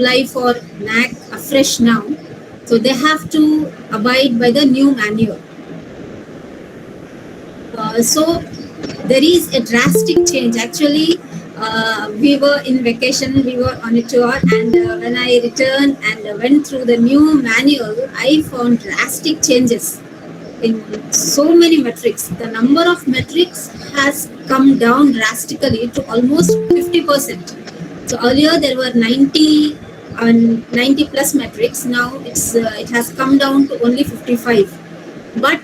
apply for NAAC afresh now. So they have to abide by the new manual. So there is a drastic change. Actually, we were in vacation, we were on a tour, and when I returned and went through the new manual, I found drastic changes in so many metrics. The number of metrics has come down drastically to almost 50%. So earlier there were 90 and 90 plus metrics. Now it has come down to only 55. But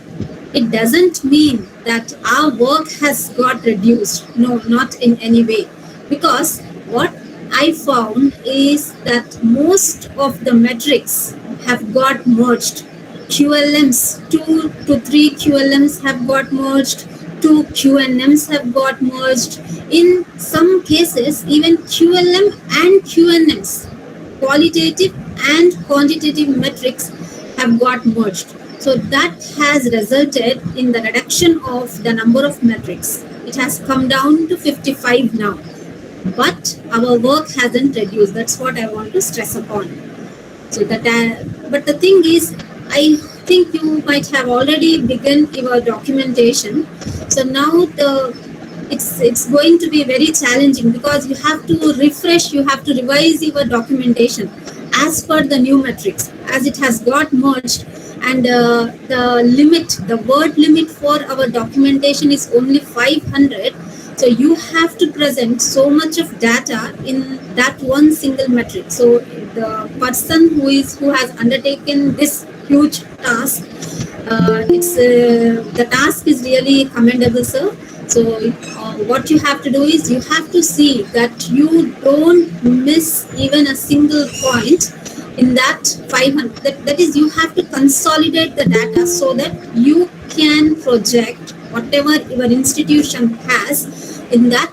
it doesn't mean that our work has got reduced. No, not in any way. Because what I found is that most of the metrics have got merged. QLMs, 2 to 3 QLMs have got merged, 2 QNMs have got merged. In some cases, even QLM and QNMs, qualitative and quantitative metrics, have got merged. So that has resulted in the reduction of the number of metrics. It has come down to 55 now. But our work hasn't reduced. That's what I want to stress upon. So but the thing is, I think you might have already begun your documentation. So now it's going to be very challenging because you have to refresh, you have to revise your documentation as per the new metrics, as it has got merged. And the word limit for our documentation is only 500. So you have to present so much of data in that one single metric. So the person who has undertaken this huge task, the task is really commendable, sir. So what you have to do is you have to see that you don't miss even a single point in that 500. That is, you have to consolidate the data so that you can project whatever your institution has in that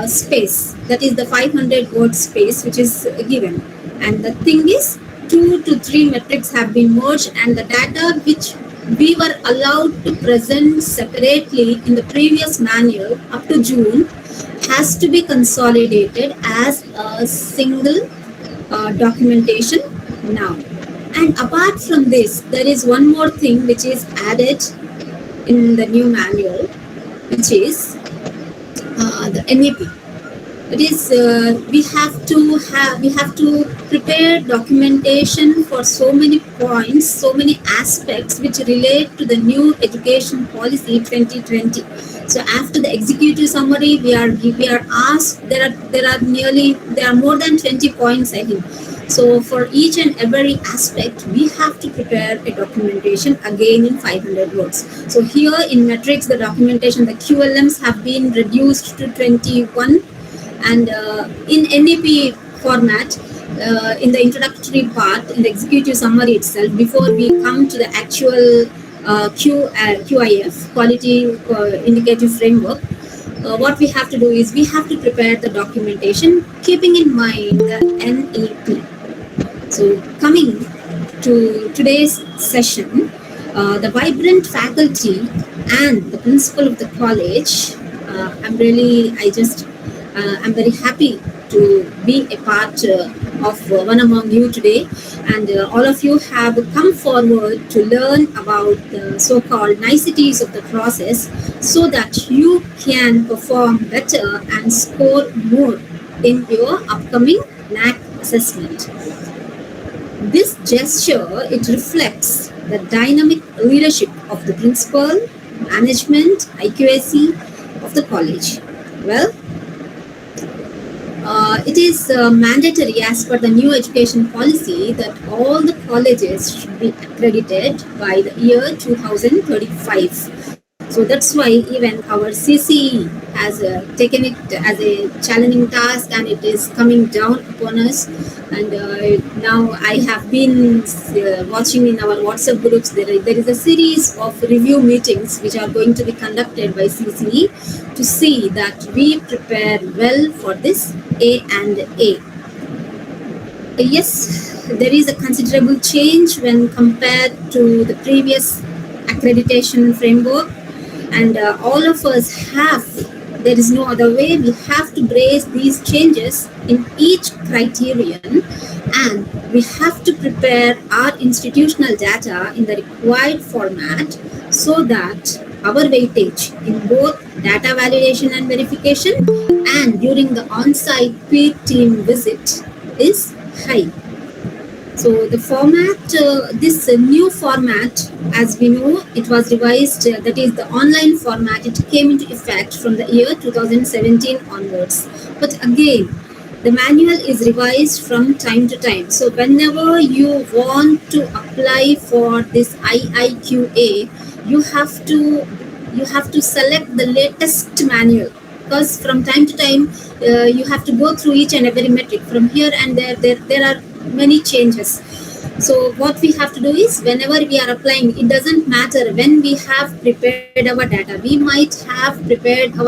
space. That is the 500 word space which is given. And the thing is, 2 to 3 metrics have been merged, and the data which we were allowed to present separately in the previous manual up to June has to be consolidated as a single documentation now. And apart from this, there is one more thing which is added in the new manual, which is the NAP. It is we have to prepare documentation for so many points, so many aspects which relate to the new education policy 2020. So after the executive summary, we are asked, there are more than 20 points, I think. So for each and every aspect, we have to prepare a documentation again in 500 words. So here in metrics, the documentation, the QLMs have been reduced to 21. And in NAP format, in the introductory part, in the executive summary itself, before we come to the actual QIF, Quality Indicative Framework, what we have to do is we have to prepare the documentation, keeping in mind the NAP. So coming to today's session, the vibrant faculty and the principal of the college, I'm very happy to be a part of one among you today, and all of you have come forward to learn about the so-called niceties of the process so that you can perform better and score more in your upcoming NAAC assessment. This gesture, it reflects the dynamic leadership of the principal, management, IQAC of the college. Well, it is mandatory as per the new education policy that all the colleges should be accredited by the year 2035. So that's why even our CCE has taken it as a challenging task, and it is coming down upon us. And now I have been watching in our WhatsApp groups, there is a series of review meetings which are going to be conducted by CCE to see that we prepare well for this A and A. Yes, there is a considerable change when compared to the previous accreditation framework, and all of us have There is no other way. We have to brace these changes in each criterion, and we have to prepare our institutional data in the required format so that our weightage in both data validation and verification and during the on-site peer team visit is high. So the format, this new format, as we know, it was revised, that is the online format, it came into effect from the year 2017 onwards. But again, the manual is revised from time to time. So whenever you want to apply for this IIQA, you have to select the latest manual, because from time to time you have to go through each and every metric. From here and there are many changes. So what we have to do is, whenever we are applying, it doesn't matter when we have prepared our data. We might have prepared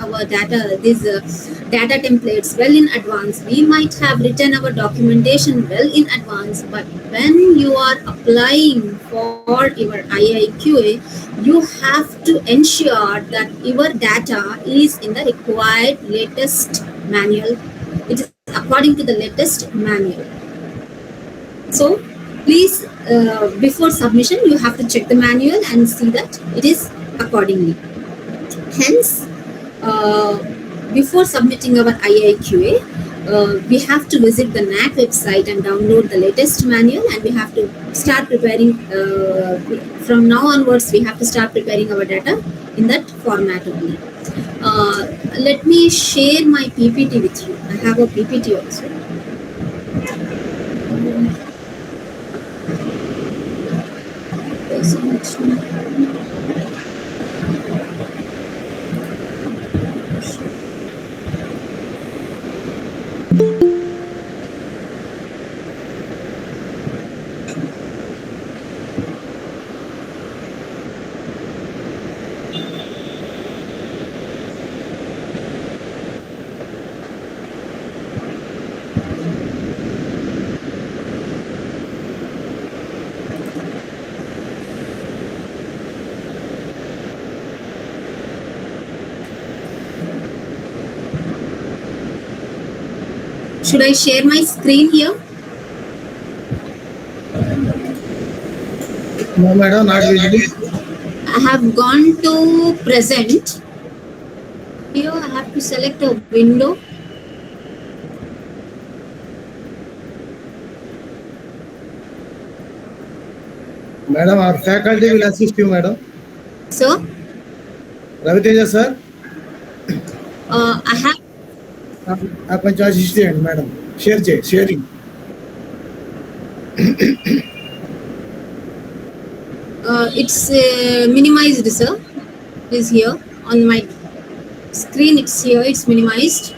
our data, these data templates well in advance. We might have written our documentation well in advance, but when you are applying for your IIQA, you have to ensure that your data is in the required latest manual. It is according to the latest manual. So please, before submission, you have to check the manual and see that it is accordingly. Hence, before submitting our IIQA, we have to visit the NAAC website and download the latest manual, and we have to start preparing, from now onwards, we have to start preparing our data in that format only. Let me share my PPT with you. I have a PPT also. Should I share my screen here? No, madam, not visible. I have gone to present. Here I have to select a window. Madam, our faculty will assist you, madam. Sir? Raviteja, sir? I have. आपण assistant, madam. Sharing. It's minimized, sir. It is here on my screen. It's here. It's minimized.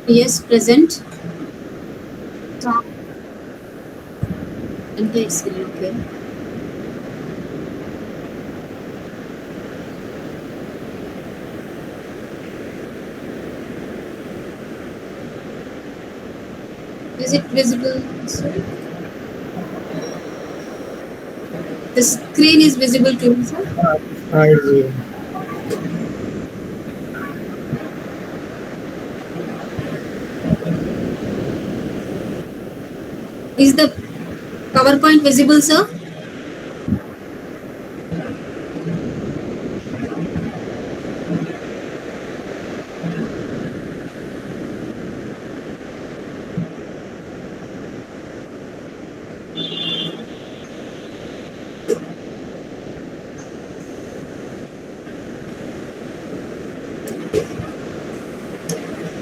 Yes, present. Top. Entire screen. Okay. Is it visible? Sorry. The screen is visible to me, sir. Is the PowerPoint visible, sir?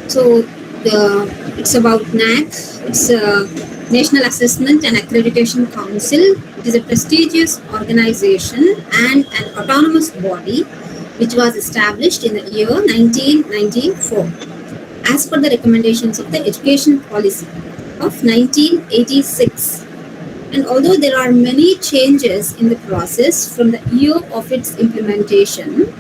So it's about NAAC. It's a National Assessment and Accreditation Council. It is a prestigious organization and an autonomous body which was established in the year 1994 as per the recommendations of the Education Policy of 1986. And although there are many changes in the process from the year of its implementation,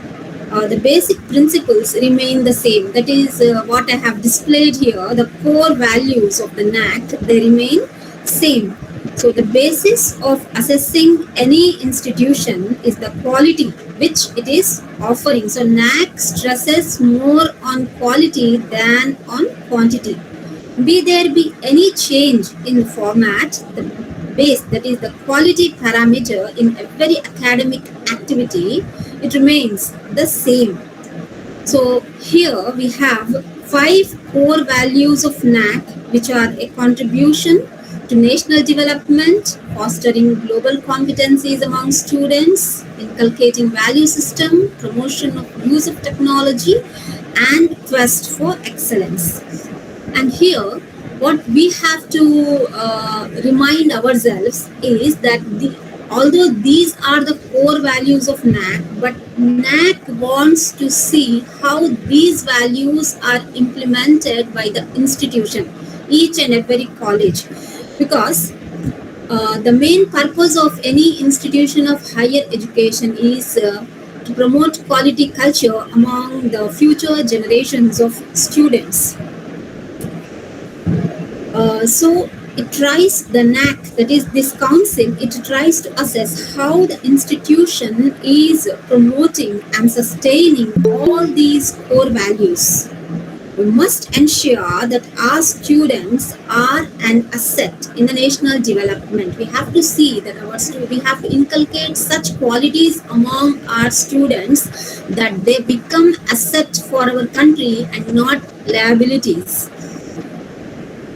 the basic principles remain the same. That is what I have displayed here. The core values of the NAAC, they remain same. So the basis of assessing any institution is the quality which it is offering. So NAAC stresses more on quality than on quantity. Be there be any change in format, the base, that is the quality parameter in every academic activity, it remains the same. So here we have 5 core values of NAAC, which are a contribution to national development, fostering global competencies among students, inculcating value system, promotion of use of technology, and quest for excellence. And here, what we have to remind ourselves is that although these are the core values of NAAC, but NAAC wants to see how these values are implemented by the institution, each and every college, because the main purpose of any institution of higher education is to promote quality culture among the future generations of students. So it tries, the NAAC, that is this council, it tries to assess how the institution is promoting and sustaining all these core values. We must ensure that our students are an asset in the national development. We have to see that we have to inculcate such qualities among our students that they become asset for our country and not liabilities.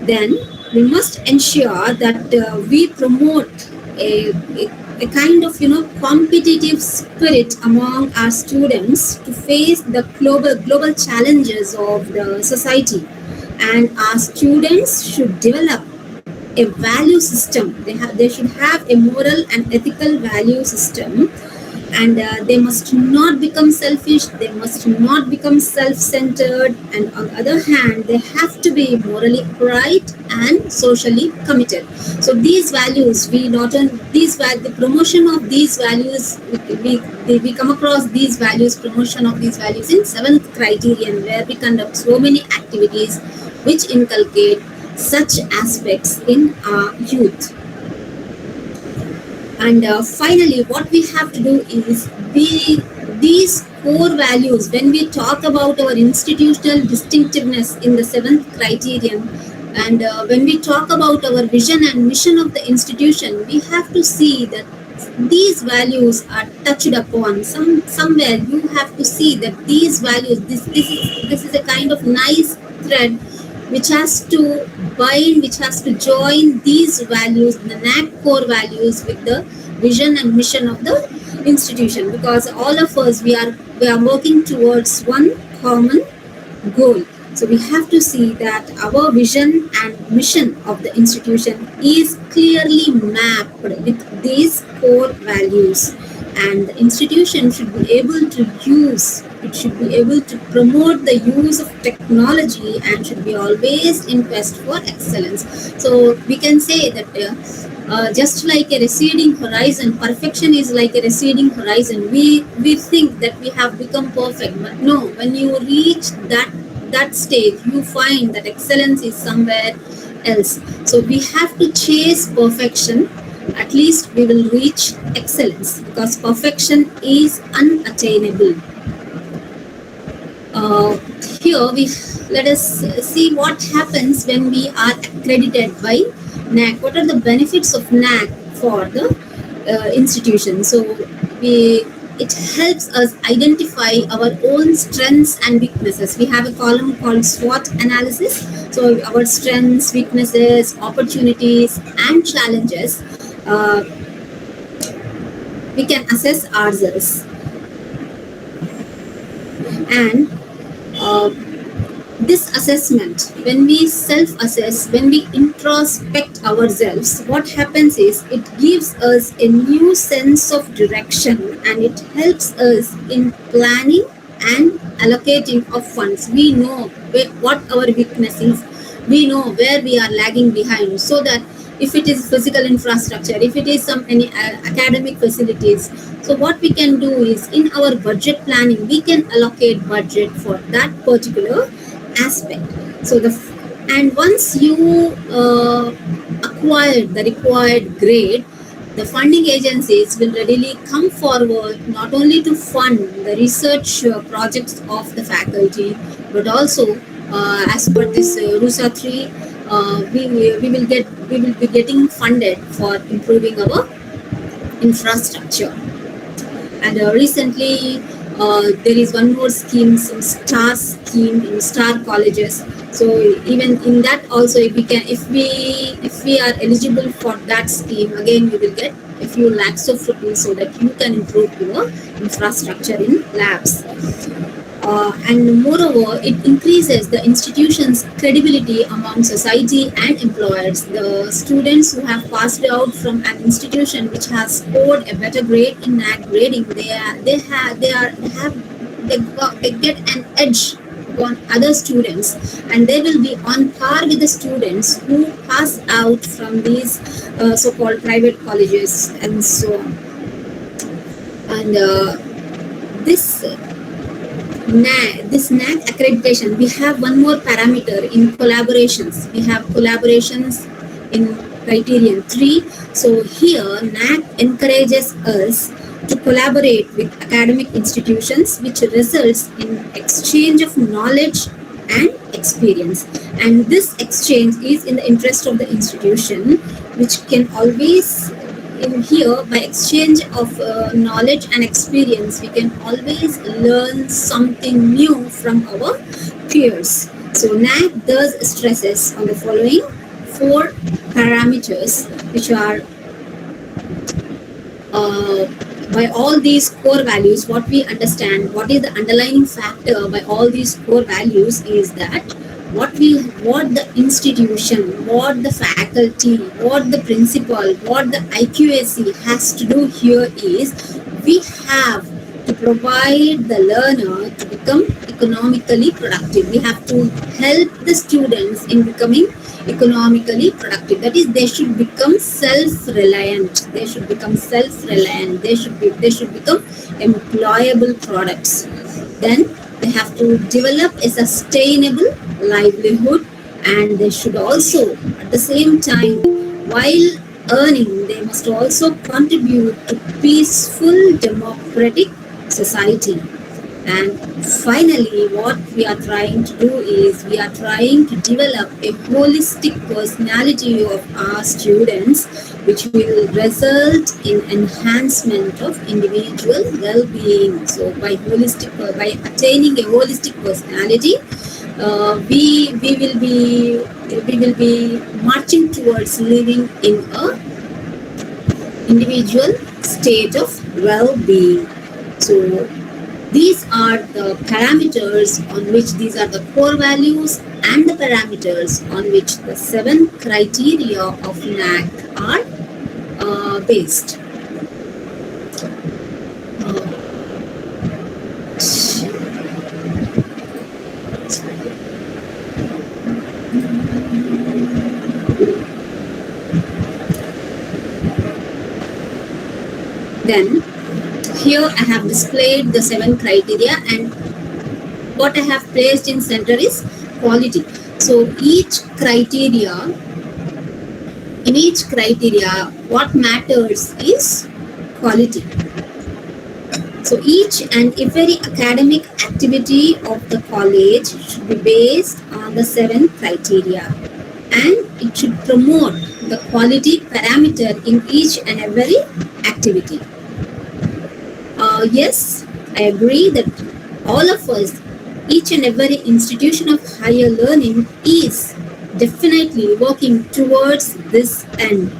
Then we must ensure that we promote a kind of competitive spirit among our students to face the global challenges of the society, and our students should develop a value system. They should have a moral and ethical value system, and they must not become selfish, they must not become self-centered, and on the other hand they have to be morally upright and socially committed. So these values, the promotion of these values, we come across these values, promotion of these values in 7th criterion, where we conduct so many activities which inculcate such aspects in our youth. And finally, what we have to do is these core values, when we talk about our institutional distinctiveness in the 7th criterion, and when we talk about our vision and mission of the institution, we have to see that these values are touched upon. Somewhere you have to see that these values, this is a kind of nice thread which has to bind, which has to join these values, the NAAC core values, with the vision and mission of the institution, because all of us, we are working towards one common goal. So we have to see that our vision and mission of the institution is clearly mapped with these core values, and the institution should be able to promote the use of technology and should be always in quest for excellence. So we can say that just like a receding horizon, perfection is like a receding horizon. We think that we have become perfect, but no, when you reach that stage, you find that excellence is somewhere else. So we have to chase perfection. At least we will reach excellence, because perfection is unattainable. Here let us see what happens when we are accredited by NAAC. What are the benefits of NAAC for the institution? So it helps us identify our own strengths and weaknesses. We have a column called SWOT analysis. So our strengths, weaknesses, opportunities, and challenges, we can assess ourselves. And this assessment, when we self-assess, when we introspect ourselves, what happens is it gives us a new sense of direction, and it helps us in planning and allocating of funds. We know what our weakness is, we know where we are lagging behind, so that if it is physical infrastructure, if it is any academic facilities, so what we can do is, in our budget planning, we can allocate budget for that particular aspect. So And once you acquire the required grade, the funding agencies will readily come forward not only to fund the research projects of the faculty, but also as per this RUSA 3, we will be getting funded for improving our infrastructure. And recently, there is one more scheme, some star scheme in star colleges. So even in that also, if we are eligible for that scheme, again we will get a few lakhs of rupees so that you can improve your infrastructure in labs. And moreover, it increases the institution's credibility among society and employers. The students who have passed out from an institution which has scored a better grade in NAAC grading, they get an edge on other students, and they will be on par with the students who pass out from these so-called private colleges and so on. And this NAAC accreditation, we have one more parameter in collaborations. We have collaborations in criterion 3. So here NAAC encourages us to collaborate with academic institutions, which results in exchange of knowledge and experience. And this exchange is in the interest of the institution, which can always in here, by exchange of knowledge and experience, we can always learn something new from our peers. So NAAC does stresses on the following 4 parameters, which are by all these core values. What we understand, what is the underlying factor by all these core values is that what the institution, what the faculty, what the principal, what the IQAC has to do here is we have to provide the learner to become economically productive. We have to help the students in becoming economically productive. That is, they should become self-reliant. They should become self-reliant. They should become employable products. Then they have to develop a sustainable livelihood, and they should also, at the same time, while earning, they must also contribute to peaceful democratic society. And finally, what we are trying to do is we are trying to develop a holistic personality of our students, which will result in enhancement of individual well-being. So by attaining a holistic personality, we will be marching towards living in a individual state of well-being. So these are the parameters on which, these are the core values and the parameters on which the 7 criteria of NAAC are based. Then here I have displayed the 7 criteria, and what I have placed in center is quality. So in each criteria, what matters is quality. So each and every academic activity of the college should be based on the 7 criteria, and it should promote the quality parameter in each and every activity. Yes, I agree that all of us, each and every institution of higher learning is definitely working towards this end.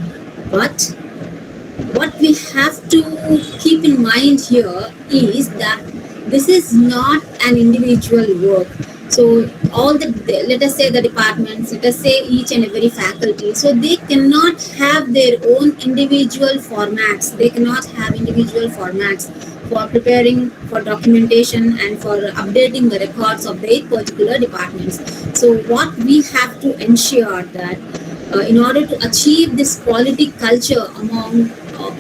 But what we have to keep in mind here is that this is not an individual work. So all the, let us say the departments, let us say each and every faculty, so they cannot have their own individual formats. They cannot have individual formats for preparing for documentation and for updating the records of their particular departments. So what we have to ensure that in order to achieve this quality culture among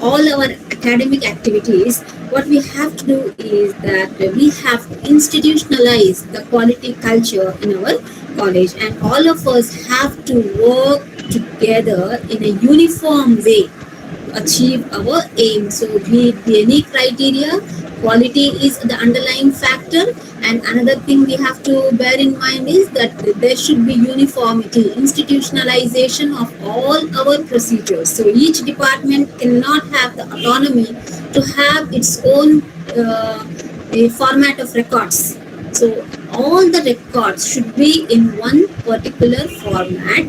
all our academic activities, what we have to do is that we have to institutionalize the quality culture in our college, and all of us have to work together in a uniform way to achieve our aim. So be it be any criteria, quality is the underlying factor. And another thing we have to bear in mind is that there should be uniformity, institutionalization of all our procedures. So each department cannot have the autonomy to have its own a format of records. So all the records should be in one particular format,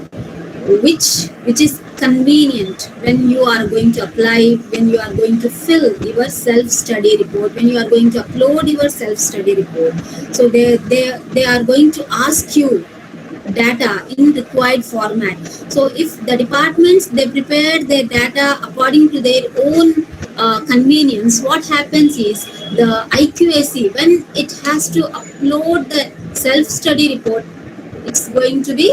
which is convenient when you are going to apply, when you are going to fill your self study report, when you are going to upload your self study report. So they are going to ask you data in required format. So if the departments, they prepare their data according to their own convenience, what happens is the IQAC, when it has to upload the self study report, it's going to be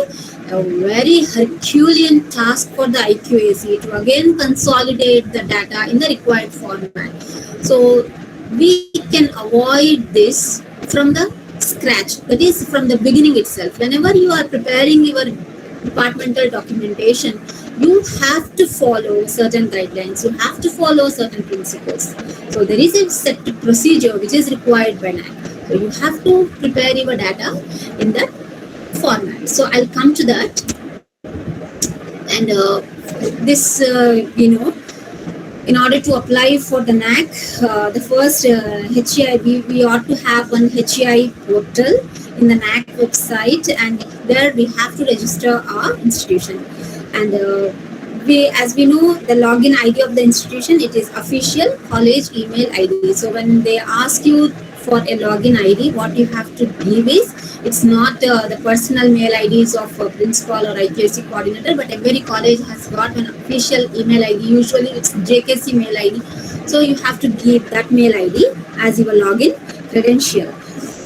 a very Herculean task for the IQAC to again consolidate the data in the required format. So we can avoid this from the scratch, that is from the beginning itself. Whenever you are preparing your departmental documentation, you have to follow certain guidelines, you have to follow certain principles. So there is a set procedure which is required by NAAC. So you have to prepare your data in that format. So I'll come to that. And this, in order to apply for the NAAC, the first HEI, we ought to have one HEI portal in the NAAC website, and there we have to register our institution. And as we know, the login ID of the institution, it is official college email ID. So when they ask you for a login ID, what you have to give is, it's not the personal mail IDs of a principal or IQAC coordinator, but every college has got an official email ID. Usually it's JKC mail ID. So you have to give that mail ID as your login credential.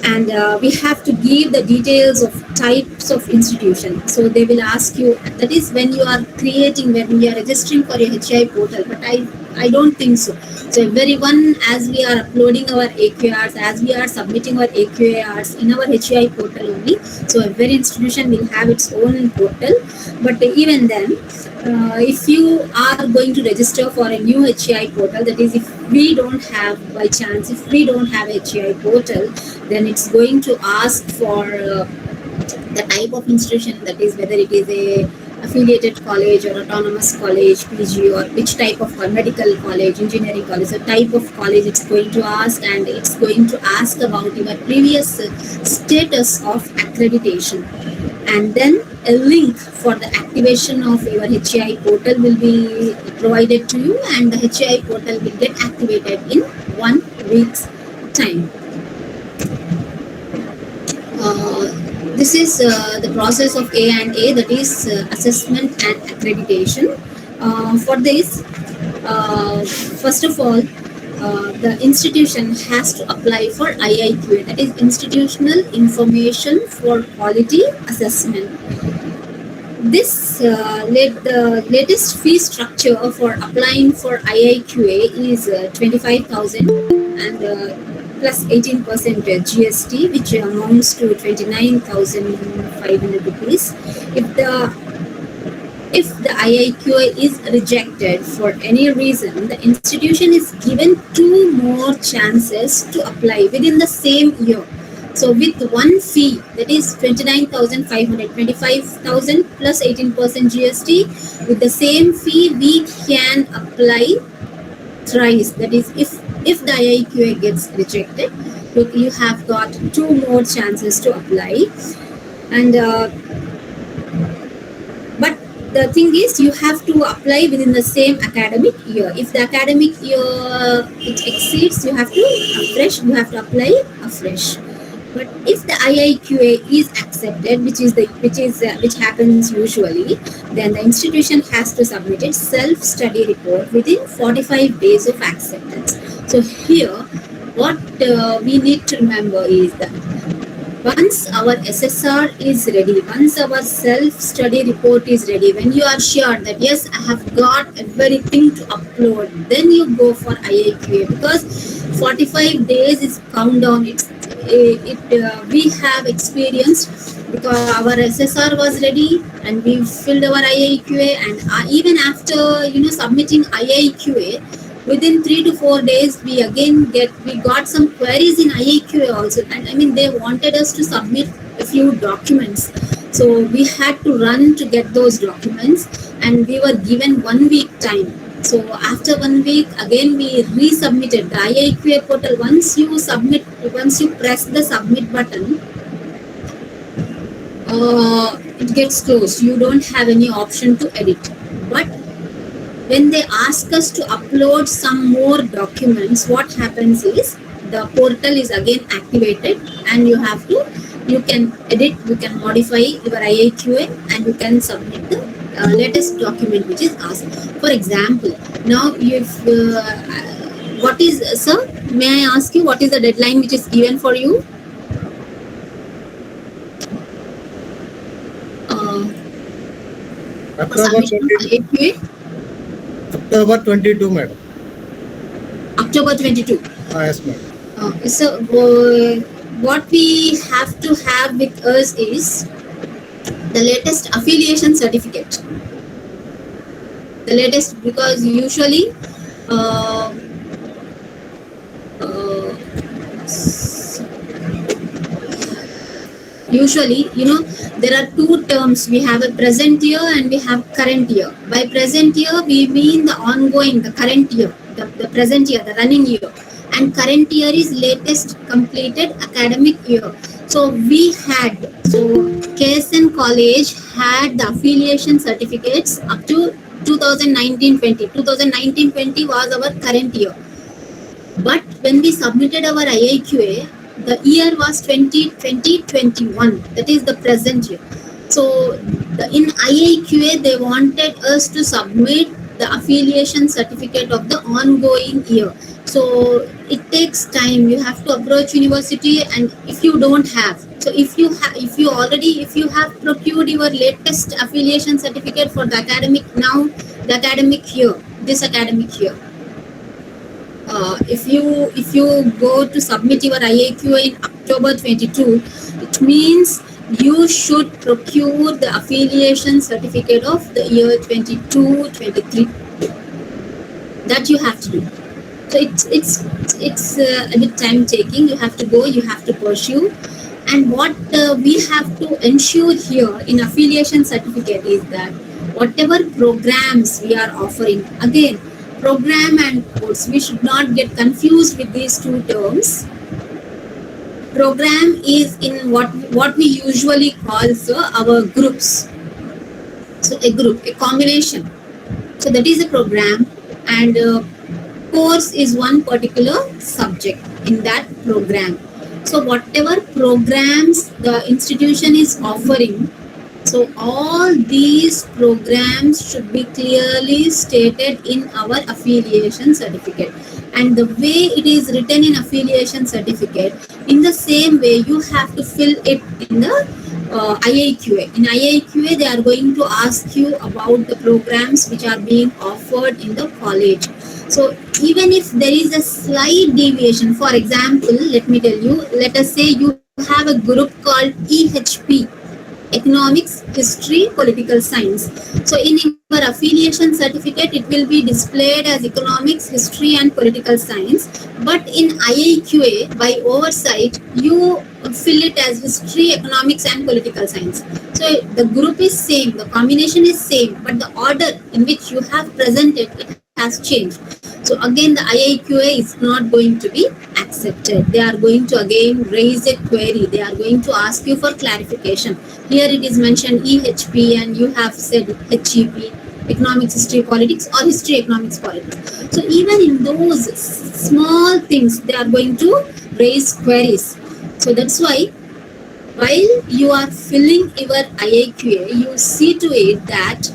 And we have to give the details of types of institution. So they will ask you, that is when you are creating, when you are registering for your HI portal, but I don't think so. So everyone, as we are uploading our AQRs, as we are submitting our AQARs in our HI portal only, so every institution will have its own portal. But even then, if you are going to register for a new HI portal, that is, if we don't have, by chance, if we don't have a HI portal, then it's going to ask for the type of institution, that is whether it is a affiliated college or autonomous college, PG, or which type of medical college, engineering college, the type of college it's going to ask, and it's going to ask about your previous status of accreditation. And then a link for the activation of your HI portal will be provided to you, and the HI portal will get activated in 1 week's time. This is the process of A&A, that is assessment and accreditation. For this, first of all, the institution has to apply for IIQA, that is Institutional Information for Quality Assessment. This the latest fee structure for applying for IIQA is 25,000 and plus 18% GST, which amounts to 29,500 rupees. If the IIQA is rejected for any reason, the institution is given 2 more chances to apply within the same year. So with one fee, that is 29,500, 25,000 plus 18% GST, with the same fee we can apply thrice. That is, if the IIQA gets rejected, look, you have got 2 more chances to apply. And but the thing is, you have to apply within the same academic year. If the academic year it exceeds, you have to apply afresh. But if the IIQA is accepted, which happens usually, then the institution has to submit its self-study report within 45 days of acceptance. So here, what we need to remember is that once our SSR is ready, once our self-study report is ready, when you are sure that yes, I have got everything to upload, then you go for IIQA, because 45 days is countdown. We have experienced because our SSR was ready and we filled our IAQA, and even after submitting IAQA, within 3 to 4 days we got some queries in IAQA also, and I mean they wanted us to submit a few documents, so we had to run to get those documents, and we were given 1 week time. So after 1 week, again we resubmitted the IAQA portal. Once you press the submit button, it gets closed. You don't have any option to edit. But when they ask us to upload some more documents, what happens is the portal is again activated, and you can edit, you can modify your IAQA, and you can submit the latest document which is asked. For example, now if what is, sir, may I ask you what is the deadline which is given for you? October 22. October 22, madam. October 22. Yes, madam. So what we have to have with us is the latest affiliation certificate. The latest, because usually there are two terms. We have a present year and we have current year. By present year we mean the ongoing, the current year, the present year, the running year, and current year is latest completed academic year. So KSN College had the affiliation certificates up to 2019-20. 2019-20 was our current year. But when we submitted our IAQA, the year was 2020-21. That is the present year. So in IAQA, they wanted us to submit the affiliation certificate of the ongoing year. So it takes time. You have to approach university, and if you don't have, so if you have procured your latest affiliation certificate for the academic year, this academic year, if you go to submit your IAQA in October 22, it means you should procure the affiliation certificate of the year 22-23. That you have to do. So it's a bit time taking. You have to go, you have to pursue. And what we have to ensure here in affiliation certificate is that whatever programs we are offering, again, program and course, we should not get confused with these two terms. Program is in what we usually call our groups. So a group, a combination. So that is a program, and course is one particular subject in that program. So whatever programs the institution is offering, so all these programs should be clearly stated in our affiliation certificate. And the way it is written in affiliation certificate, in the same way you have to fill it in the IAQA. In IAQA, they are going to ask you about the programs which are being offered in the college. So even if there is a slight deviation, for example, let me tell you, let us say you have a group called EHP, Economics, History, Political Science. So in your affiliation certificate, it will be displayed as Economics, History and Political Science. But in IAQA, by oversight, you fill it as History, Economics and Political Science. So the group is same, the combination is same, but the order in which you have presented it has changed. So again, the IAQA is not going to be accepted. They are going to again raise a query. They are going to ask you for clarification. Here it is mentioned EHP and you have said HEP, Economics, History, Politics, or History, Economics, Politics. So even in those small things, they are going to raise queries. So that's why while you are filling your IAQA, you see to it that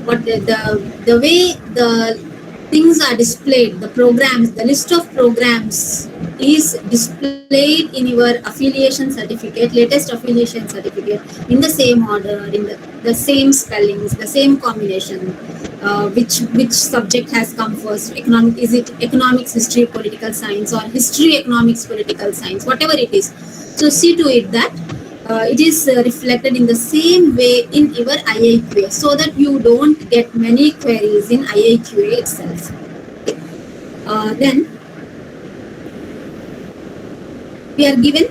what the way the things are displayed, the programs, the list of programs is displayed in your affiliation certificate, latest affiliation certificate, in the same order, in the same spellings, the same combination. which subject has come first. Economic, is it economics, history, political science, or history, economics, political science, whatever it is. So see to it that it is reflected in the same way in your IIQA, so that you don't get many queries in IIQA itself. Then we are given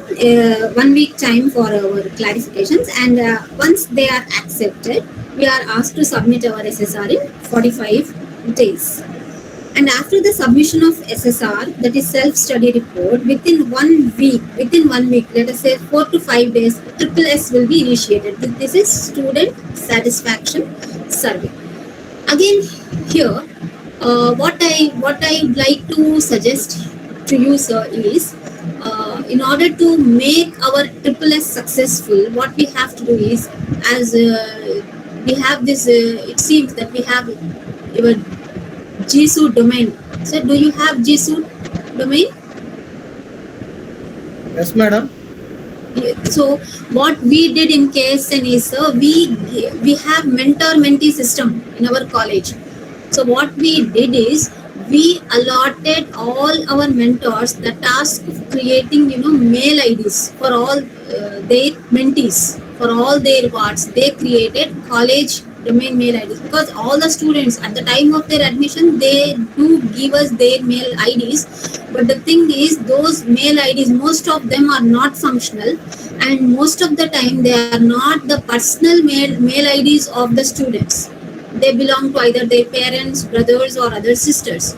1 week time for our clarifications, and once they are accepted, we are asked to submit our SSR in 45 days. And after the submission of SSR, that is self-study report, within 1 week, let us say 4 to 5 days, triple S will be initiated. This is student satisfaction survey. Again, here, what I would like to suggest to you, sir, is in order to make our triple S successful, what we have to do is, as we have this, it seems that we have your GSU domain. So, do you have GSU domain? Yes, madam. So, what we did in KSN is, we have mentor-mentee system in our college. So, what we did is, we allotted all our mentors the task of creating, mail IDs for all their mentees, for all their wards. They created college domain mail IDs, because all the students at the time of their admission, they do give us their mail IDs. But the thing is, those mail IDs, most of them are not functional, and most of the time they are not the personal mail IDs of the students. They belong to either their parents, brothers, or other sisters.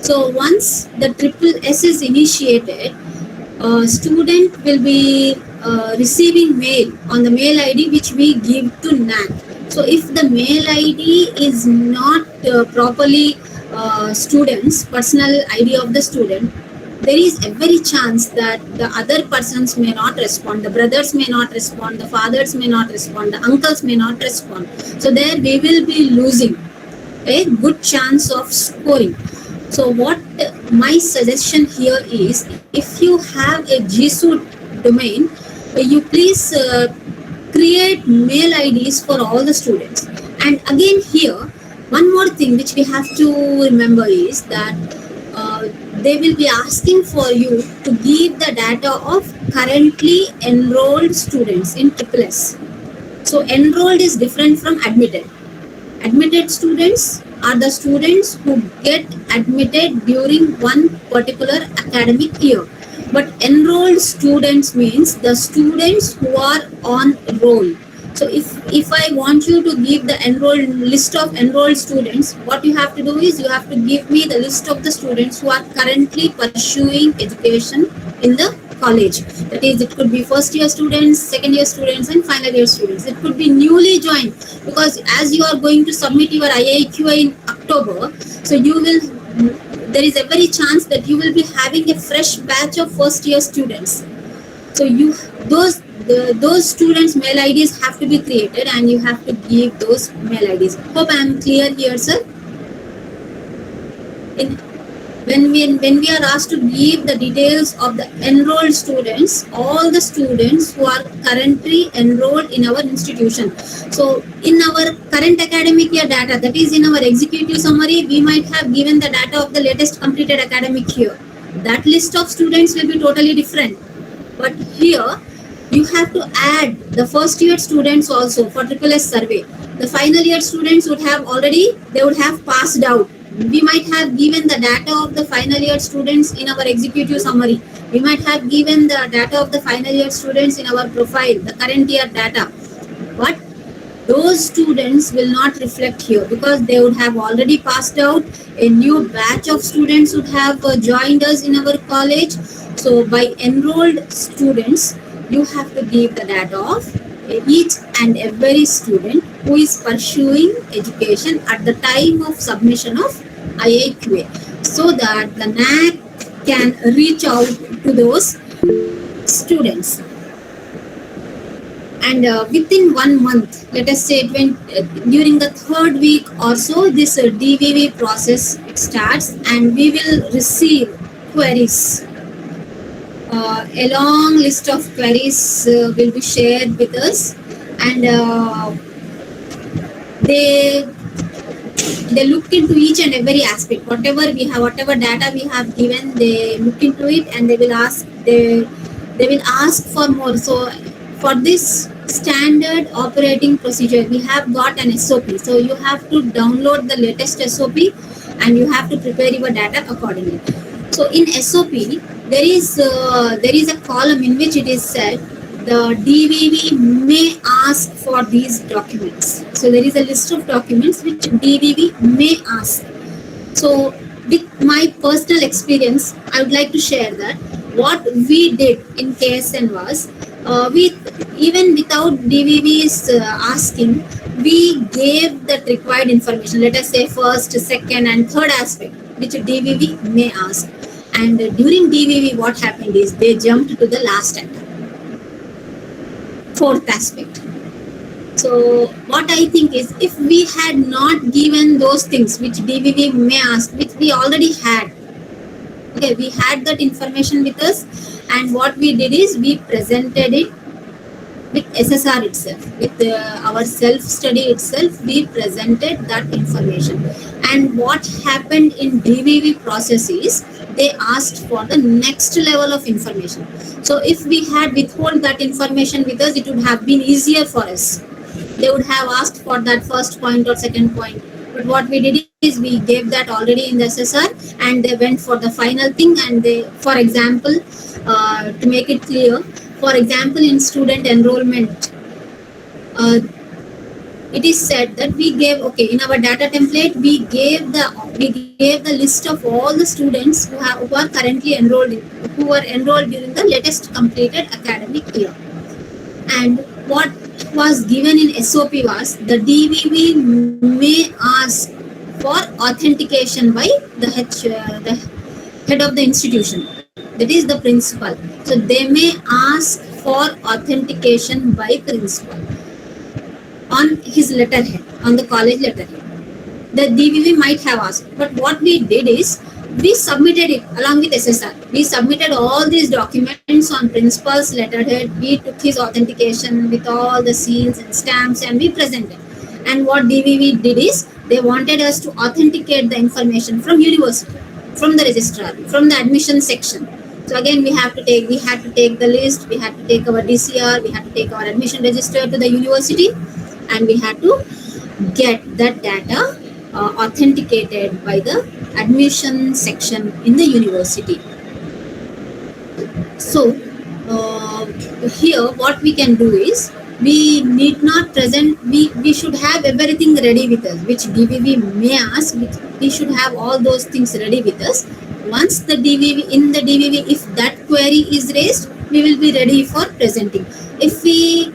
So once the triple S is initiated, student will be receiving mail on the mail ID which we give to NAAC. So if the mail ID is not properly student's personal ID of the student, there is every chance that the other persons may not respond, the brothers may not respond, the fathers may not respond, the uncles may not respond. So there we will be losing a good chance of scoring. So what my suggestion here is, if you have a GSU domain, you please create mail IDs for all the students. And again here, one more thing which we have to remember is that they will be asking for you to give the data of currently enrolled students in triple S. So enrolled is different from admitted. Admitted students are the students who get admitted during one particular academic year. But enrolled students means the students who are on roll. So if I want you to give the list of enrolled students, what you have to do is, you have to give me the list of the students who are currently pursuing education in the college. That is, it could be first year students, second year students, and final year students. It could be newly joined, because as you are going to submit your IIQA in October, so there is a very chance that you will be having a fresh batch of first year students. So those students' mail IDs have to be created, and you have to give those mail IDs. Hope I am clear here, sir. When we are asked to give the details of the enrolled students, all the students who are currently enrolled in our institution. So in our current academic year data, that is in our executive summary, we might have given the data of the latest completed academic year. That list of students will be totally different. But here, you have to add the first year students also for triple S survey. The final year students would have passed out. We might have given the data of the final year students in our executive summary. We might have given the data of the final year students in our profile, the current year data. But those students will not reflect here, because they would have already passed out. A new batch of students would have joined us in our college. So by enrolled students, you have to give the data of each and every student who is pursuing education at the time of submission of IIQA, so that the NAAC can reach out to those students. And within 1 month, let us say during the 3rd week or so, this DVV process starts, and we will receive queries. A long list of queries will be shared with us, and they look into each and every aspect. Whatever data we have given, they look into it and they will ask for more. So for this standard operating procedure, we have got an SOP. So you have to download the latest SOP and you have to prepare your data accordingly. So in SOP, there is a column in which it is said the DVV may ask for these documents. So there is a list of documents which DVV may ask. So with my personal experience, I would like to share that what we did in KSN was, even without DVV's asking, we gave that required information. Let us say first, second, and third aspect, which DVV may ask. And during DVV, what happened is they jumped to the last item, fourth aspect. So what I think is, if we had not given those things which DVV may ask, which we already had, okay, we had that information with us, and what we did is we presented it with SSR itself, with our self-study itself, we presented that information. And what happened in DVV process is, they asked for the next level of information. So if we had withhold that information with us, it would have been easier for us. They would have asked for that first point or second point. But what we did is we gave that already in the SSR, and they went for the final thing. And they, for example, to make it clear, for example, in student enrollment, it is said that we gave, okay, in our data template, we gave the list of all the students who are currently enrolled who were enrolled during the latest completed academic year. And what was given in SOP was, the DVV may ask for authentication by the head of the institution, that is the principal. So they may ask for authentication by principal on his letterhead, on the college letterhead. The DVV might have asked, but what we did is, we submitted it along with SSR. We submitted all these documents on principal's letterhead. We took his authentication with all the seals and stamps, and we presented. And what DVV did is, they wanted us to authenticate the information from university, from the registrar, from the admission section. So again, we had to take the list, we had to take our DCR, we had to take our admission register to the university, and we had to get that data authenticated by the admission section in the university. So here what we can do is, we need not present, we should have everything ready with us, which DVV may ask. We should have all those things ready with us. Once the DVV, if that query is raised, we will be ready for presenting. If we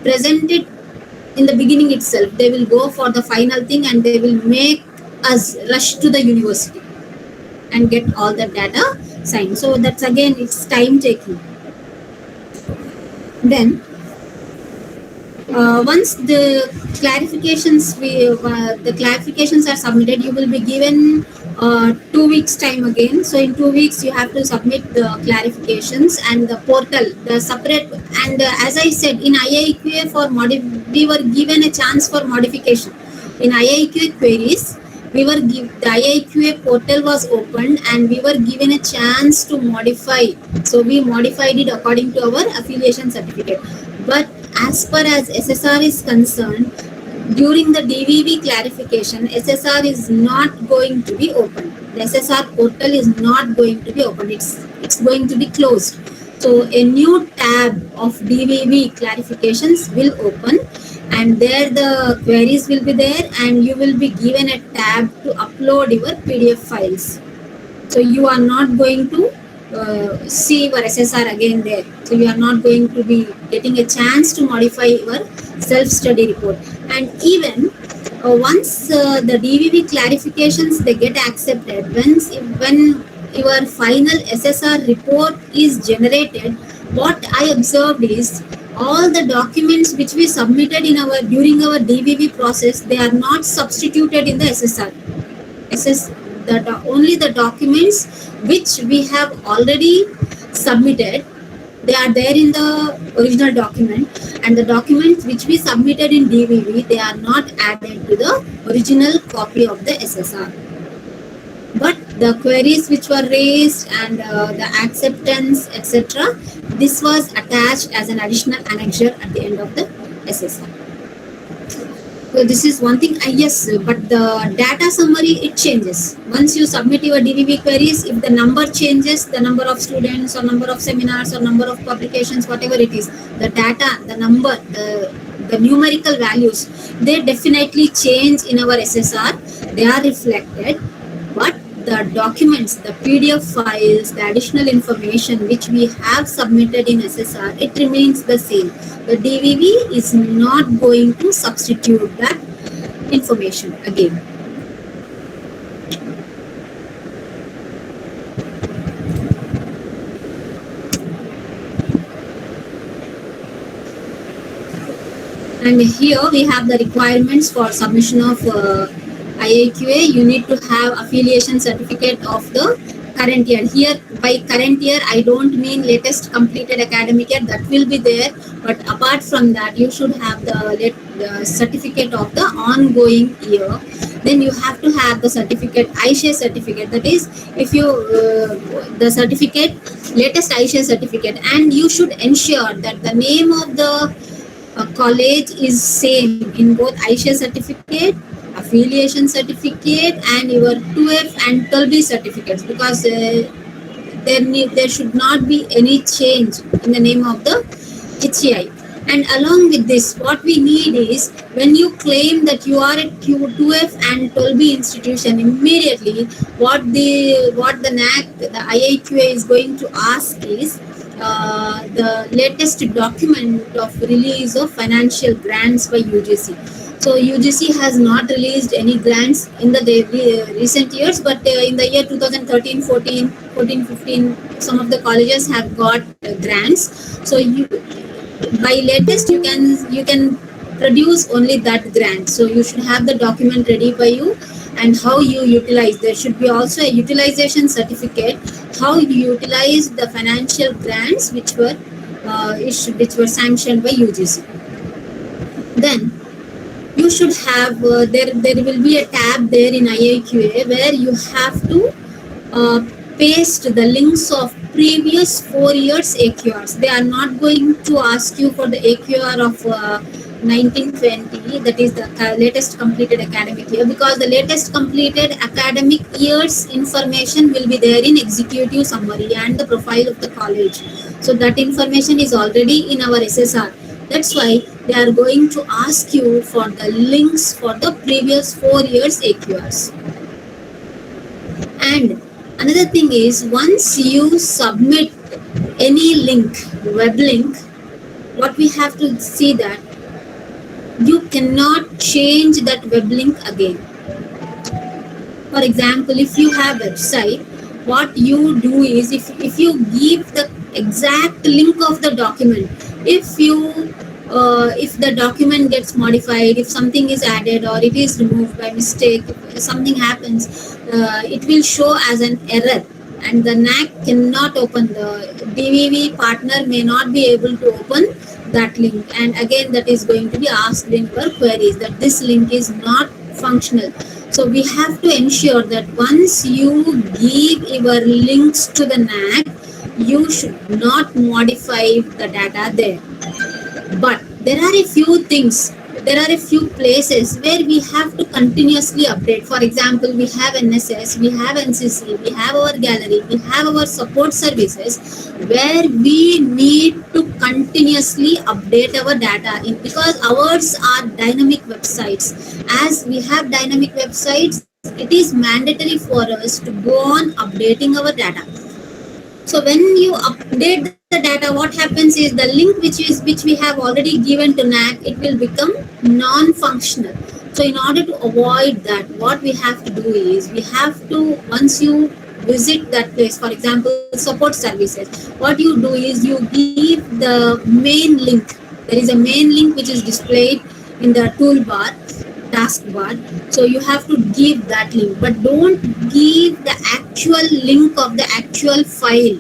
present it in the beginning itself, they will go for the final thing, and they will make us rush to the university and get all the data signed. So that's, again, it's time taking. Then once the clarifications are submitted, you will be given 2 weeks time again. So in 2 weeks, you have to submit the clarifications, and the portal, the separate. And as I said, in IIQA we were given a chance for modification. In IIQA queries, the IIQA portal was opened, and we were given a chance to modify. So we modified it according to our affiliation certificate. But as far as SSR is concerned, during the DVV clarification, SSR is not going to be open. The SSR portal is not going to be open. It's going to be closed. So a new tab of DVV clarifications will open, and there the queries will be there, and you will be given a tab to upload your PDF files. So you are not going to see your SSR again there. So you are not going to be getting a chance to modify your self-study report. And even once the DVV clarifications, they get accepted, when your final SSR report is generated, what I observed is, all the documents which we submitted during our DVV process, they are not substituted in the SSR. Only the documents which we have already submitted, They are there in the original document, and the documents which we submitted in DVV, they are not added to the original copy of the SSR. But the queries which were raised and the acceptance, etc., this was attached as an additional annexure at the end of the SSR. So this is one thing. Yes, but the data summary, it changes. Once you submit your DVV queries, if the number changes, the number of students or number of seminars or number of publications, whatever it is, the data, the number, the numerical values, they definitely change in our SSR. They are reflected, but the documents, the PDF files, the additional information which we have submitted in SSR, it remains the same. The DVV is not going to substitute that information again. And here we have the requirements for submission of IAQA. You need to have affiliation certificate of the current year. Here by current year, I don't mean latest completed academic year, that will be there. But apart from that, you should have the certificate of the ongoing year. Then you have to have the certificate, iShare certificate. That is, if you the certificate, latest iShare certificate, and you should ensure that the name of the college is same in both iShare certificate, affiliation certificate, and your 2F and 12B certificates, because there should not be any change in the name of the HCI. And along with this, what we need is, when you claim that you are a 2F and 12B institution, immediately what the NAAC, the IAQA is going to ask is the latest document of release of financial grants by UGC. So UGC has not released any grants in the recent years, but in the year 2013, 14, 15, some of the colleges have got grants. So by latest you can produce only that grant. So you should have the document ready by you, and how you utilize. There should be also a utilization certificate, how you utilize the financial grants which were sanctioned by UGC. Then you should have there will be a tab there in IAQA where you have to paste the links of previous 4 years AQRs. They are not going to ask you for the AQR of 1920, that is the latest completed academic year, because the latest completed academic year's information will be there in executive summary and the profile of the college. So that information is already in our SSR. That's why they are going to ask you for the links for the previous 4 years AQRs. And another thing is, once you submit any link, web link, what we have to see that you cannot change that web link again. For example, if you have website, what you do is, if you give the exact link of the document, if the document gets modified, if something is added or it is removed by mistake, if something happens, it will show as an error, and the NAAC cannot open. The DVV partner may not be able to open that link, and again that is going to be asked in your queries that this link is not functional. So we have to ensure that once you give your links to the NAAC, you should not modify the data there. But there are a few things, there are a few places where we have to continuously update. For example, we have NSS, we have NCC, we have our gallery, we have our support services, where we need to continuously update our data in, because ours are dynamic websites. As we have dynamic websites, it is mandatory for us to go on updating our data. So when you update the data, what happens is the link which we have already given to NAAC, it will become non-functional. So in order to avoid that, what we have to do is, we have to, once you visit that place, for example, support services, what you do is you give the main link. There is a main link which is displayed in the toolbar, taskbar. So you have to give that link, but don't give the actual link of the actual file.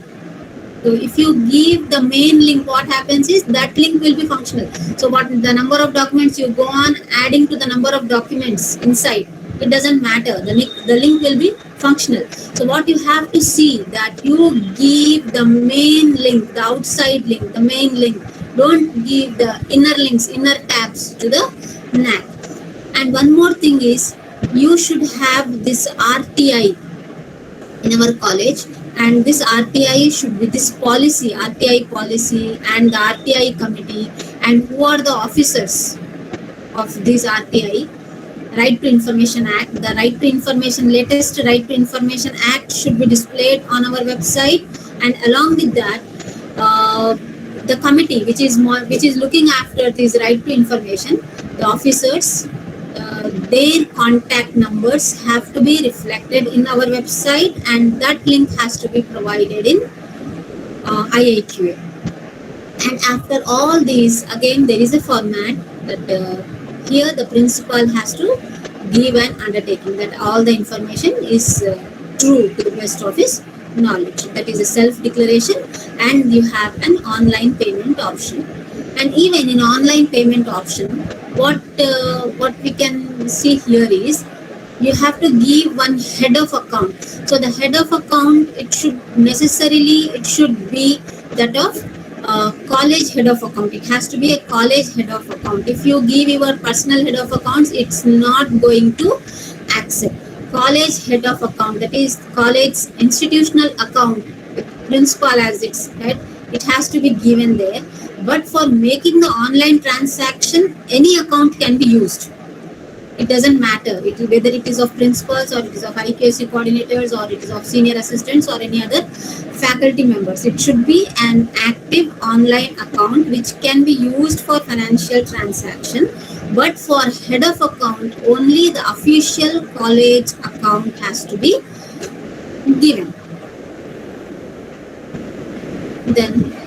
So if you give the main link, what happens is that link will be functional. So what the number of documents you go on adding to the number of documents inside, it doesn't matter. The link will be functional. So what you have to see that you give the main link, the outside link, the main link. Don't give the inner links, inner tabs to the NAAC. And one more thing is you should have this RTI in our college, and this RTI should be this policy, RTI policy, and the RTI committee, and who are the officers of this RTI, Right to Information Act. The Right to Information, latest Right to Information Act should be displayed on our website, and along with that, the committee which is looking after this right to information, the officers, their contact numbers have to be reflected in our website, and that link has to be provided in IIQA. And after all these, again there is a format that here the principal has to give an undertaking that all the information is true to the best of his knowledge. That is a self-declaration, and you have an online payment option. And even in online payment option, what we can see here is you have to give one head of account. So the head of account, it should be that of college head of account. It has to be a college head of account. If you give your personal head of accounts, it's not going to accept. College head of account, that is college institutional account, principal as its head, it has to be given there. But for making the online transaction, any account can be used. It doesn't matter whether it is of principals, or it is of IQAC coordinators, or it is of senior assistants, or any other faculty members. It should be an active online account which can be used for financial transaction. But for head of account, only the official college account has to be given. Then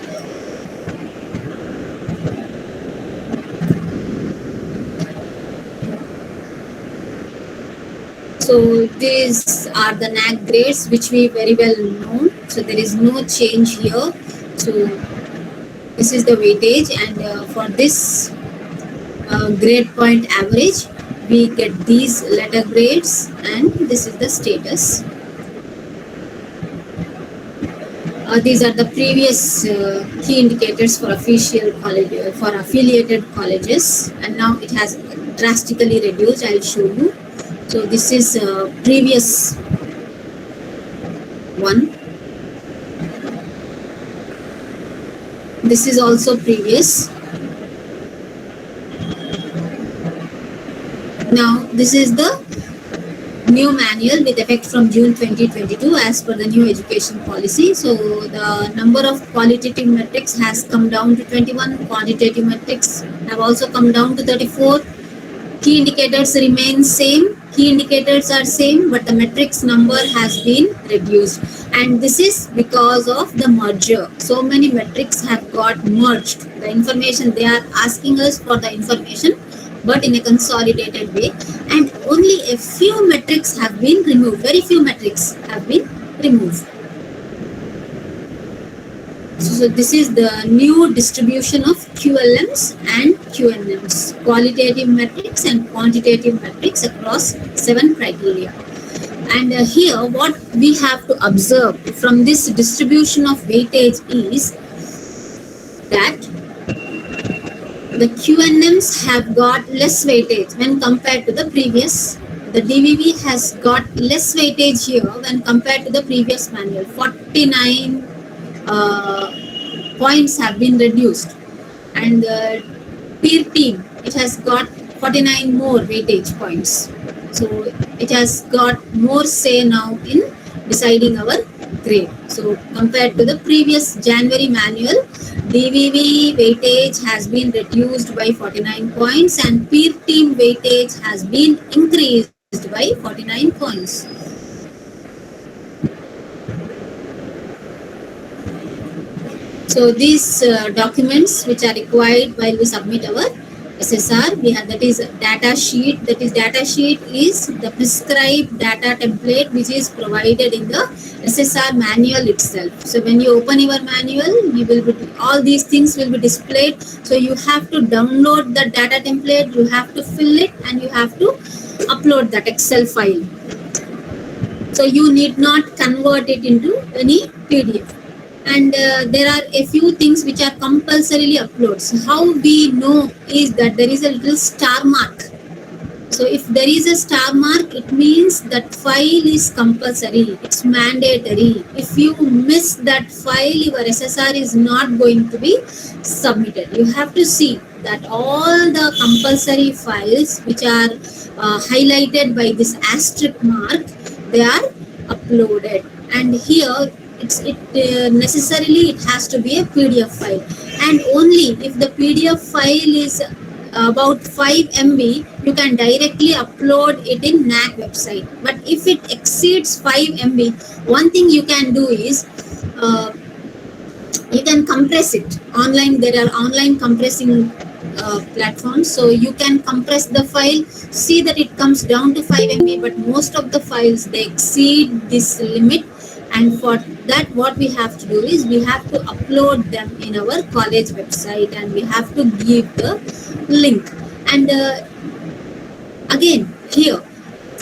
so these are the NAAC grades which we very well know. So there is no change here. So this is the weightage, and for this grade point average, we get these letter grades, and this is the status. These are the previous key indicators for official college, for affiliated colleges, and now it has drastically reduced. I'll show you. So this is previous one. This is also previous. Now this is the new manual with effect from June 2022 as per the new education policy. So the number of qualitative metrics has come down to 21. Quantitative metrics have also come down to 34. Key indicators remain same. Key indicators are same, but the metrics number has been reduced, and this is because of the merger. So many metrics have got merged. The information, they are asking us for the information, but in a consolidated way, and only a few metrics have been removed. Very few metrics have been removed. So this is the new distribution of QLMs and QNMs, qualitative metrics and quantitative metrics across 7 criteria. And here what we have to observe from this distribution of weightage is that the QNMs have got less weightage when compared to the previous. The DVV has got less weightage here when compared to the previous manual. 49 points have been reduced, and the peer team, it has got 49 more weightage points. So it has got more say now in deciding our grade. So compared to the previous January manual, DVV weightage has been reduced by 49 points, and peer team weightage has been increased by 49 points. So these documents which are required while we submit our SSR. We have, that is data sheet. That is data sheet is the prescribed data template which is provided in the SSR manual itself. So when you open your manual, you will be, all these things will be displayed. So you have to download the data template, you have to fill it, and you have to upload that Excel file. So you need not convert it into any PDF. And there are a few things which are compulsorily uploaded. So how we know is that there is a little star mark. So if there is a star mark, it means that file is compulsory, it's mandatory. If you miss that file, your SSR is not going to be submitted. You have to see that all the compulsory files which are highlighted by this asterisk mark, they are uploaded. And here necessarily it has to be a PDF file, and only if the PDF file is about 5 MB, you can directly upload it in NAAC website. But if it exceeds 5 MB, one thing you can do is you can compress it online. There are online compressing platforms, so you can compress the file, see that it comes down to 5 MB, but most of the files, they exceed this limit. And for that, what we have to do is we have to upload them in our college website, and we have to give the link. And again, here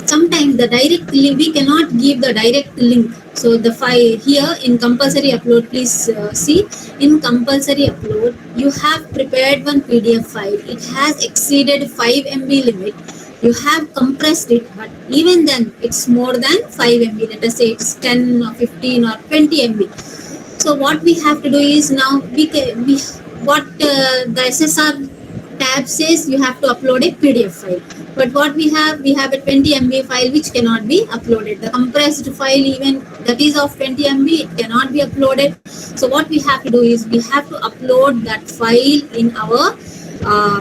sometimes the direct link, we cannot give the direct link. So the file here in compulsory upload, please see, in compulsory upload, you have prepared one PDF file, it has exceeded 5 MB limit, you have compressed it, but even then it's more than 5 MB. Let us say it's 10 or 15 or 20 MB. So what we have to do is, now the SSR tab says you have to upload a PDF file, but what we have a 20 MB file which cannot be uploaded. The compressed file, even that is of 20 MB, it cannot be uploaded. So what we have to do is we have to upload that file in our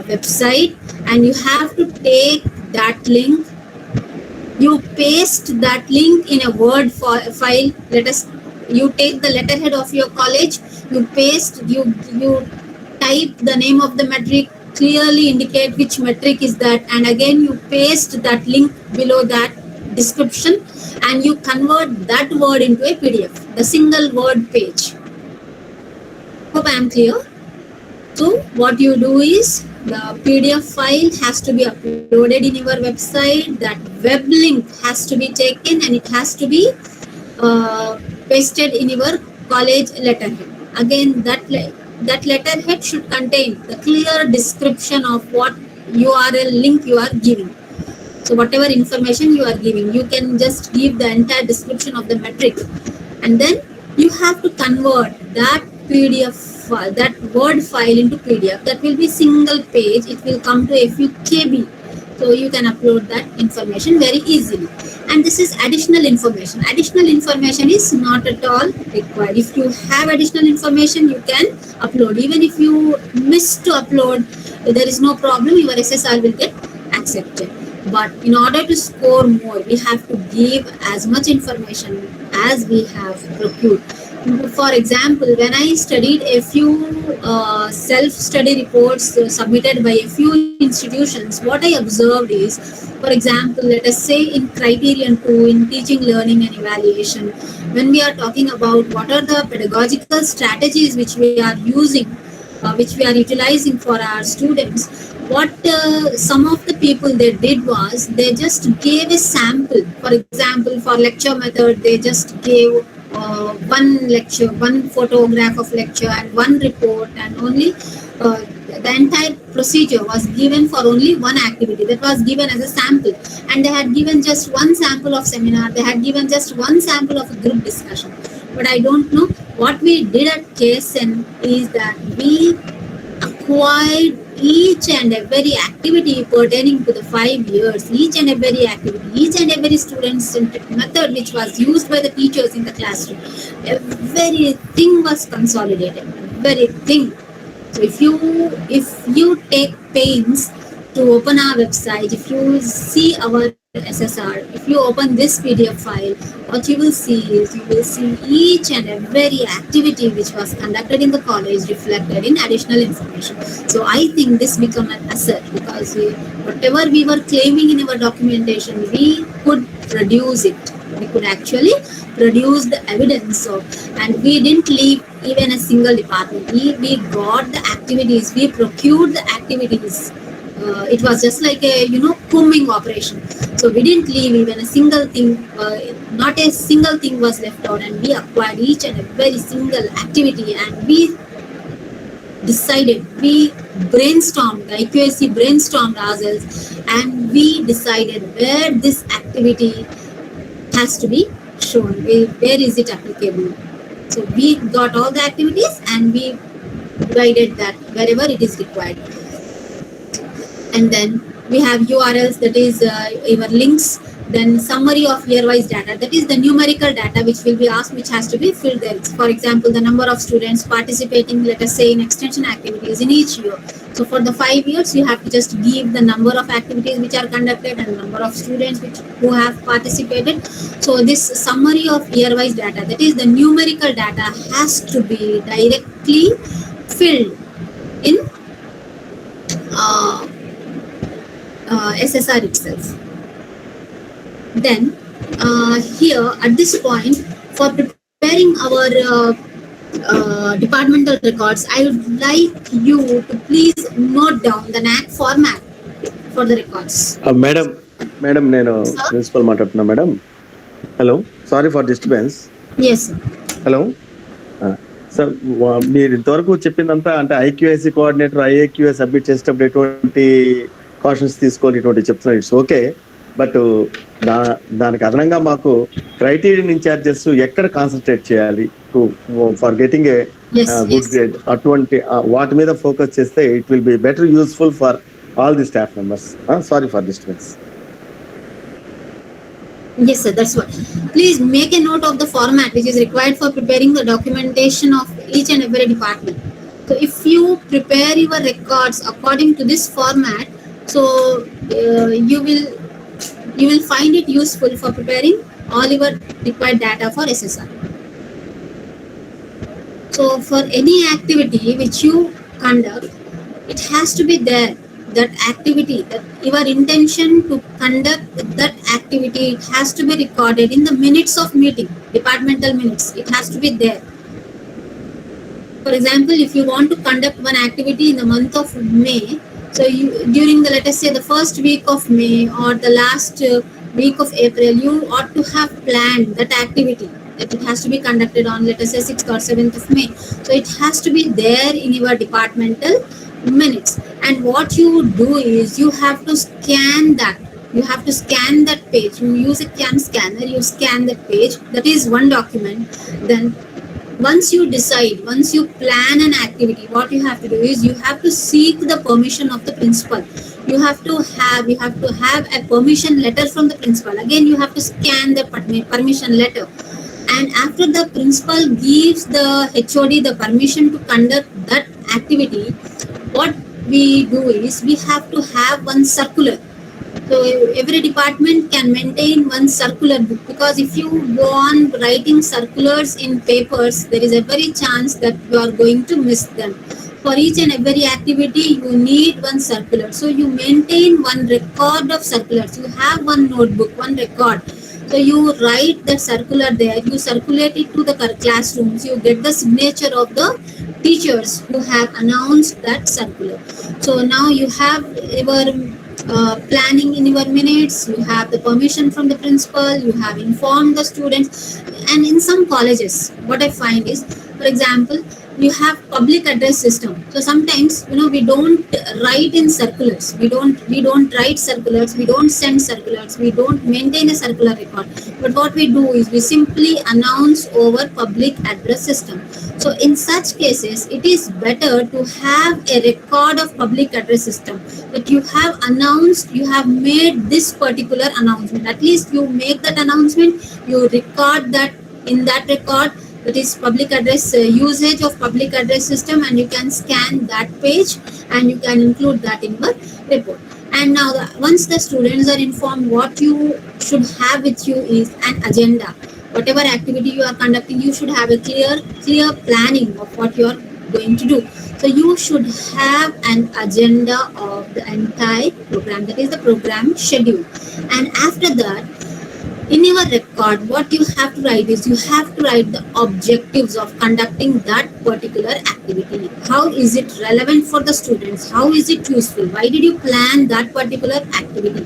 website, and you have to take that link, you paste that link in a Word file. You take the letterhead of your college, you paste, you type the name of the metric, clearly indicate which metric is that, and again you paste that link below that description, and you convert that word into a PDF, the single word page. Hope I am clear. So what you do is, the PDF file has to be uploaded in your website, that web link has to be taken, and it has to be pasted in your college letterhead. Again, that letterhead should contain the clear description of what URL link you are giving. So whatever information you are giving, you can just give the entire description of the metric, and then you have to convert that PDF file, that Word file, into PDF. That will be single page, it will come to a few KB. So you can upload that information very easily. And this is additional information. Additional information is not at all required. If you have additional information, you can upload. Even if you miss to upload, there is no problem, your SSR will get accepted. But in order to score more, we have to give as much information as we have procured. For example, when I studied a few self-study reports submitted by a few institutions, what I observed is, for example, let us say in criterion 2, in teaching, learning and evaluation, when we are talking about what are the pedagogical strategies which we are using, which we are utilizing for our students, what some of the people they did was, they just gave a sample. For example, for lecture method, they just gave one lecture, one photograph of lecture and one report, and only the entire procedure was given for only one activity that was given as a sample. And they had given just one sample of seminar, they had given just one sample of a group discussion. But I don't know, what we did at KSN is that we acquired each and every activity pertaining to the 5 years, each and every activity, each and every student-centric method which was used by the teachers in the classroom. Everything was consolidated, everything. So if you take pains to open our website, if you see our SSR. If you open this PDF file, what you will see is you will see each and every activity which was conducted in the college reflected in additional information. So I think this become an asset because whatever we were claiming in our documentation, we could produce it. We could actually produce the evidence of, and we didn't leave even a single department. We got the activities, we procured the activities. It was just like a combing operation. So we didn't leave even a single thing. Not a single thing was left out, and we acquired each and every single activity, and we decided. We brainstormed. The IQAC brainstormed ourselves, and we decided where this activity has to be shown. Where is it applicable? So we got all the activities, and we divided that wherever it is required. And then we have URLs, that is your links, then summary of year-wise data, that is the numerical data which will be asked, which has to be filled there. For example, the number of students participating, let us say, in extension activities in each year. So for the 5 years, you have to just give the number of activities which are conducted and number of students who have participated. So this summary of year-wise data, that is the numerical data, has to be directly filled in SSR itself. Then here at this point, for preparing our departmental records, I would like you to please note down the NAAC format for the records. Madam, నేను principal మాట్లాడుతున్నా madam. Hello, sorry for disturbance. Yes, sir. Hello sir, మీరు ఇంతవరకు చెప్పిందంతా అంటే ఐక్యూఎస్సి coordinator ఐఏక్యూఎస్ submit చేసేటప్పుడు ఎటువంటి cautions తీసుకోవాలి ఇటువంటి చెప్తున్నారు. ఇట్స్ ఓకే, బట్ దానికి అదనంగా మాకు క్రైటీరియన్ ఇన్ఛార్జెస్ ఎక్కడ కాన్సన్ట్రేట్ చేయాలి for getting a good grade, అటువంటి వాటి మీద ఫోకస్ చేస్తే it will be better useful for all the staff members. Sorry for disturbance. Yes, sir, that's what. Please make a note of the format which is required for preparing the documentation of each and every department. So if you prepare your records according to this format, so you will find it useful for preparing all your required data for SSR. So for any activity which you conduct, it has to be there. That activity, that your intention to conduct that activity, it has to be recorded in the minutes of meeting, departmental minutes. It has to be there. For example, if you want to conduct one activity in the month of May, so during the, let us say, the first week of May or the last week of April, you ought to have planned that activity, that it has to be conducted on, let us say, 6th or 7th of May. So it has to be there in your departmental minutes. And what you do is you have to scan that. You have to scan that page. You use a CAM scanner, you scan that page. That is one document. Then once you decide, once you plan an activity, what you have to do is you have to seek the permission of the principal. You have to have a permission letter from the principal. Again, you have to scan the permission letter. And after the principal gives the HOD the permission to conduct that activity, what we do is we have to have one circular. So every department can maintain one circular book, because if you go on writing circulars in papers, there is a very chance that you are going to miss them. For each and every activity, you need one circular. So you maintain one record of circulars. You have one notebook, one record. So you write that circular there, you circulate it to the classrooms, you get the signature of the teachers who have announced that circular. So now you have your planning in your minutes, you have the permission from the principal, you have informed the students. And in some colleges, what I find is, for example, you have public address system. So sometimes we don't write in circulars, we don't write circulars, we don't send circulars, we don't maintain a circular record. But what we do is we simply announce over public address system. So in such cases, it is better to have a record of public address system, that you have announced, you have made this particular announcement. At least you make that announcement, you record that in that record, that is public address usage of public address system, and you can scan that page and you can include that in your report. And now, once the students are informed, what you should have with you is an agenda. Whatever activity you are conducting, you should have a clear planning of what you are going to do. So you should have an agenda of the entire program, that is the program schedule. And after that, in your record, what you have to write is you have to write the objectives of conducting that particular activity. How is it relevant for the students? How is it useful? Why did you plan that particular activity?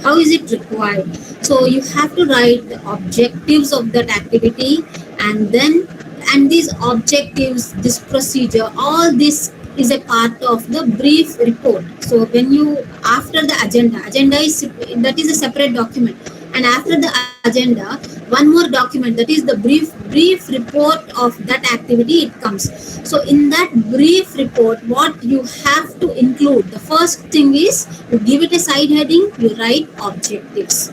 How is it required? So you have to write the objectives of that activity, and these objectives, this procedure, all this is a part of the brief report. So when you, after the agenda is, that is a separate document, and after the agenda, one more document, that is the brief report of that activity, it comes. So in that brief report, what you have to include, the first thing is you give it a side heading, you write objectives.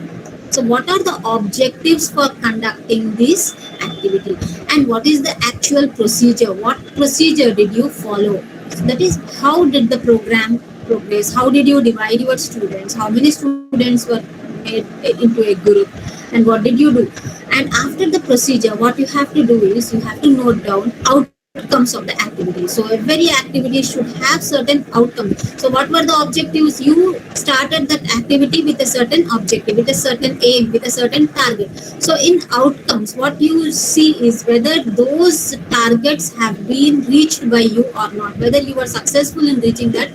So what are the objectives for conducting this activity, and what is the actual procedure? What procedure did you follow? So that is, how did the program progress? How did you divide your students? How many students were made into a group, and what did you do? And after the procedure, what you have to do is you have to note down outcomes of the activity. So every activity should have certain outcomes. So what were the objectives? You started that activity with a certain objective, with a certain aim, with a certain target. So in outcomes, what you see is whether those targets have been reached by you or not, whether you were successful in reaching that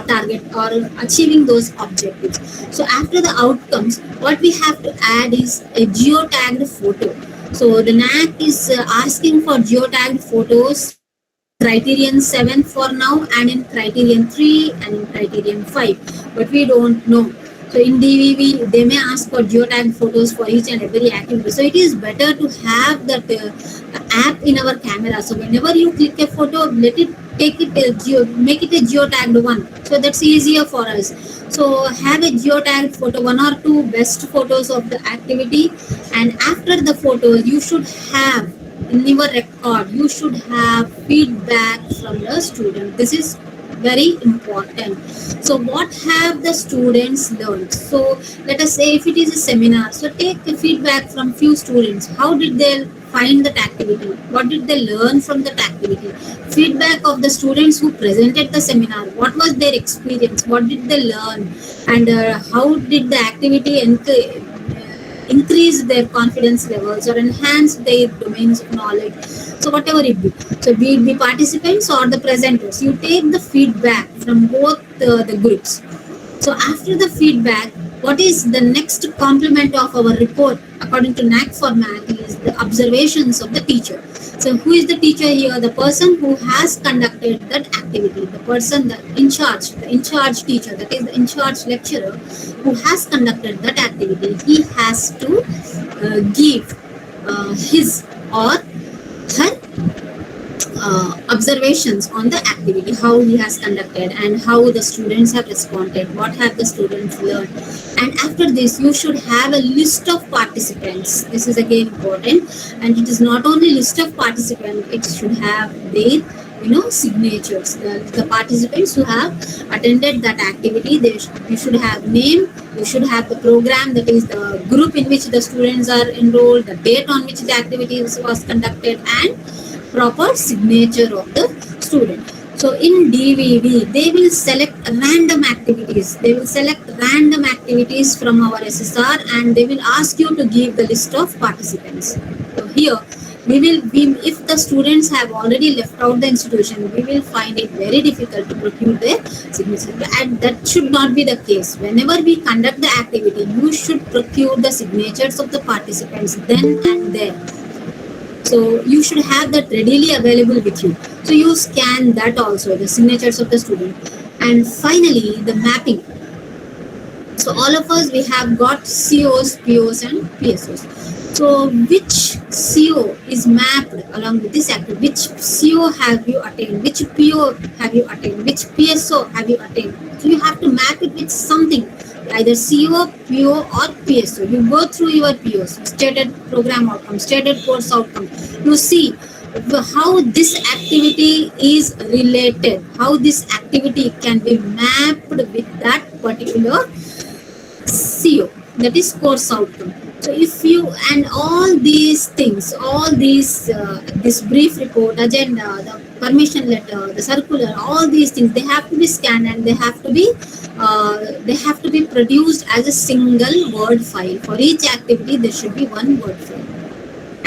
target or achieving those objectives. So after the outcomes, what we have to add is a geotagged photo. So the NAAC is asking for geotagged photos in criterion 7 for now, and in criterion 3 and in criterion 5, but we don't know. So in DVV, they may ask for geotagged photos for each and every activity. So it is better to have that app in our camera. So whenever you click a photo, let it make it a geotagged one. So that's easier for us. So have a geotagged photo, one or two best photos of the activity, and after the photos, you should have in your record, you should have feedback from the student. This is very important. So what have the students learned? So let us say if it is a seminar, so take the feedback from few students. How did they find that activity? What did they learn from that activity? Feedback of the students who presented the seminar. What was their experience? What did they learn? And how did the activity increase their confidence levels or enhance their domains of knowledge? So whatever it be. So be it the participants or the presenters, you take the feedback from both the groups. So after the feedback, what is the next complement of our report according to NAAC format is the observations of the teacher. So who is the teacher here? The person who has conducted that activity, the person the in charge teacher, that is the in charge lecturer who has conducted that activity. He has to give his or her observations on the activity, how he has conducted and how the students have responded, what have the students learned. And after this, you should have a list of participants. This is again important, and it is not only list of participants, it should have their signatures. The participants who have attended that activity, you should have name, you should have the program, that is the group in which the students are enrolled, the date on which the activity was conducted, and proper signature of the student. So in DVV, they will select random activities. They will select random activities from our SSR, and they will ask you to give the list of participants. So here, if the students have already left out the institution, we will find it very difficult to procure their signature. And that should not be the case. Whenever we conduct the activity, you should procure the signatures of the participants then and there. So you should have that readily available with you. So you scan that also, the signatures of the student. And finally, the mapping. So all of us, we have got COs, POs and PSOs. So which CO is mapped along with this activity? Which CO have you attained? Which PO have you attained? Which PSO have you attained? So you have to map it with something, either CO, PO or PSO. You go through your POs, stated program outcome, stated course outcome. You see how this activity is related, how this activity can be mapped with that particular CO, that is course outcome. So if you, and all these things, all these this brief report, agenda, the permission letter, the circular, all these things, they have to be scanned and they have to be produced as a single word file. For each activity there should be one word file.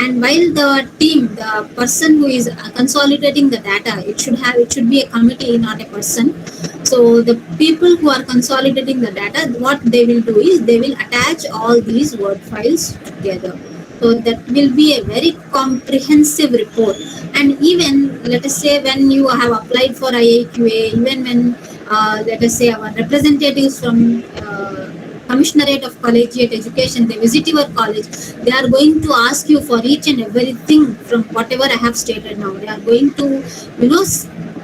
And while the team, the person who is consolidating the data, it should be a committee, not a person. So the people who are consolidating the data, what they will do is they will attach all these word files together. So that will be a very comprehensive report. And even let us say when you have applied for IAQA, even when let us say our representatives from Commissionerate of Collegiate Education, they visit your college, they are going to ask you for each and everything from whatever I have stated now. They are going to,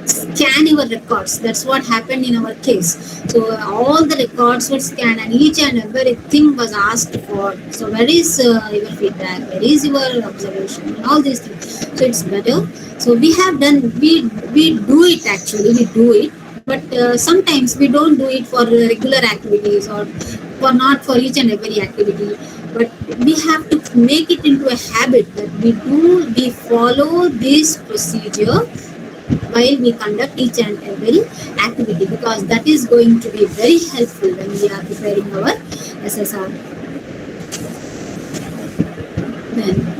scan your records. That's what happened in our case. So all the records were scanned and each and everything was asked for. So where is your feedback? Where is your observation? And all these things. So it's better. So we have done, we do it actually, we do it. But sometimes we don't do it for regular activities or for not for each and every activity. But we have to make it into a habit that we follow this procedure while we conduct each and every activity, because that is going to be very helpful when we are preparing our SSR. Then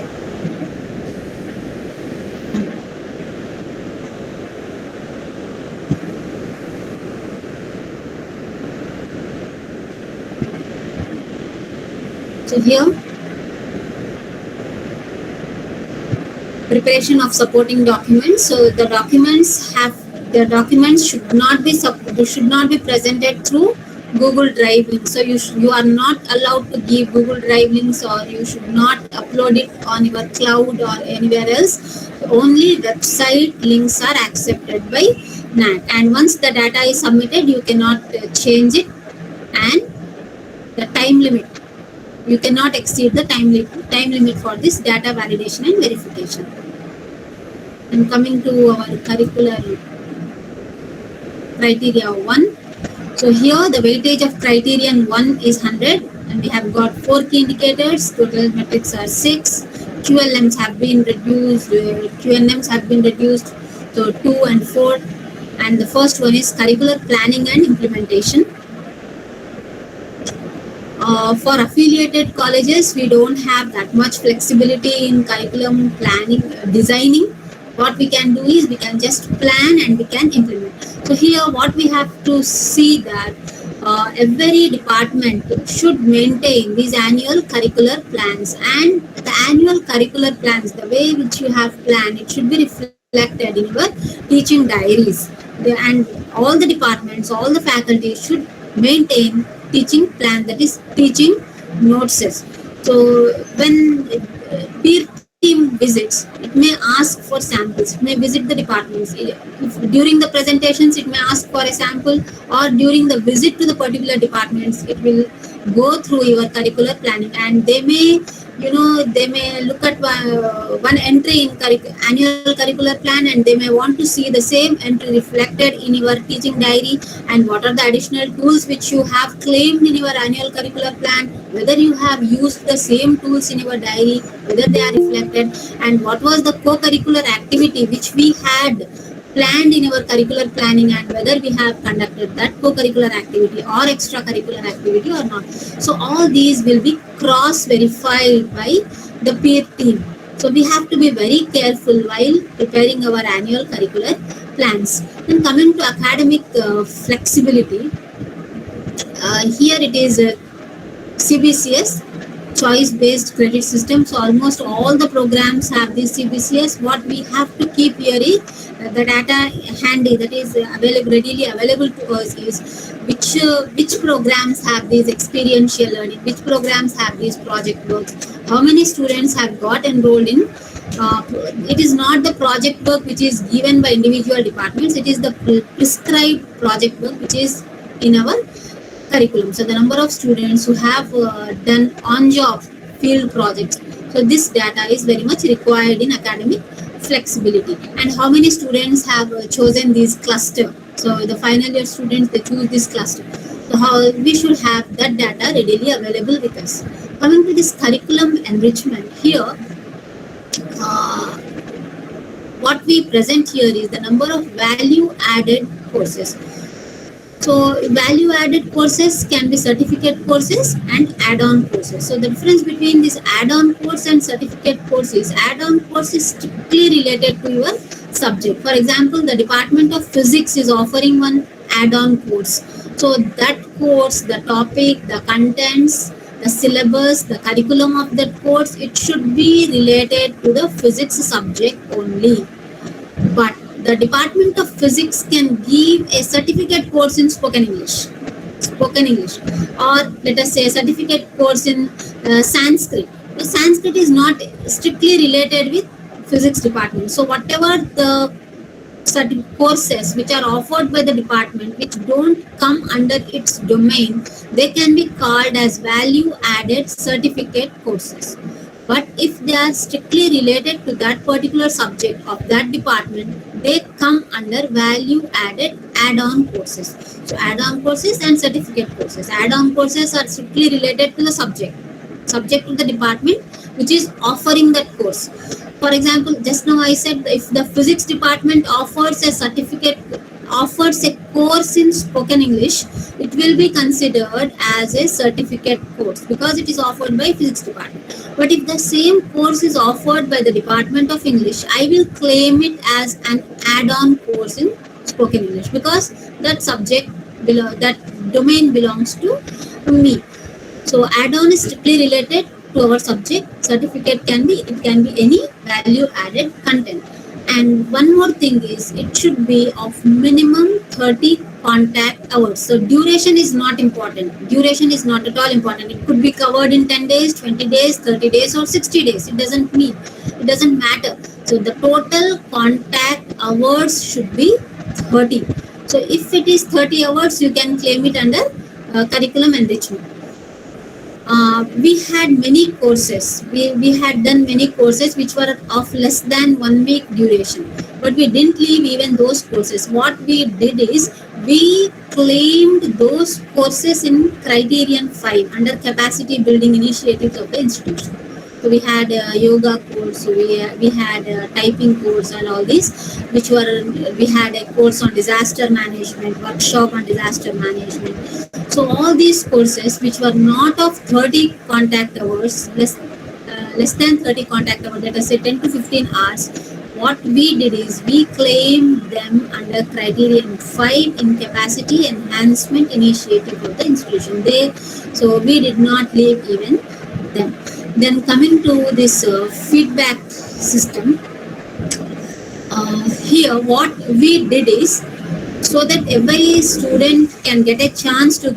so here, preparation of supporting documents. So the documents should not be presented through Google Drive links. So you are not allowed to give Google Drive links, or you should not upload it on your cloud or anywhere else. Only website links are accepted by NAAC. And once the data is submitted, you cannot change it, and the time limit, you cannot exceed the time limit for this data validation and verification. And coming to our curricular criteria 1. So here the weightage of criterion 1 is 100, and we have got 4 key indicators. Total metrics are 6. QLMs have been reduced, QNMs have been reduced to 2 and 4. And the first one is curricular planning and implementation. For affiliated colleges, we don't have that much flexibility in curriculum planning, designing. What we can do is we can just plan and we can implement. So here what we have to see that every department should maintain these annual curricular plans, and the annual curricular plans, the way which you have planned, it should be reflected in your teaching diaries. And all the departments, all the faculty should maintain teaching plan, that is teaching notes. So when peer team visits, it may ask for samples, it may visit the departments. During the presentations, it may ask for a sample, or during the visit to the particular departments, it will go through your curricular planning, and they may look at one entry in annual curricular plan, and they may want to see the same entry reflected in your teaching diary, and what are the additional tools which you have claimed in your annual curricular plan, whether you have used the same tools in your diary, whether they are reflected, and what was the co-curricular activity which we had planned in our curricular planning, and whether we have conducted that co-curricular activity or extracurricular activity or not. So all these will be cross-verified by the peer team. So we have to be very careful while preparing our annual curricular plans. Then coming to academic flexibility, here it is CBCS, choice-based credit system. So almost all the programs have this CBCS. What we have to keep here is the data handy, that is readily available to us, is which programs have these experiential learning, which programs have these project works, how many students have got enrolled in. It is not the project work which is given by individual departments, it is the prescribed project work which is in our curriculum. So the number of students who have done on-job field projects. So So this data is very much required in academic flexibility. And how many students have chosen this cluster? So the final year students, they choose this cluster. So how we should have that data readily available with us. Coming to this curriculum enrichment, here uh, what we present here is the number of value added courses. So value added courses can be certificate courses and add-on courses. So the difference between this add-on course and certificate course is add-on course is strictly related to your subject. For example, the Department of Physics is offering one add-on course. So that course, the topic, the contents, the syllabus, the curriculum of that course, it should be related to the physics subject only. But the Department of Physics can give a certificate course in spoken English, or let us say a certificate course in Sanskrit. The Sanskrit is not strictly related with physics department. So whatever the courses which are offered by the department which don't come under its domain, they can be called as value added certificate courses. But if they are strictly related to that particular subject of that department, they come under value added add-on courses. So add-on courses and certificate courses. Add-on courses are strictly related to the subject of the department which is offering that course. For example, just now I said if the physics department offers a course in spoken English, it will be considered as a certificate course because it is offered by physics department. But if the same course is offered by the Department of English, I will claim it as an add-on course in spoken English because that that domain belongs to me. So add-on is strictly related to our subject. Certificate can be any value added content. And one more thing is it should be of minimum 30 contact hours. So duration is not important. Duration is not at all important. It could be covered in 10 days, 20 days, 30 days or 60 days. It doesn't matter. So the total contact hours should be 30. So if it is 30 hours, you can claim it under curriculum enrichment. We had many courses. We had done many courses which were of less than 1 week duration. But we didn't leave even those courses. What we did is we claimed those courses in criterion 5 under capacity building initiatives of the institution. So we had a yoga course, we had a typing course and all these, we had a course on disaster management, workshop on disaster management. So all these courses which were not of 30 contact hours, less than 30 contact hours, let us say 10 to 15 hours, what we did is we claimed them under criterion 5 in capacity enhancement initiative of the institution. So we did not leave even them. Then coming to this feedback system, here what we did is so that every student can get a chance to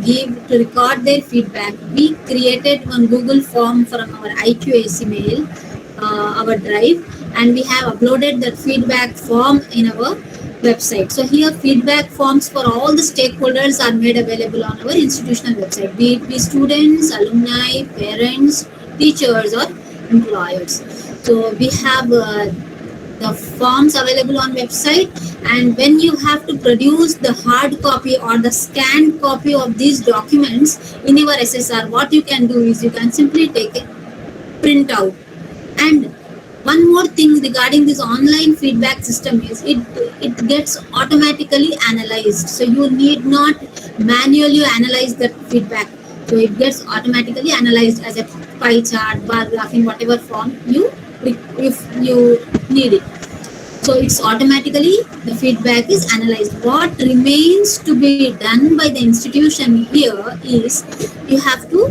record their feedback, we created one Google form from our IQAC mail, our drive, and we have uploaded that feedback form in our website. So here feedback forms for all the stakeholders are made available on our institutional website, be it students, alumni, parents, teachers or employers. So we have the forms available on website, and when you have to produce the hard copy or the scanned copy of these documents in your SSR, what you can do is you can simply take a print out. And one more thing regarding this online feedback system is it gets automatically analyzed, so you need not manually analyze the feedback. So it gets automatically analyzed as a pie chart, bar graph, in whatever form if you need it. So it's automatically the feedback is analyzed. What remains to be done by the institution here is you have to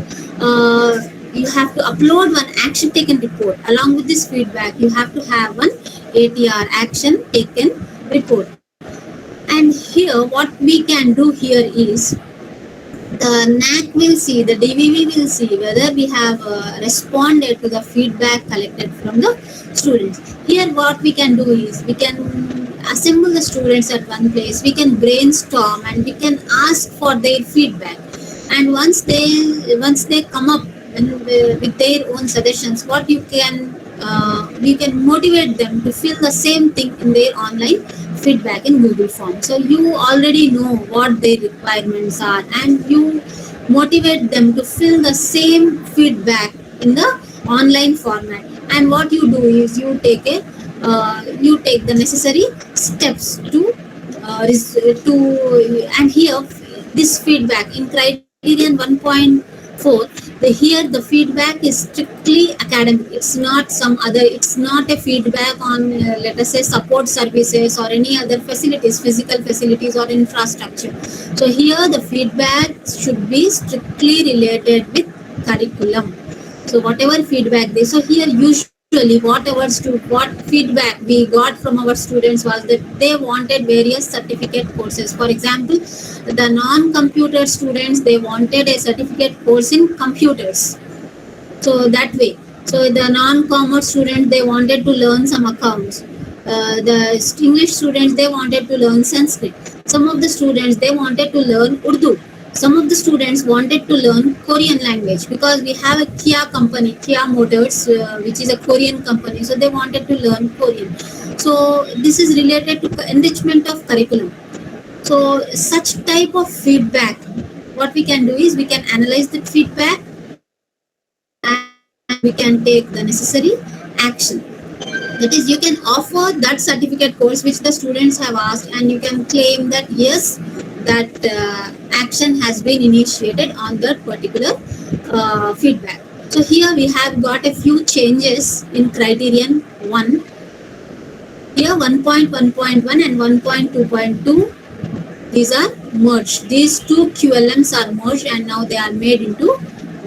upload one action taken report along with this feedback. You have to have one ATR, action taken report. And here what we can do here is the NAAC will see, the DVV will see whether we have responded to the feedback collected from the students. Here what we can do is we can assemble the students at one place, we can brainstorm and we can ask for their feedback. And once they come up and with their own suggestions, what you can motivate them to fill the same thing in their online feedback in Google Form. So you already know what their requirements are, and you motivate them to fill the same feedback in the online format. And what you do is you take the necessary steps to and here this feedback in criterion 1.4, the feedback is strictly academic. It's not some other, it's not a feedback on let us say support services or any other facilities, physical facilities or infrastructure. So here the feedback should be strictly related with curriculum. So whatever feedback they, so here usually what feedback we got from our students was that they wanted various certificate courses. For example, the non-computer students, they wanted a certificate course in computers. So that way, so the non-commerce students, they wanted to learn some accounts. The English students, they wanted to learn Sanskrit. Some of the students, they wanted to learn Urdu. Some of the students wanted to learn Korean language because we have a Kia company, Kia Motors, which is a Korean company. So they wanted to learn Korean. So this is related to enrichment of curriculum. So such type of feedback, what we can do is we can analyze the feedback and we can take the necessary action. That is, you can offer that certificate course which the students have asked, and you can claim that yes, that action has been initiated on that particular feedback. So here we have got a few changes in criterion 1. Here 1.1.1 and 1.2.2, these are merged. These two QLMs are merged and now they are made into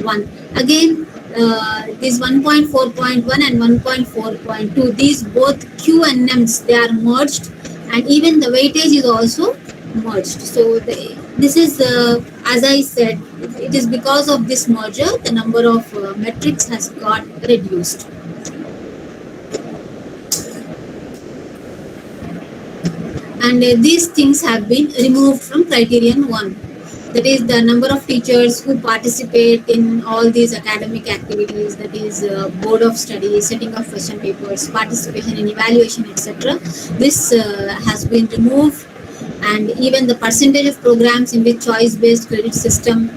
one. Again, this 1.4.1 and 1.4.2, these both QNMs, they are merged, and even the weightage is also merged. So this is, as I said, it is because of this merger, the number of metrics has got reduced. And these things have been removed from criterion 1. That is the number of teachers who participate in all these academic activities, that is board of studies, setting of question papers, participation in evaluation, etc. This has been removed, and even the percentage of programs in which choice-based credit system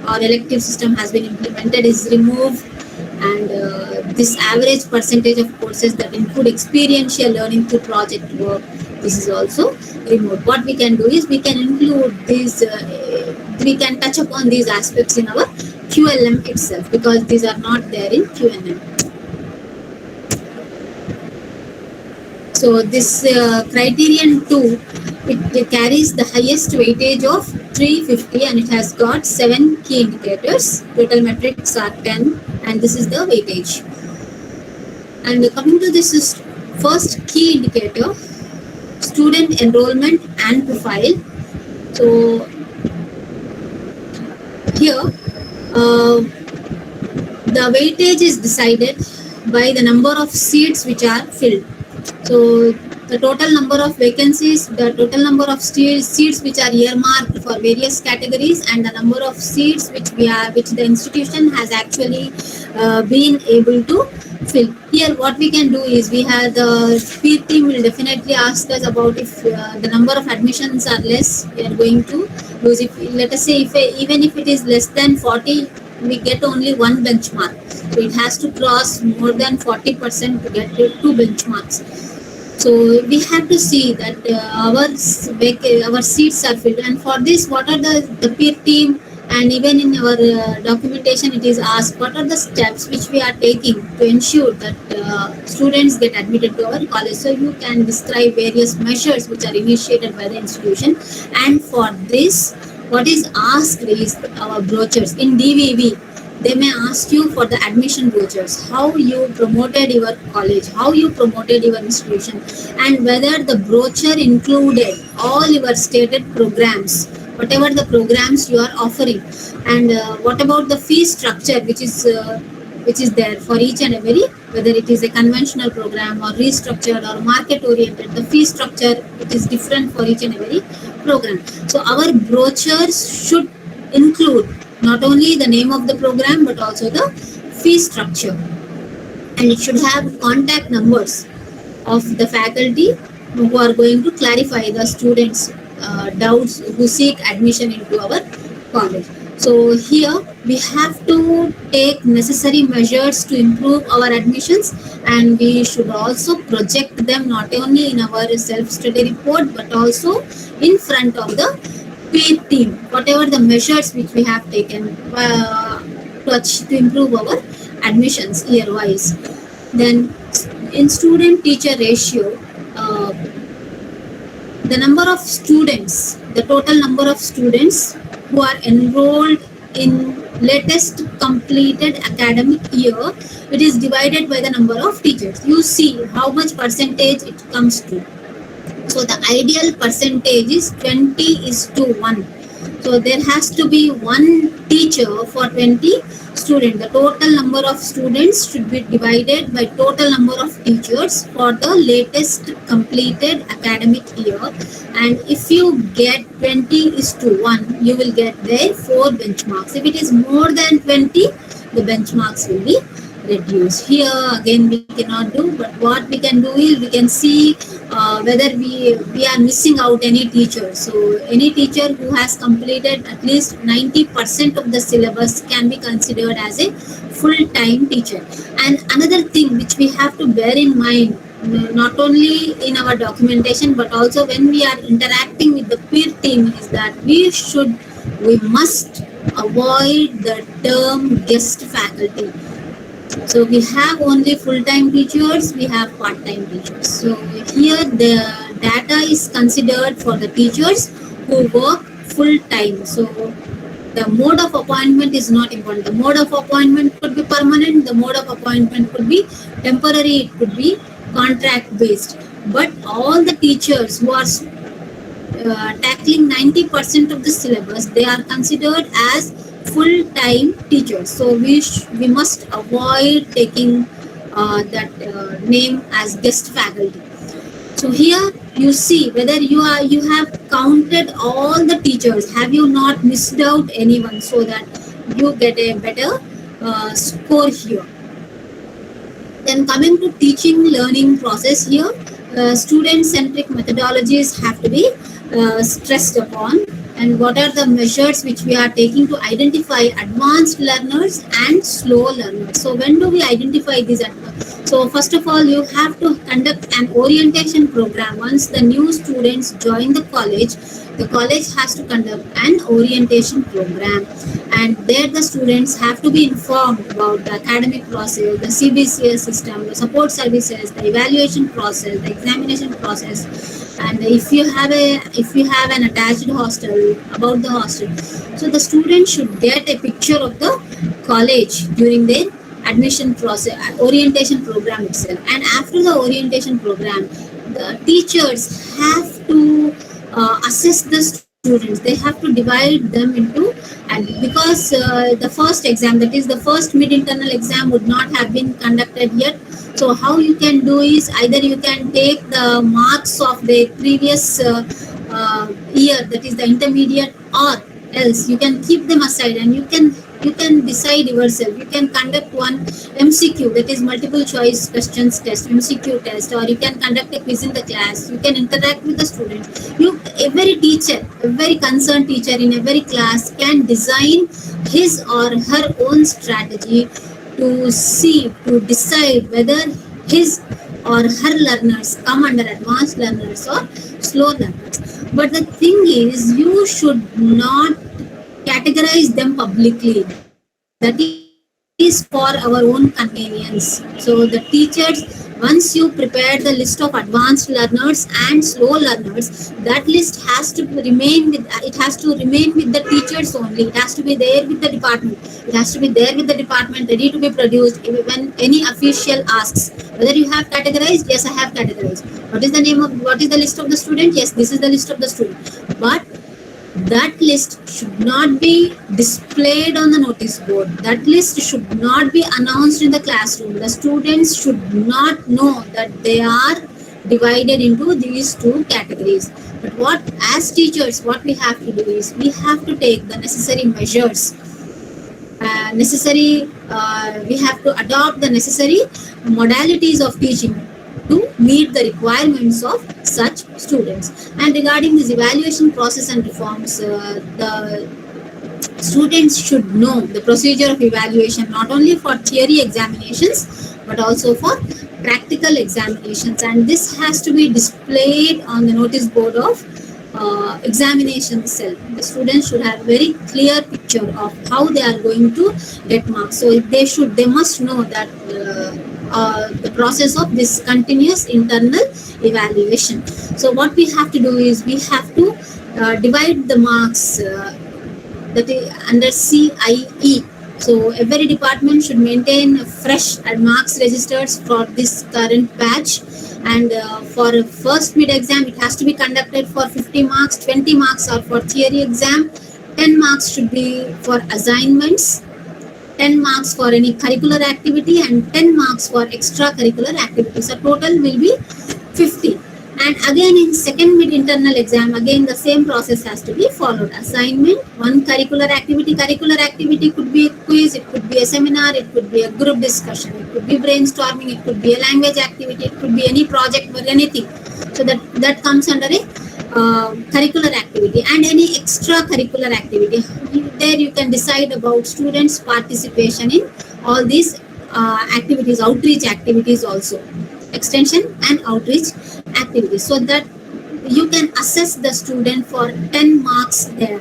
or elective system has been implemented is removed, and this average percentage of courses that include experiential learning through project work, this is also removed. What we can do is we can include these, we can touch upon these aspects in our QLM itself because these are not there in QNM. So this criterion 2, it carries the highest weightage of 350 and it has got 7 key indicators. Total metrics are 10 and this is the weightage. And coming to this is first key indicator, student enrollment and profile. So here the weightage is decided by the number of seats which are filled. So the total number of vacancies, the total number of seats which are earmarked for various categories, and the number of seats which the institution has actually been able to fill. Here what we can do is we have the peer team will definitely ask us about if the number of admissions are less, we are going to lose. If let us say even if it is less than 40, we get only one benchmark. So it has to cross more than 40% to get to 2 benchmarks. So we have to see that our seats are filled, and for this what are the peer team, and even in our documentation it is asked what are the steps which we are taking to ensure that students get admitted to our college. So you can describe various measures which are initiated by the institution, and for this what is asked is our brochures. In DVV they may ask you for the admission brochures, how you promoted your college, how you promoted your institution, and whether the brochure included all your stated programs, whatever the programs you are offering, and what about the fee structure which is there for each and every, whether it is a conventional program or restructured or market oriented, the fee structure it is different for each and every program. So our brochures should include not only the name of the program but also the fee structure, and it should have contact numbers of the faculty who are going to clarify the students' doubts who seek admission into our college. So here we have to take necessary measures to improve our admissions, and we should also project them not only in our self-study report but also in front of the peer team. Whatever the measures which we have taken to improve our admissions year-wise. Then in student-teacher ratio, uh, the number of students, the total number of students who are enrolled in latest completed academic year, it is divided by the number of teachers. You see how much percentage it comes to. So the ideal percentage is 20:1. So there has to be one teacher for 20 students. The total number of students should be divided by total number of teachers for the latest completed academic year. And if you get 20:1, you will get there 4 benchmarks. If it is more than 20, the benchmarks will be reduced. Here again we cannot do, but what we can do is we can see whether we are missing out any teacher. So any teacher who has completed at least 90% of the syllabus can be considered as a full-time teacher. And another thing which we have to bear in mind, not only in our documentation but also when we are interacting with the peer team, is that we must avoid the term guest faculty. So we have only full-time teachers, we have part-time teachers. So here the data is considered for the teachers who work full-time. So the mode of appointment is not important. The mode of appointment could be permanent, the mode of appointment could be temporary, it could be contract-based. But all the teachers who are tackling 90% of the syllabus, they are considered as full-time teachers. So we must avoid taking that name as guest faculty. So here you see whether you have counted all the teachers, have you not missed out anyone, so that you get a better score here. Then coming to teaching learning process here, student-centric methodologies have to be stressed upon. And what are the measures which we are taking to identify advanced learners and slow learners? So when do we identify these advanced? So first of all, you have to conduct an orientation program. Once the new students join the college has to conduct an orientation program, and there the students have to be informed about the academic process, the CBCS system, the support services, the evaluation process, the examination process. And if you have an attached hostel, about the hostel, so the students should get a picture of the college during their admission process, orientation program itself. And after the orientation program, the teachers have to assess the students. They have to divide them into, and because the first exam, that is the first mid-internal exam, would not have been conducted yet. So how you can do is either you can take the marks of the previous year, that is the intermediate, or else you can keep them aside and you can decide yourself. You can conduct one MCQ, that is multiple choice questions test, MCQ test, or you can conduct a quiz in the class. You can interact with the students. Every teacher, every concerned teacher in every class can design his or her own strategy to decide whether his or her learners come under advanced learners or slow learners. But the thing is, you should not categorize them publicly. That is for our own convenience. So the teachers, once you prepare the list of advanced learners and slow learners, that list has to remain with the teachers only. It has to be there with the department. It has to be there with the department, ready to be produced when any official asks whether you have categorized. Yes, I have categorized. What is the list of the student? Yes, this is the list of the student. But that list should not be displayed on the notice board. That list should not be announced in the classroom. The students should not know that they are divided into these two categories. But as teachers, what we have to do is we have to take the necessary measures necessary, we have to adopt the necessary modalities of teaching to meet the requirements of such students. And regarding this evaluation process and reforms, the students should know the procedure of evaluation not only for theory examinations but also for practical examinations, and this has to be displayed on the notice board of examination cell. The students should have very clear picture of how they are going to get marks. So they must know that the process of this continuous internal evaluation. So what we have to do is we have to divide the marks that is under CIE. So every department should maintain fresh marks registers for this current batch, and for first mid exam it has to be conducted for 50 marks, 20 marks are for theory exam, 10 marks should be for assignments, 10 marks for any curricular activity, and 10 marks for extracurricular activities. So total will be 50. And again in second mid internal exam, again the same process has to be followed. Assignment, one curricular activity. Curricular activity could be a quiz, it could be a seminar, it could be a group discussion, it could be brainstorming, it could be a language activity, it could be any project or anything. So that comes under a curricular activity. And any extracurricular activity, there you can decide about students' participation in all these activities, outreach activities also, extension and outreach activities, so that you can assess the student for 10 marks there.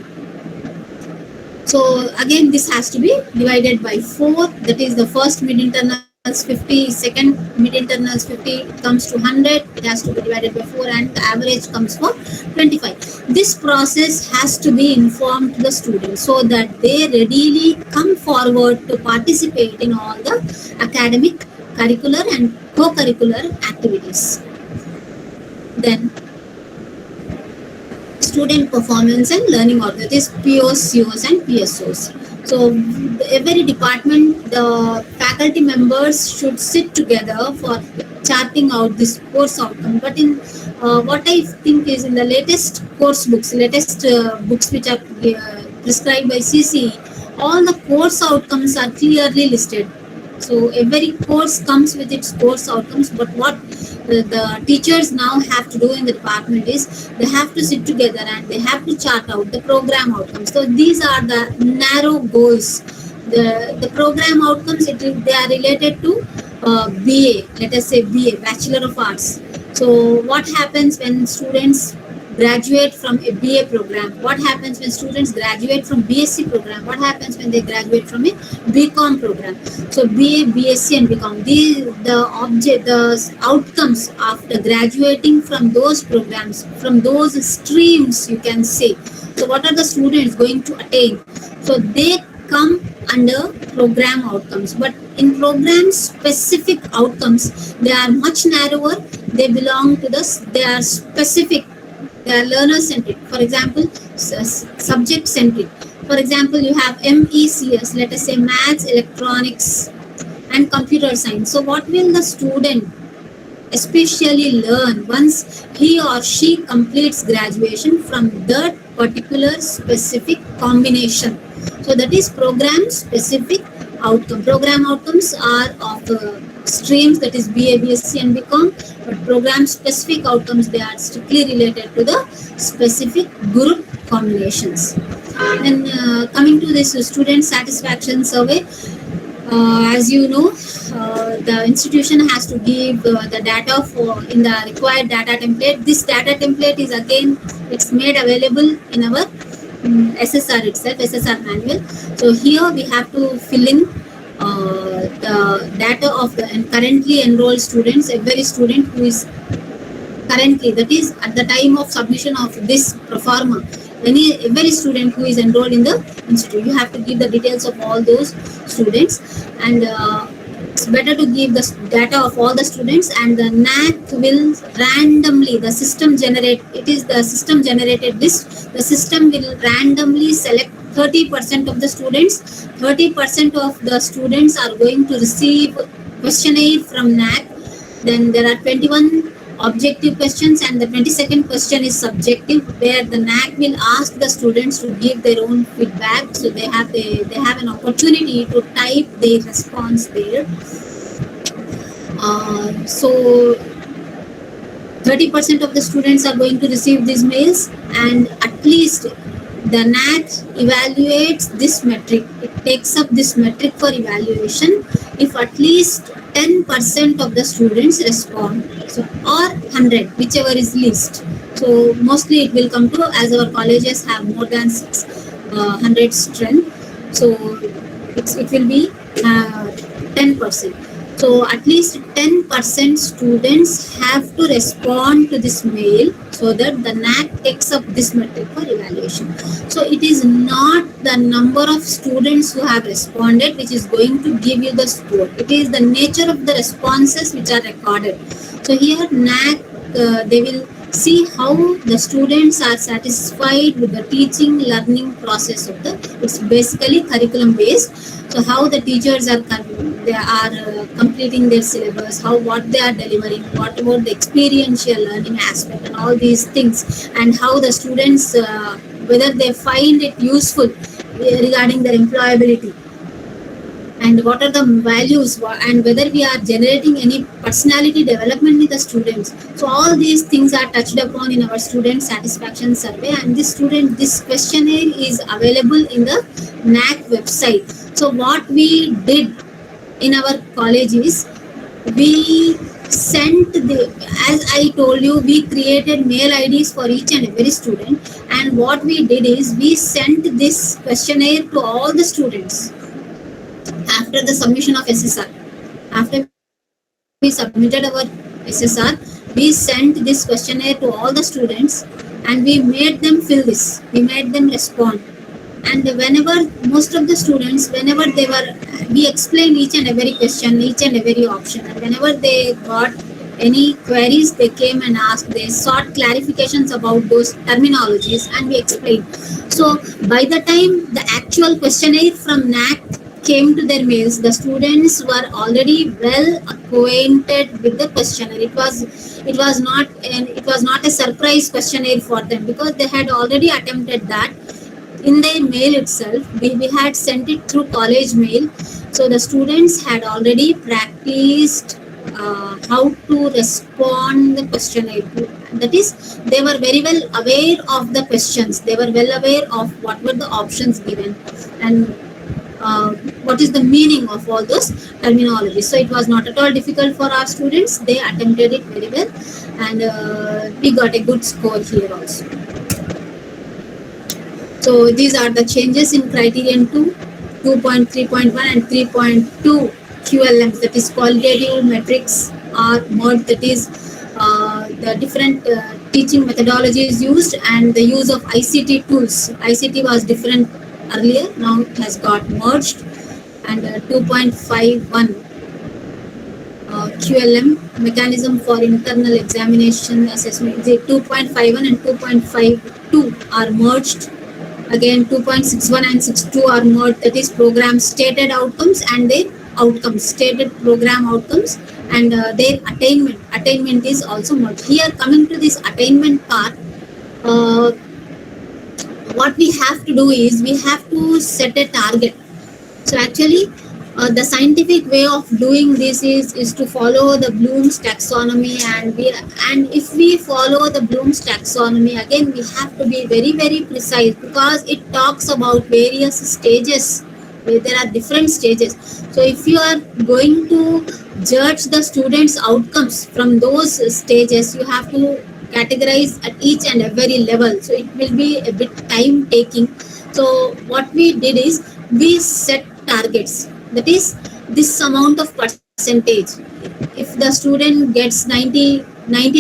So again this has to be divided by 4, that is the first mid internals 50, second mid internals 50, it comes to 100, it has to be divided by 4, and the average comes for 25. This process has to be informed to the students so that they readily come forward to participate in all the academic, curricular and co-curricular activities. Then student performance and learning outcomes, that is POs, COs and PSOs. So every department, the faculty members should sit together for charting out this course outcome. But in what I think is in the latest course books, books which are prescribed by CCE, all the course outcomes are clearly listed. So every course comes with its course outcomes, but what the teachers now have to do in the department is they have to sit together and they have to chart out the program outcomes. So these are the narrow goals. The program outcomes, they are related to BA, let us say BA, Bachelor of Arts. So what happens when students graduate from a BA program? What happens when students graduate from BSc program? What happens when they graduate from a BCom program? So BA, BSc and BCom, the outcomes after graduating from those programs, from those streams you can say. So what are the students going to attain? So they come under program outcomes, but in program specific outcomes, they are much narrower. They belong to they are specific. They are learner centric. For example, subject centric. For example, you have MECS, let us say maths, electronics and computer science. So what will the student especially learn once he or she completes graduation from that particular specific combination? So that is program specific outcome. Program outcomes are of streams, that is BA, BSc and BCom, but program specific outcomes, they are strictly related to the specific group combinations. Then coming to this student satisfaction survey, as you know, the institution has to give the data in the required data template. This data template is again, it's made available in our SSR itself, SSR manual. So here we have to fill in the data of the currently enrolled students. Every student who is currently, that is at the time of submission of this proforma, every student who is enrolled in the institute, you have to give the details of all those students, and it's better to give the data of all the students, and the NAAC will randomly, the system generate, it is the system generated list, the system will randomly select 30% of the students. 30% of the students are going to receive questionnaire from NAAC. Then there are 21 objective questions, and the 22nd question is subjective, where the NAAC will ask the students to give their own feedback. So they have an opportunity to type their response there. So 30% of the students are going to receive these mails, and at least the NAAC evaluates this metric. It takes up this metric for evaluation if at least 10% of the students respond, so or 100, whichever is least. So mostly it will come to, as our colleges have more than 600 strength, so it will be 10%. So at least 10% students have to respond to this mail, so that the NAAC takes up this metric for evaluation. So it is not the number of students who have responded which is going to give you the score. It is the nature of the responses which are recorded. So here NAAC, they will see how the students are satisfied with the teaching learning process of it's basically curriculum based. So how the teachers are completing their syllabus, what they are delivering, what about the experiential learning aspect and all these things, and how the students, whether they find it useful regarding their employability, and what are the values, and whether we are generating any personality development with the students. So all these things are touched upon in our student satisfaction survey, and this questionnaire is available in the NAAC website. So what we did in our college is, we sent as I told you, we created mail IDs for each and every student, and what we did is, we sent this questionnaire to all the students after the submission of SSR. After we submitted our SSR, we sent this questionnaire to all the students, and we made them fill this. We made them respond. And whenever, most of the students, whenever we explained each and every question, each and every option, and whenever they got any queries, they came and asked, they sought clarifications about those terminologies, and we explained. So by the time the actual questionnaire from NAAC came to their mails, the students were already well acquainted with the questionnaire. It was not a surprise questionnaire for them, because they had already attempted that in their mail itself. We had sent it through college mail, so the students had already practiced how to respond the questionnaire. That is, they were very well aware of the questions, they were well aware of what were the options given, and what is the meaning of all those terminologies. So it was not at all difficult for our students. They attempted it very well, and we got a good score here also. So these are the changes in criterion 2, 2.3.1 and 3.2 QLMs, that is qualitative metrics are merged, that is the different teaching methodologies used, and the use of ICT tools. ICT was different earlier, now it has got merged. And 2.51 QLM, mechanism for internal examination assessment. The 2.51 and 2.52 are merged. Again, 2.61 and 62 are merged, that is program stated outcomes and their outcomes, stated program outcomes, and their attainment is also merged. Here, coming to this attainment part, what we have to do is, we have to set a target. So actually, the scientific way of doing this is to follow the Bloom's taxonomy, and if we follow the Bloom's taxonomy, again we have to be very, very precise, because it talks about various stages. There are different stages. So if you are going to judge the students' outcomes from those stages, you have to categorize at each and every level. So it will be a bit time taking. So what we did is, we set targets. That is, this amount of percentage. If the student gets 90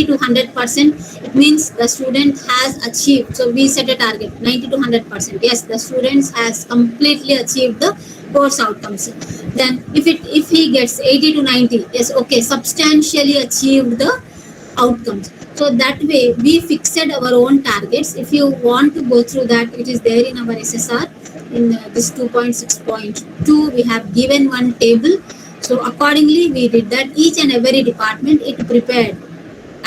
to 100%, it means the student has achieved. So we set a target 90 to 100%. Yes, the student has completely achieved the course outcomes. Then if he gets 80 to 90, yes, okay, substantially achieved the outcomes. So that way we fixed our own targets. If you want to go through that, it is there in our SSR. In this 2.6.2, we have given one table. So accordingly, we did that. Each and every department, it prepared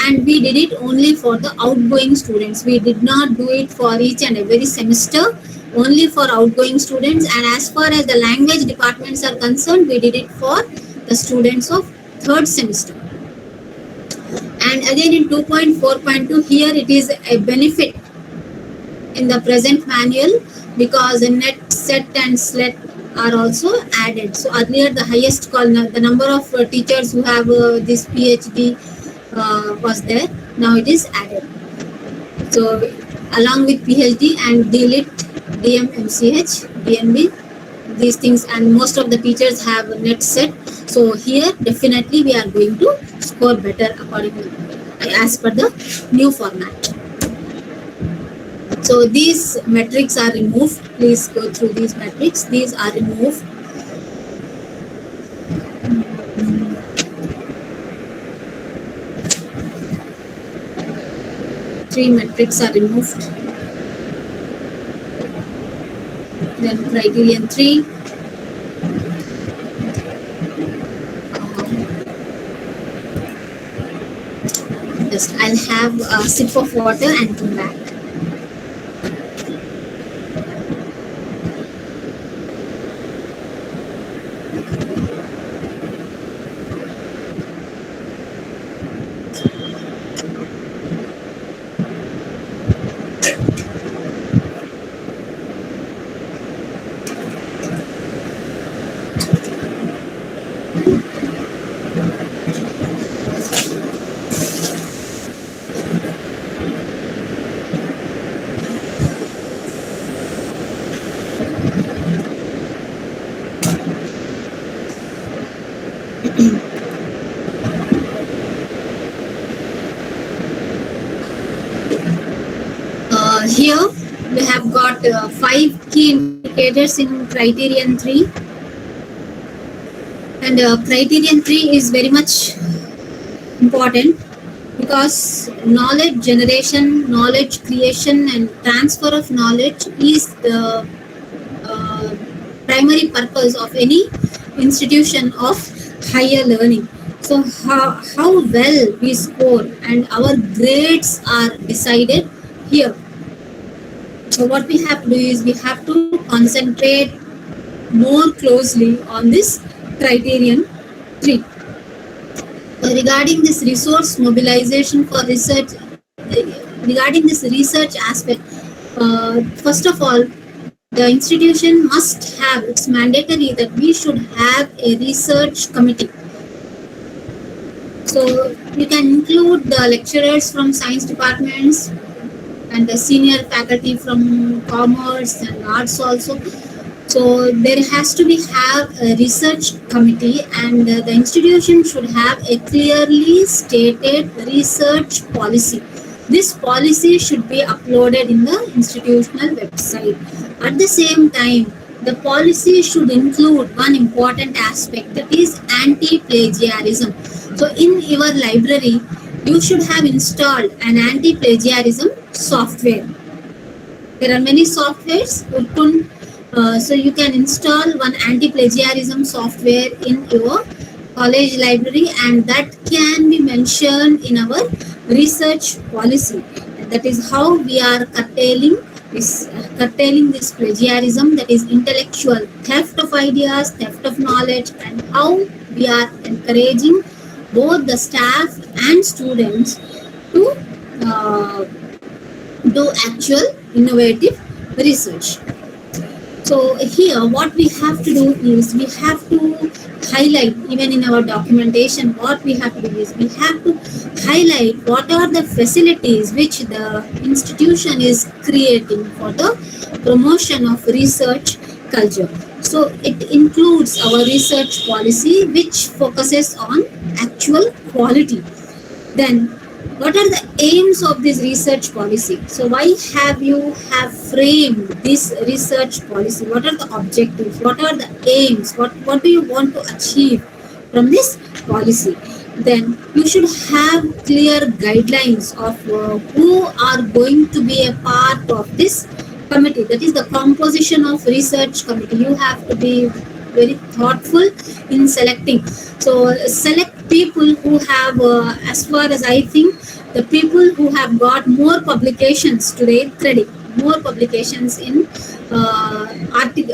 and we did it only for the outgoing students. We did not do it for each and every semester, only for outgoing students. And as far as the language departments are concerned, we did it for the students of third semester. And again in 2.4.2, here it is a benefit in the present manual because the net, set and slet are also added. So earlier the highest call, the number of teachers who have this PhD was there. Now it is added. So along with PhD and DLIT, DM, MCH, DNB, these things, and most of the teachers have a net set. So here definitely we are going to score better accordingly as per the new format. So these metrics are removed. Please go through these metrics. These are removed. Three metrics are removed. Then criterion 3. Just I'll have a sip of water and come back. Here we have got 5 key indicators in criterion 3, and criterion 3 is very much important because knowledge generation, knowledge creation and transfer of knowledge is the primary purpose of any institution of higher learning. So how well we score and our grades are decided here. So what we have to do is we have to concentrate more closely on this criterion 3. Regarding this resource mobilization for research, regarding this research aspect, first of all, the institution must have, it's mandatory that we should have a research committee. So you can include the lecturers from science departments and the senior faculty from commerce and arts also. So there has to be have a research committee, and the institution should have a clearly stated research policy. This policy should be uploaded in the institutional website. At the same time, the policy should include one important aspect, that is anti-plagiarism. So in your library, you should have installed an anti-plagiarism software. There are many softwares. So you can install one anti-plagiarism software in your college library, and that can be mentioned in our research policy. That is how we are curtailing this plagiarism, that is intellectual theft of ideas, theft of knowledge, and how we are encouraging both the staff and students to do actual innovative research. So here what we have to do is we have to highlight, even in our documentation, what we have to do is we have to highlight what are the facilities which the institution is creating for the promotion of research culture. So it includes our research policy, which focuses on actual quality. Then what are the aims of this research policy? So why have you framed this research policy? What are the objectives? What are the aims? What do you want to achieve from this policy? Then you should have clear guidelines of who are going to be a part of this committee. That is the composition of research committee. You have to be very thoughtful in selecting. So select people who have, as far as I think, the people who have got more publications to their credit, more publications in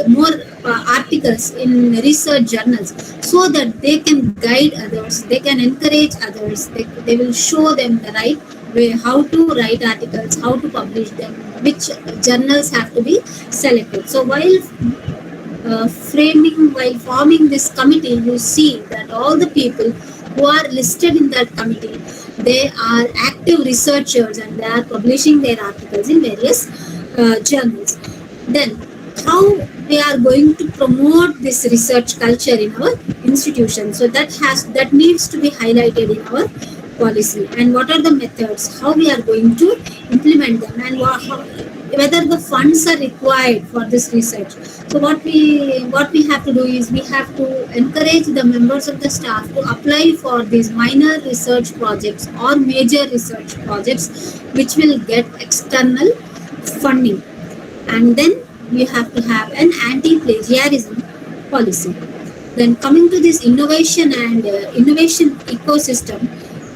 more articles in research journals, so that they can guide others, they can encourage others, they will show them the right way, how to write articles, how to publish them, which journals have to be selected. So while while forming this committee, you see that all the people who are listed in that committee, they are active researchers and they are publishing their articles in various journals. Then how we are going to promote this research culture in our institution? So that needs to be highlighted in our policy, and what are the methods, how we are going to implement them, and whether the funds are required for this research. So what we have to do is we have to encourage the members of the staff to apply for these minor research projects or major research projects which will get external funding. And then we have to have an anti-plagiarism policy. Then coming to this innovation and innovation ecosystem,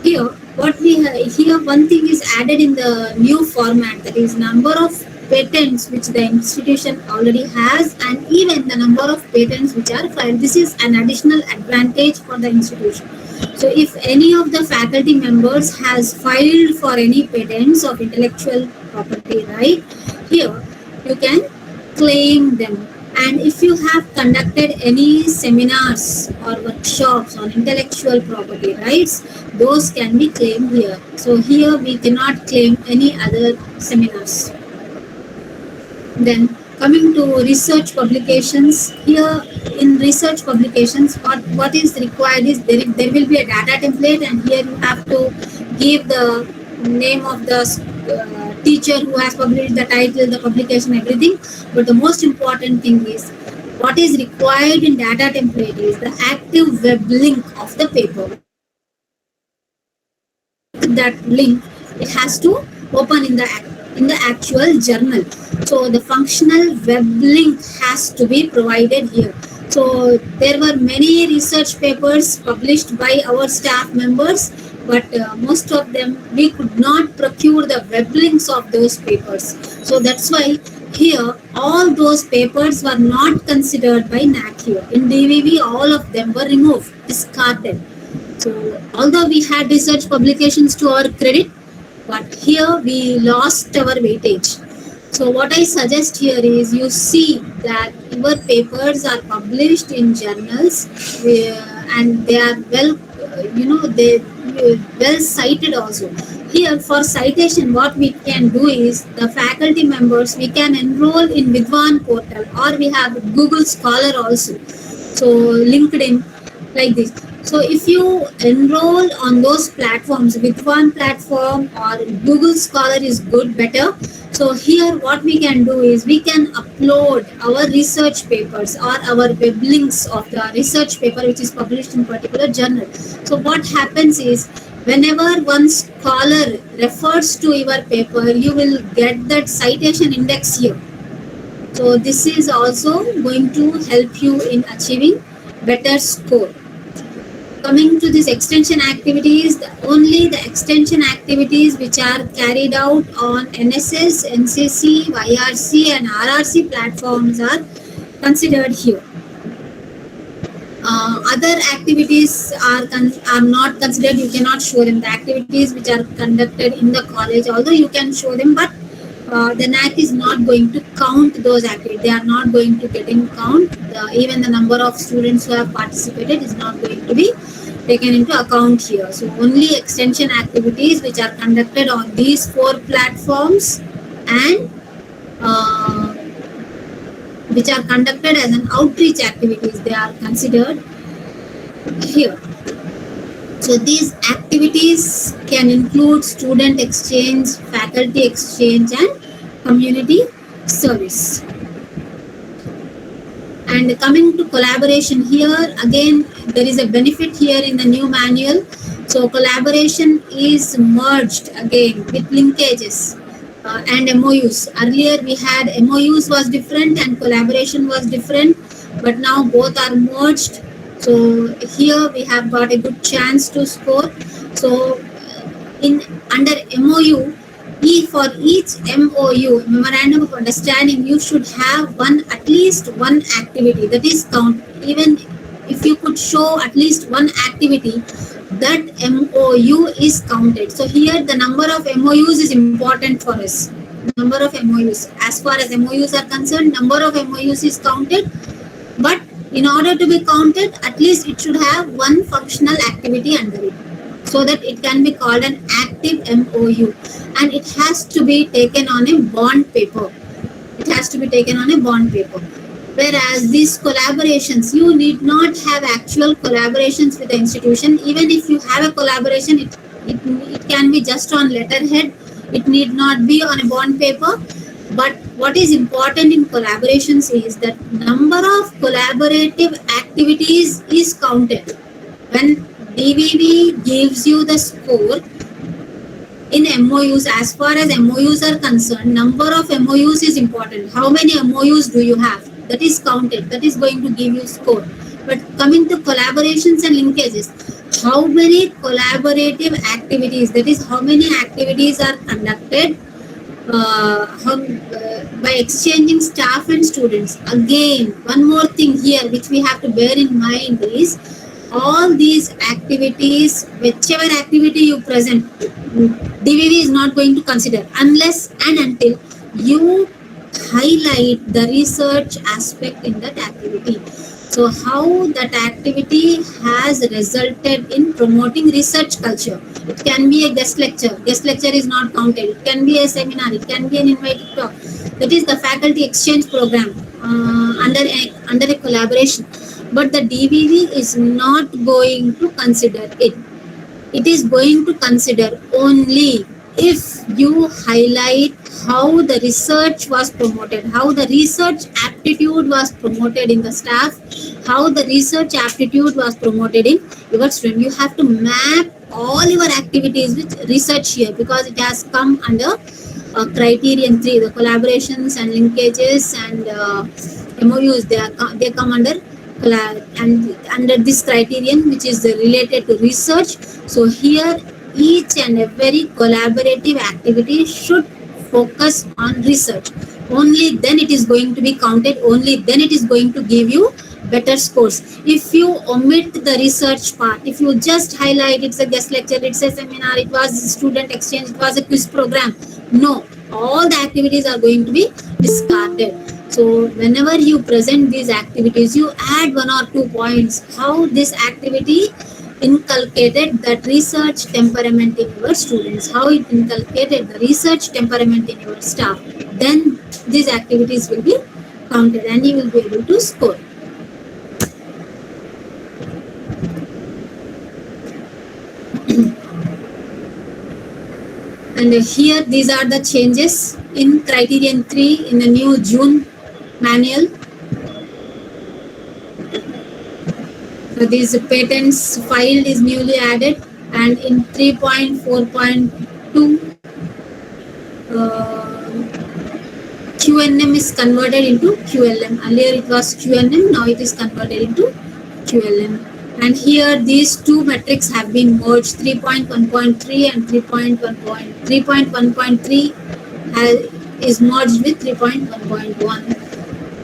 here one thing is added in the new format, that is number of patents which the institution already has, and even the number of patents which are filed. This is an additional advantage for the institution. So if any of the faculty members has filed for any patents of intellectual property right, here you can claim them. And if you have conducted any seminars or workshops on intellectual property rights, those can be claimed here. So here we cannot claim any other seminars. Then coming to research publications, here in research publications, what is required is there will be a data template, and here you have to give the name of the teacher who has published, the title, the publication, everything. But the most important thing is, what is required in data template is the active web link of the paper. That link, it has to open in the actual journal. So the functional web link has to be provided here. So there were many research papers published by our staff members, but most of them we could not procure the web links of those papers. So that's why here all those papers were not considered by NAAC here. In DVV, all of them were removed, discarded. So although we had research publications to our credit, but here we lost our weightage. So what I suggest here is, you see that your papers are published in journals and they are well, they well cited also. Here for citation, what we can do is, the faculty members, we can enroll in Vidwan portal, or we have Google Scholar also. So LinkedIn, like this. So if you enroll on those platforms, Vidwan platform or Google Scholar is good, better. So here what we can do is, we can upload our research papers or our web links of the research paper which is published in particular journal. So what happens is, whenever one scholar refers to your paper, you will get that citation index here. So this is also going to help you in achieving better score. Coming to this extension activities, only the extension activities which are carried out on NSS, NCC, YRC and RRC platforms are considered here. Other activities are not considered. You cannot show them. The activities which are conducted in the college, although you can show them, but the NAAC is not going to count those activities. They are not going to get in count. Even the number of students who have participated is not going to be taken into account here. So only extension activities which are conducted on these 4 platforms and which are conducted as an outreach activities, they are considered here. So these activities can include student exchange, faculty exchange and community service. And coming to collaboration, here again there is a benefit here in the new manual. So collaboration is merged again with linkages and MOUs. Earlier we had MOUs was different and collaboration was different. but now both are merged. So here we have got a good chance to score. So in under MOU, for each MOU, memorandum of understanding, you should have at least one activity that is count. Even if you could show at least one activity, that MOU is counted. So here the number of MOUs is important for us. Number of MOUs. As far as MOUs are concerned, number of MOUs is counted. But in order to be counted, at least it should have one functional activity under it, so that it can be called an active MOU. And it has to be taken on a bond paper. It has to be taken on a bond paper. Whereas these collaborations, you need not have actual collaborations with the institution. Even if you have a collaboration, it can be just on letterhead. It need not be on a bond paper. But what is important in collaborations is that number of collaborative activities is counted. When DVV gives you the score in MOUs, as far as MOUs are concerned, number of MOUs is important. How many MOUs do you have? That is counted. That is going to give you score. But coming to collaborations and linkages, how many collaborative activities, that is how many activities are conducted by exchanging staff and students. Again, one more thing here which we have to bear in mind is all these activities, whichever activity you present, DVV is not going to consider unless and until you highlight the research aspect in that activity. So how that activity has resulted in promoting research culture. It can be a guest lecture. Guest lecture is not counted. It can be a seminar. It can be an invited talk. That is the faculty exchange program under a collaboration. But the DVV is not going to consider it. It is going to consider only if you highlight how the research was promoted, how the research aptitude was promoted in the staff, how the research aptitude was promoted in your student. You have to map all your activities with research here, because it has come under criterion 3, the collaborations and linkages and MOUs. They come under and under this criterion, which is related to research. So here each and every collaborative activity should focus on research. Only then it is going to be counted. Only then it is going to give you better scores. If you omit the research part, if you just highlight it's a guest lecture, it's a seminar, it was a student exchange, it was a quiz program, no, all the activities are going to be discarded. So whenever you present these activities, you add 1 or 2 points how this activity inculcated that research temperament in your students, how it inculcated the research temperament in your staff. Then these activities will be counted and you will be able to score. And here these are the changes in criterion 3 in the new June manual. So these patents filed is newly added, and in 3.4.2 QNM is converted into QLM. Earlier it was QNM, now it is converted into QLM. And here these two metrics have been merged, 3.1.3 and 3.1.3 is merged with 3.1.1.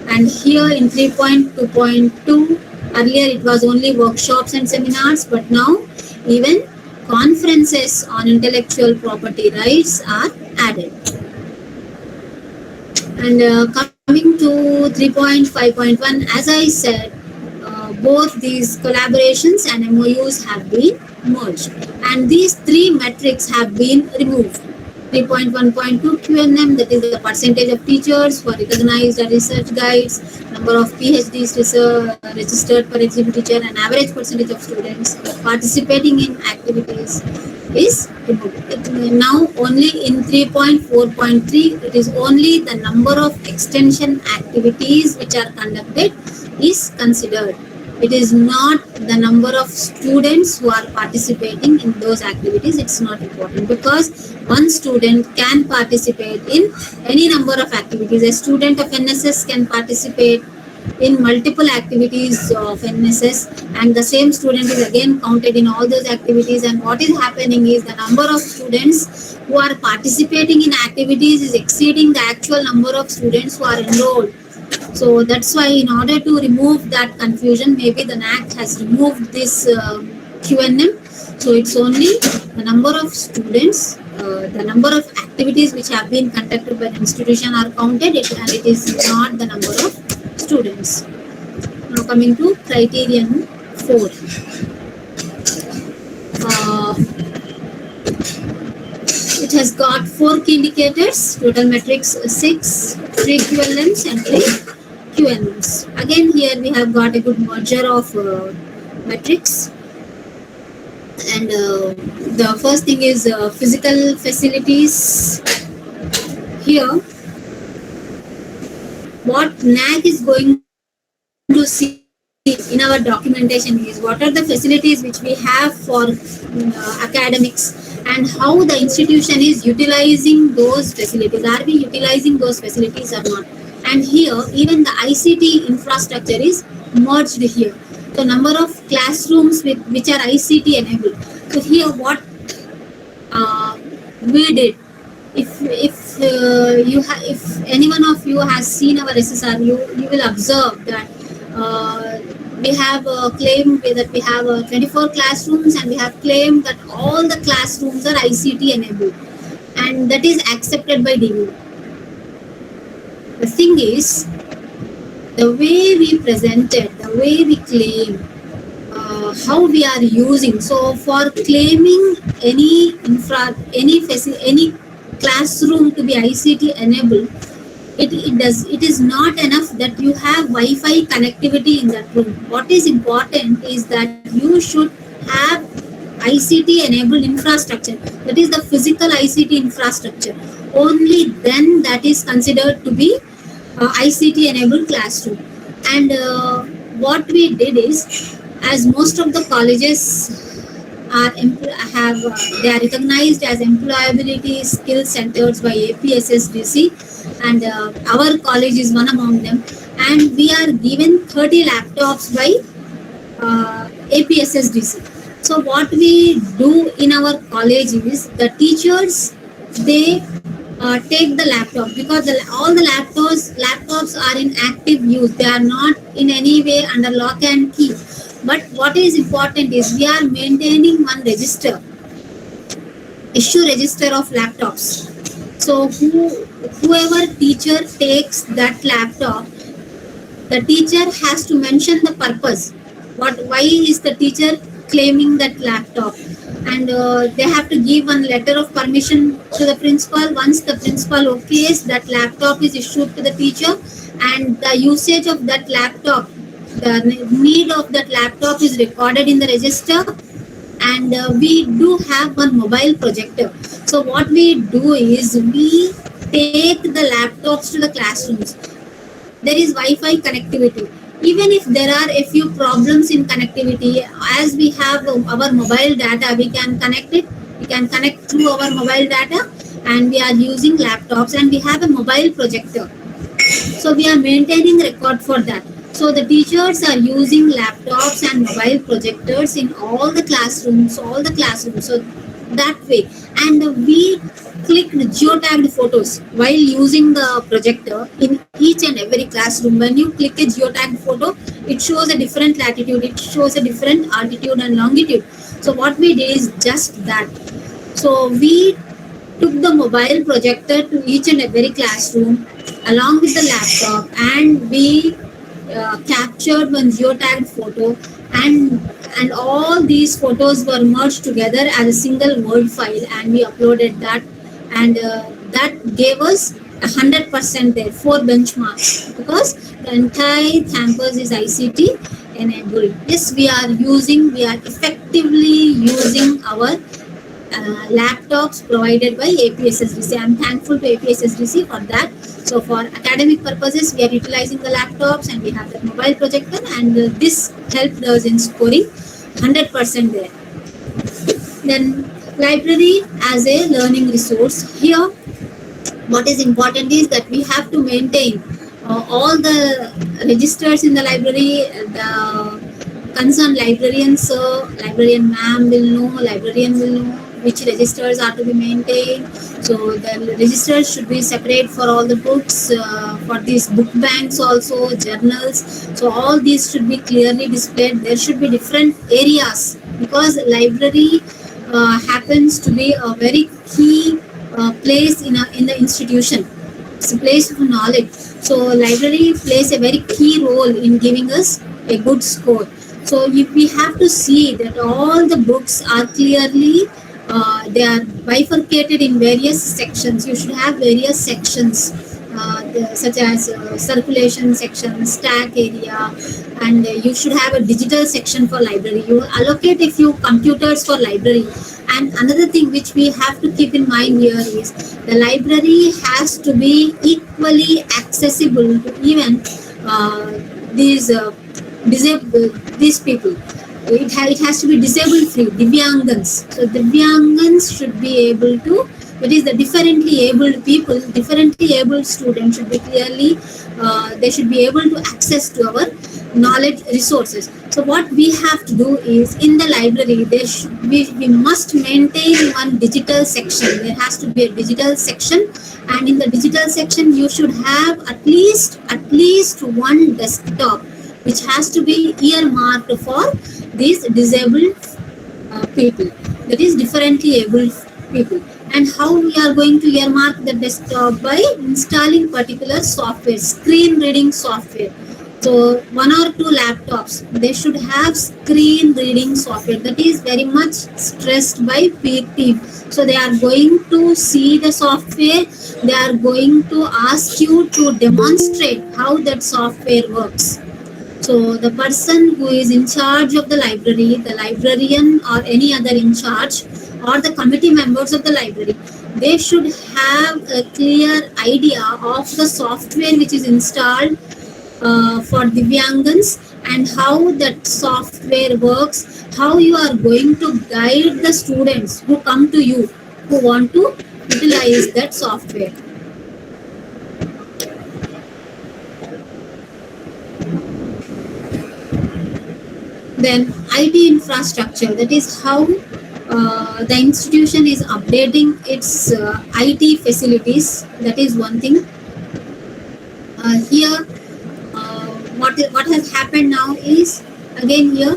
And here in 3.2.2, earlier it was only workshops and seminars, but now even conferences on intellectual property rights are added. And coming to 3.5.1, as I said, both these collaborations and MOUs have been merged, and these three metrics have been removed. 3.1.2 QNM, that is the percentage of teachers who are recognized as research guides, number of PhDs registered per executive teacher, and average percentage of students participating in activities is removed. Now only in 3.4.3, it is only the number of extension activities which are conducted is considered. It is not the number of students who are participating in those activities. It's not important, because one student can participate in any number of activities. A student of NSS can participate in multiple activities of NSS, and the same student is again counted in all those activities. And what is happening is the number of students who are participating in activities is exceeding the actual number of students who are enrolled. So that's why, in order to remove that confusion, maybe the NAAC has removed this QNM. So it's only the number of students, the number of activities which have been conducted by the institution are counted, and it is not the number of students. Now coming to criterion 4. It has got 4 key indicators, total metrics 6, 3 QLMs and 3 QNMs. Again, here we have got a good merger of metrics. And the first thing is physical facilities. Here, what NAAC is going to see in our documentation is what are the facilities which we have for academics, and how the institution is utilizing those facilities. Are we utilizing those facilities or not? And here, even the ICT infrastructure is merged here. So number of classrooms which are ICT enabled. So here what we did, if any one of you has seen our SSR, you will observe that we have claimed that we have 24 classrooms, and we have claimed that all the classrooms are ICT enabled, and that is accepted by DU. The thing is, the way we presented, the way we claim, how we are using. So for claiming any classroom to be ICT enabled, it is not enough that you have Wi-Fi connectivity in that room. What is important is that you should have ICT enabled infrastructure. That is the physical ICT infrastructure. Only then that is considered to be ICT enabled classroom. And what we did is, as most of the colleges are they are recognized as employability skill centers by APSSDC, and our college is one among them, and we are given 30 laptops by APSSDC. So what we do in our college is, the teachers, they take the laptop, because all the laptops are in active use. They are not in any way under lock and key. But what is important is, we are maintaining one register, issue register of laptops. So whoever teacher takes that laptop, the teacher has to mention the purpose. Why is the teacher claiming that laptop? And they have to give one letter of permission to the principal. Once the principal okays, that laptop is issued to the teacher, and the usage of that laptop, the need of that laptop is recorded in the register. And we do have one mobile projector. So what we do is, we take the laptops to the classrooms. There is Wi-Fi connectivity. Even if there are a few problems in connectivity, as we have our mobile data, we can connect it. We can connect through our mobile data, and we are using laptops, and we have a mobile projector. So we are maintaining record for that. So the teachers are using laptops and mobile projectors in all the classrooms. So that way. And we clicked geotagged photos while using the projector in each and every classroom. When you click a geotagged photo, it shows a different latitude, it shows a different altitude and longitude. So what we did is just that. So we took the mobile projector to each and every classroom along with the laptop, and we captured one geotagged photo, and all these photos were merged together as a single Word file, and we uploaded that, and that gave us 100% there, 4 benchmarks, because the entire campus is ICT enabled. Yes, we are effectively using our laptops provided by APSSDC. I am thankful to APSSDC for that. So for academic purposes, we are utilizing the laptops, and we have the mobile projector, and this helped us in scoring 100% there. Then library as a learning resource. Here, what is important is that we have to maintain all the registers in the library, the concerned librarian sir, librarian ma'am will know, librarian will know which registers are to be maintained. So the registers should be separate for all the books, for these book banks also, journals. So all these should be clearly displayed. There should be different areas because library happens to be a very key place in the institution. It's a place of knowledge. So library plays a very key role in giving us a good score. So if we have to see that all the books are clearly they are bifurcated in various sections. You should have various sections such as circulation section, stack area, and you should have a digital section for library. You allocate a few computers for library. And another thing which we have to keep in mind here is the library has to be equally accessible to even these disabled these people. It has to be disabled free, Divyangans. So Divyangans should be able to, it is the differently abled people, differently abled students should be clearly, they should be able to access to our knowledge resources. So what we have to do is in the library, we must maintain one digital section. There has to be a digital section, and in the digital section you should have at least one desktop which has to be earmarked for these disabled people, that is differently abled people. And how we are going to earmark the desktop? By installing particular software, screen reading software. So one or two laptops, they should have screen reading software. That is very much stressed by peer team. So they are going to see the software, they are going to ask you to demonstrate how that software works. So the person who is in charge of the library, the librarian or any other in charge, or the committee members of the library, they should have a clear idea of the software which is installed for Divyangans and how that software works, how you are going to guide the students who come to you, who want to utilize that software. Then IT infrastructure, that is how the institution is updating its IT facilities. That is one thing. Here, what has happened now is, again here,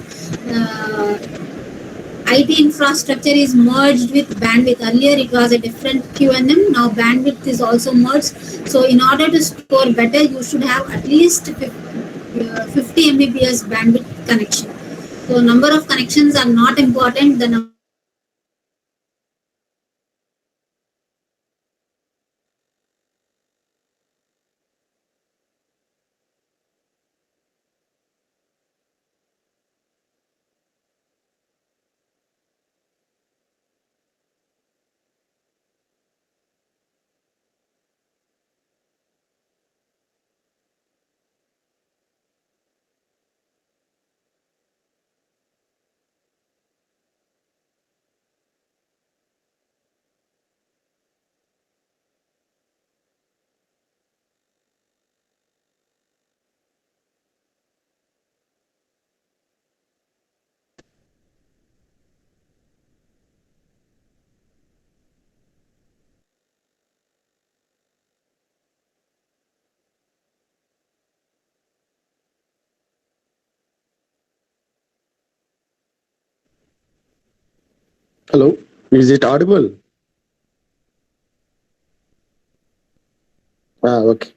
IT infrastructure is merged with bandwidth. Earlier it was a different QNM, now bandwidth is also merged. So in order to score better, you should have at least 50 Mbps bandwidth connection. So number of connections are not important. The number of connections which you have is important. So Hello, is it audible? Okay.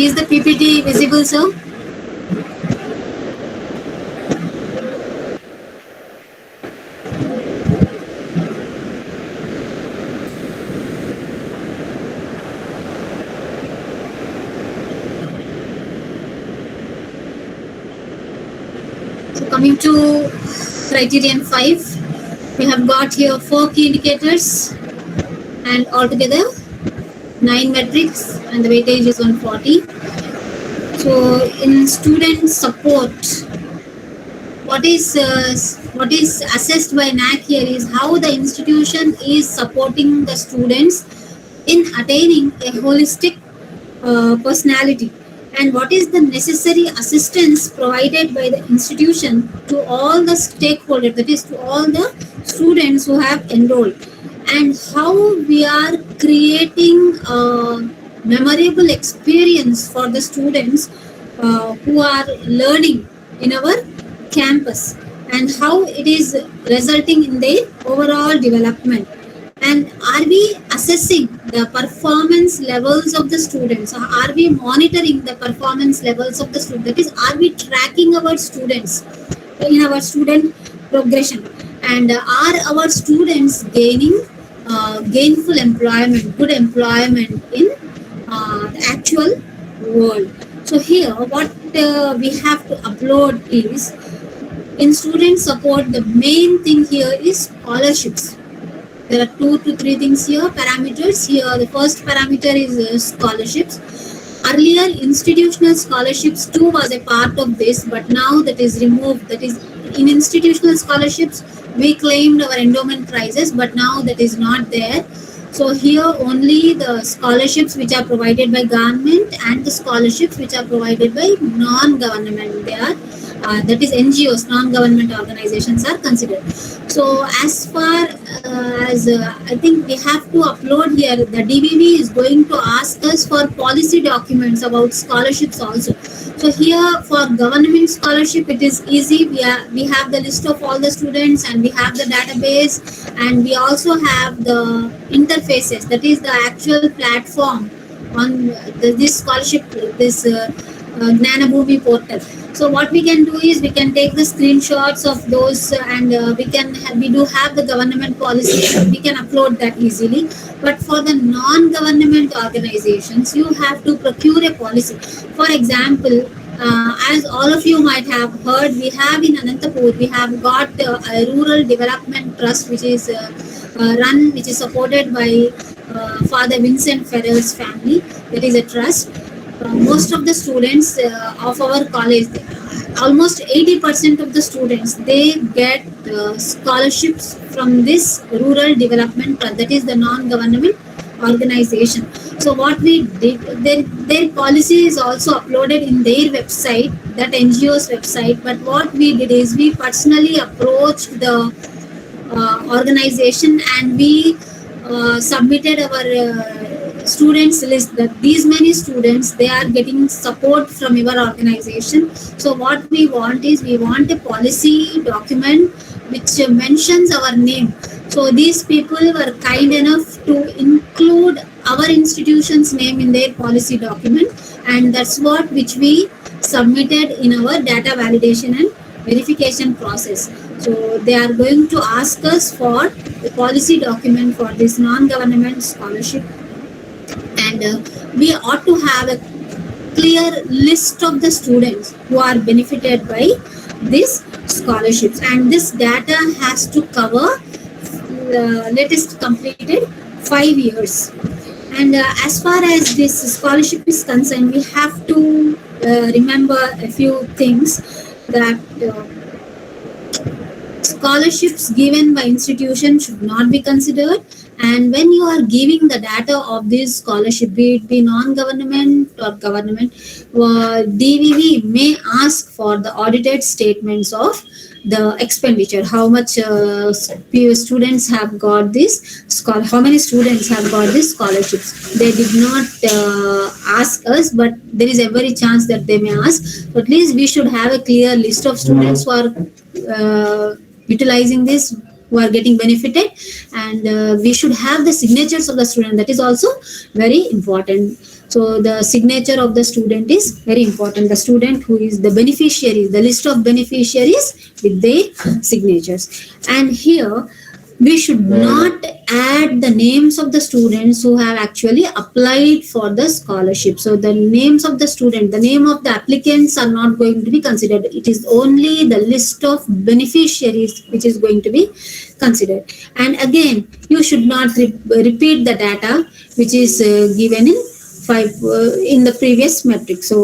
is the PPT visible, sir? So coming to criterion 5, we have got here 4 key indicators and altogether 9 metrics, and the weightage is 140. So in student support, what is assessed by NAAC here is how the institution is supporting the students in attaining a holistic personality, and what is the necessary assistance provided by the institution to all the stakeholders, that is to all the students who have enrolled, and how we are creating a memorable experience for the students who are learning in our campus, and how it is resulting in their overall development. And are we assessing the performance levels of the students? Are we monitoring the performance levels of the students? That is, are we tracking our students in our student progression? And are our students gaining gainful employment, good employment in the actual world? So here, what we have to upload is, in student support, the main thing here is scholarships. There are 2 to 3 things here, parameters. Here, the first parameter is scholarships. Earlier, institutional scholarships too was a part of this, but now that is removed. That is, in institutional scholarships, we claimed our endowment prizes, but now that is not there. So here only the scholarships which are provided by government and the scholarships which are provided by non-government, they are that is NGOs, non-government organizations, are considered. So as far as I think we have to upload here, the DBV is going to ask us for policy documents about scholarships also. So here for government scholarship, it is easy. We have the list of all the students, and we have the database, and we also have the interfaces, that is the actual platform on this scholarship, this Gnanabhoomi portal. So what we can do is we can take the screenshots of those, and we do have the government policy, and we can upload that easily. But for the non-government organizations, you have to procure a policy. For example, as all of you might have heard, we have in Anantapur, we have got a rural development trust which is which is supported by Father Vincent Ferrer's family. That is a trust. Most of the students of our college, almost 80% of the students, they get scholarships from this rural development trust, that is the non-government organization. So what we did, their policy is also uploaded in their website, that NGO's website. But what we did is we personally approached the organization, and we submitted our students list, that these many students, they are getting support from your organization. So what we want is, we want a policy document which mentions our name. So these people were kind enough to include our institution's name in their policy document, and that's what which we submitted in our data validation and verification process. So they are going to ask us for the policy document for this non-government scholarship, and we ought to have a clear list of the students who are benefited by these scholarships, and this data has to cover latest completed 5 years. And as far as this scholarship is concerned, we have to remember a few things, that scholarships given by institution should not be considered. And when you are giving the data of this scholarship, be it be non-government or government, DVV may ask for the audited statements of the expenditure, how much students have got this how many students have got this scholarships. They did not ask us, but there is every chance that they may ask. So at least we should have a clear list of students who are utilizing this, who are getting benefited, and we should have the signatures of the student. That is also very important. So the signature of the student is very important. The student who is the beneficiaries, the list of beneficiaries with their signatures. And here we should not add the names of the students who have actually applied for the scholarship. So the names of the student, the name of the applicants are not going to be considered. It is only the list of beneficiaries which is going to be considered. And again, you should not repeat the data which is given in the previous metric. So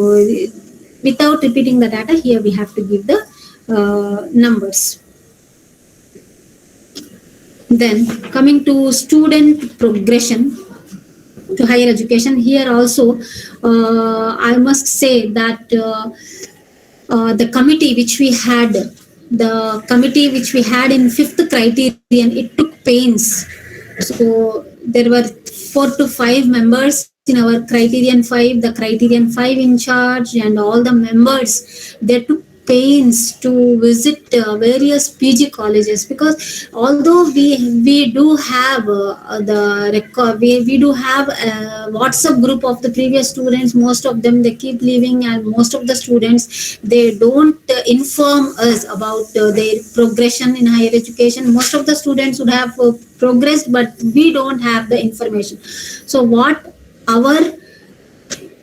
without repeating the data, here we have to give the numbers. Then coming to student progression to higher education, here also I must say that the committee which we had, in fifth criterion, it took pains. So there were 4 to 5 members in our criterion 5, the criterion 5 in charge, and all the members, they took pains to visit various PG colleges, because although we do have the record, we do have a WhatsApp group of the previous students. Most of them, they keep leaving, and most of the students, they don't inform us about their progression in higher education. Most of the students would have progressed, but we don't have the information. So what our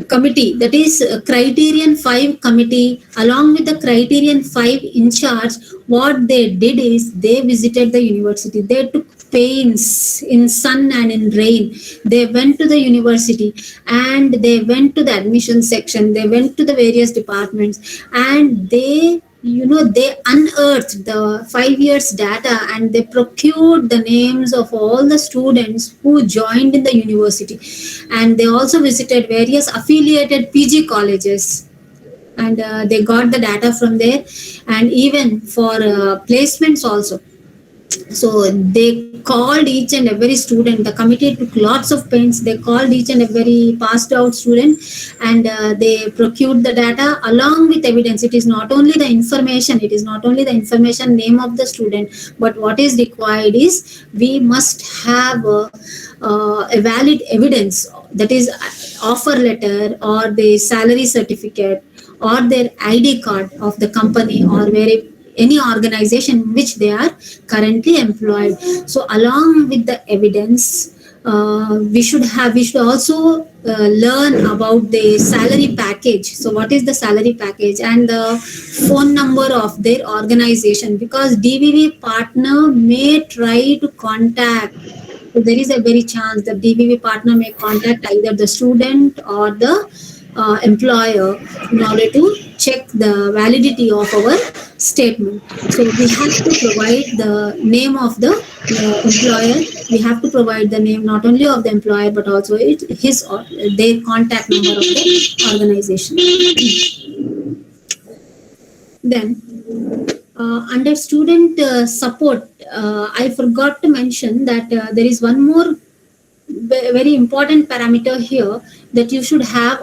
committee, that is criterion 5 committee, along with the criterion 5 in charge, what they did is they visited the university. They took pains in sun and in rain. They went to the university and they went to the admission section. They went to the various departments, and they unearthed the 5 years data, and they procured the names of all the students who joined in the university. And they also visited various affiliated PG colleges, and they got the data from there, and even for placements also. So they called each and every student. The committee took lots of pains. They called each and every passed out student, and they procured the data along with evidence. It is not only the information, name of the student, but what is required is we must have a valid evidence, that is offer letter or the salary certificate or their ID card of the company or any organization in which they are currently employed. So along with the evidence, we should also learn about the salary package. So what is the salary package, and the phone number of their organization, because DVV partner may try to contact. So there is a very chance that DVV partner may contact either the student or the employer in order to check the validity of our statement. So we have to provide the name of the employer. We have to provide the name not only of the employer but also his or their contact number of the organization. Then under student support, I forgot to mention that there is one more very important parameter here, that you should have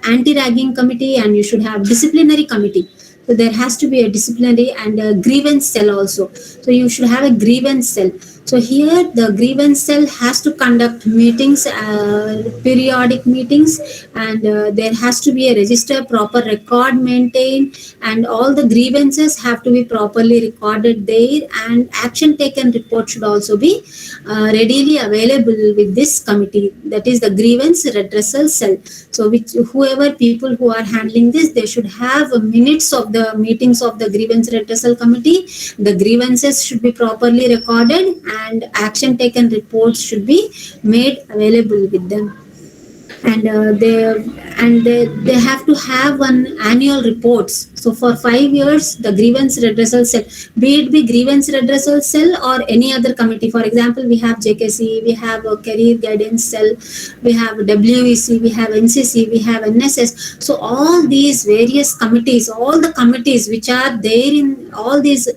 anti-ragging committee and you should have disciplinary committee. So there has to be a disciplinary and a grievance cell also. So you should have a grievance cell. So here the grievance cell has to conduct meetings, periodic meetings, and there has to be a register, proper record maintained, and all the grievances have to be properly recorded there, and action taken report should also be readily available with this committee, that is the grievance redressal cell. So whoever people who are handling this, they should have minutes of the meetings of the grievance redressal committee. The grievances should be properly recorded and action taken reports should be made available with them. And they have to have an annual reports. So for 5 years, the grievance redressal cell, be it be grievance redressal cell or any other committee. For example, we have JKC, we have a career guidance cell, we have WEC, we have NCC, we have NSS. So all these various committees, all the committees which are there in all these,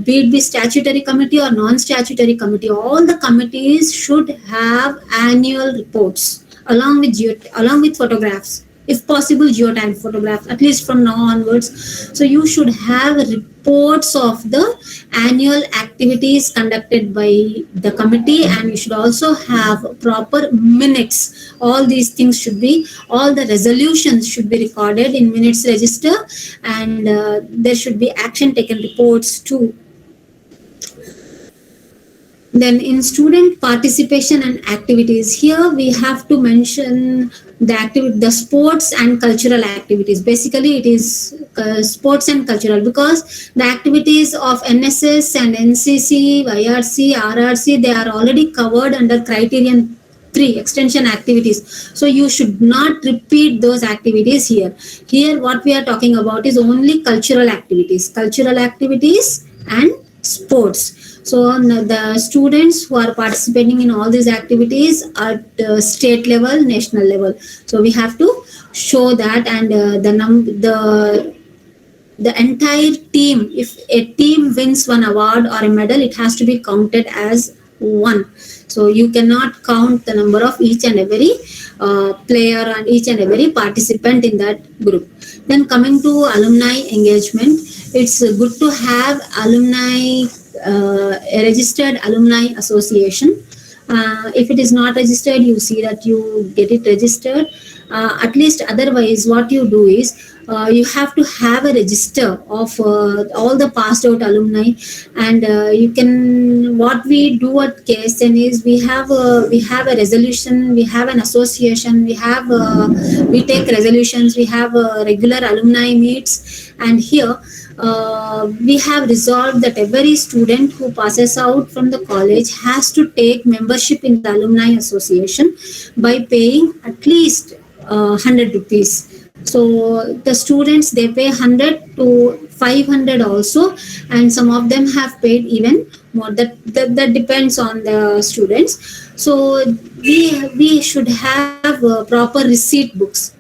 be it be statutory committee or non-statutory committee, all the committees should have annual reports along with photographs, if possible geotagged photographs, at least from now onwards. So you should have reports of the annual activities conducted by the committee, and you should also have proper minutes. All these things should be, all the resolutions should be recorded in minutes register, and there should be action taken reports too. Then in student participation and activities, here we have to mention the sports and cultural activities. Basically, it is sports and cultural, because the activities of NSS and NCC, YRC, RRC, they are already covered under criterion 3, extension activities. So you should not repeat those activities here. Here what we are talking about is only cultural activities and sports. So the students who are participating in all these activities at state level, national level. So we have to show that, and the entire team, if a team wins one award or a medal, it has to be counted as one. So you cannot count the number of each and every player and each and every participant in that group. Then coming to alumni engagement, it's good to have a registered alumni association. If it is not registered, you see that you get it registered. At least otherwise, what you do is you have to have a register of all the passed out alumni, and you can, what we do at KSN is we have a resolution, we have an association, we take resolutions, we have regular alumni meets, and here we have resolved that every student who passes out from the college has to take membership in the alumni association by paying at least 100 rupees. So the students, they pay 100 to 500 also, and some of them have paid even more. That depends on the students. So we should have proper receipt books.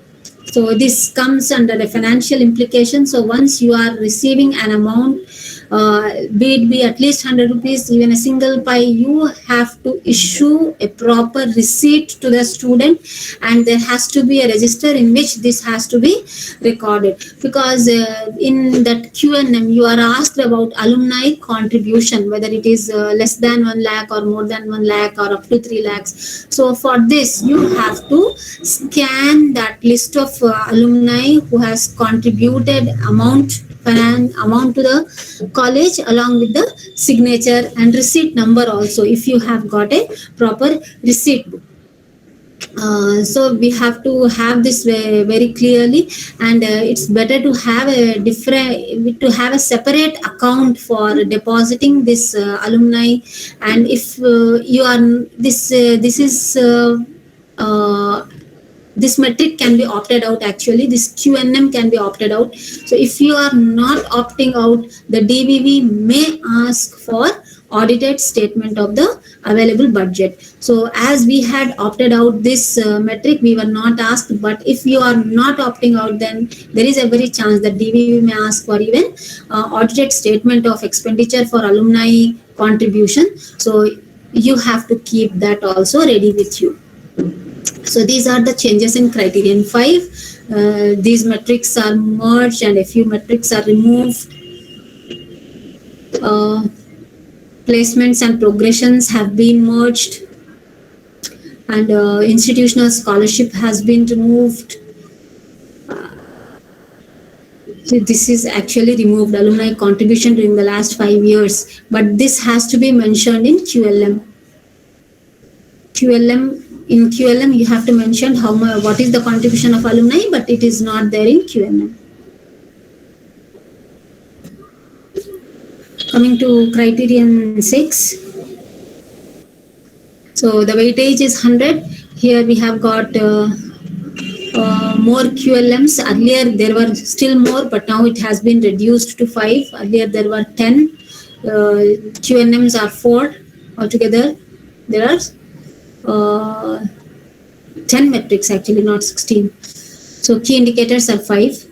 So this comes under a financial implication. So once you are receiving an amount, be it be at least 100 rupees, even a single pie, you have to issue a proper receipt to the student, and there has to be a register in which this has to be recorded. Because in that QNM, you are asked about alumni contribution, whether it is less than 1 lakh or more than 1 lakh or up to 3 lakhs. So for this, you have to scan that list of alumni who has contributed amount to the college, along with the signature and receipt number also, if you have got a proper receipt book. So we have to have this very clearly, and it's better to have a separate account for depositing this alumni. And if you are this metric can be opted out. Actually, this QNM can be opted out. So if you are not opting out, the DVV may ask for audited statement of the available budget. So as we had opted out this metric, we were not asked. But if you are not opting out, then there is a very chance that DVV may ask for even audited statement of expenditure for alumni contribution. So you have to keep that also ready with you. So these are the changes in criterion 5. These metrics are merged and a few metrics are removed. Placements and progressions have been merged, and institutional scholarship has been removed. So this is actually removed, alumni contribution during the last 5 years, but this has to be mentioned in QLM. In QLM, you have to mention what is the contribution of alumni, but it is not there in QLM. Coming to criterion 6. So the weightage is 100. Here we have got more QLMs. Earlier there were still more, but now it has been reduced to 5. Earlier there were 10. QNMs are 4 altogether. There are 10 metrics, actually, not 16. So key indicators are 5.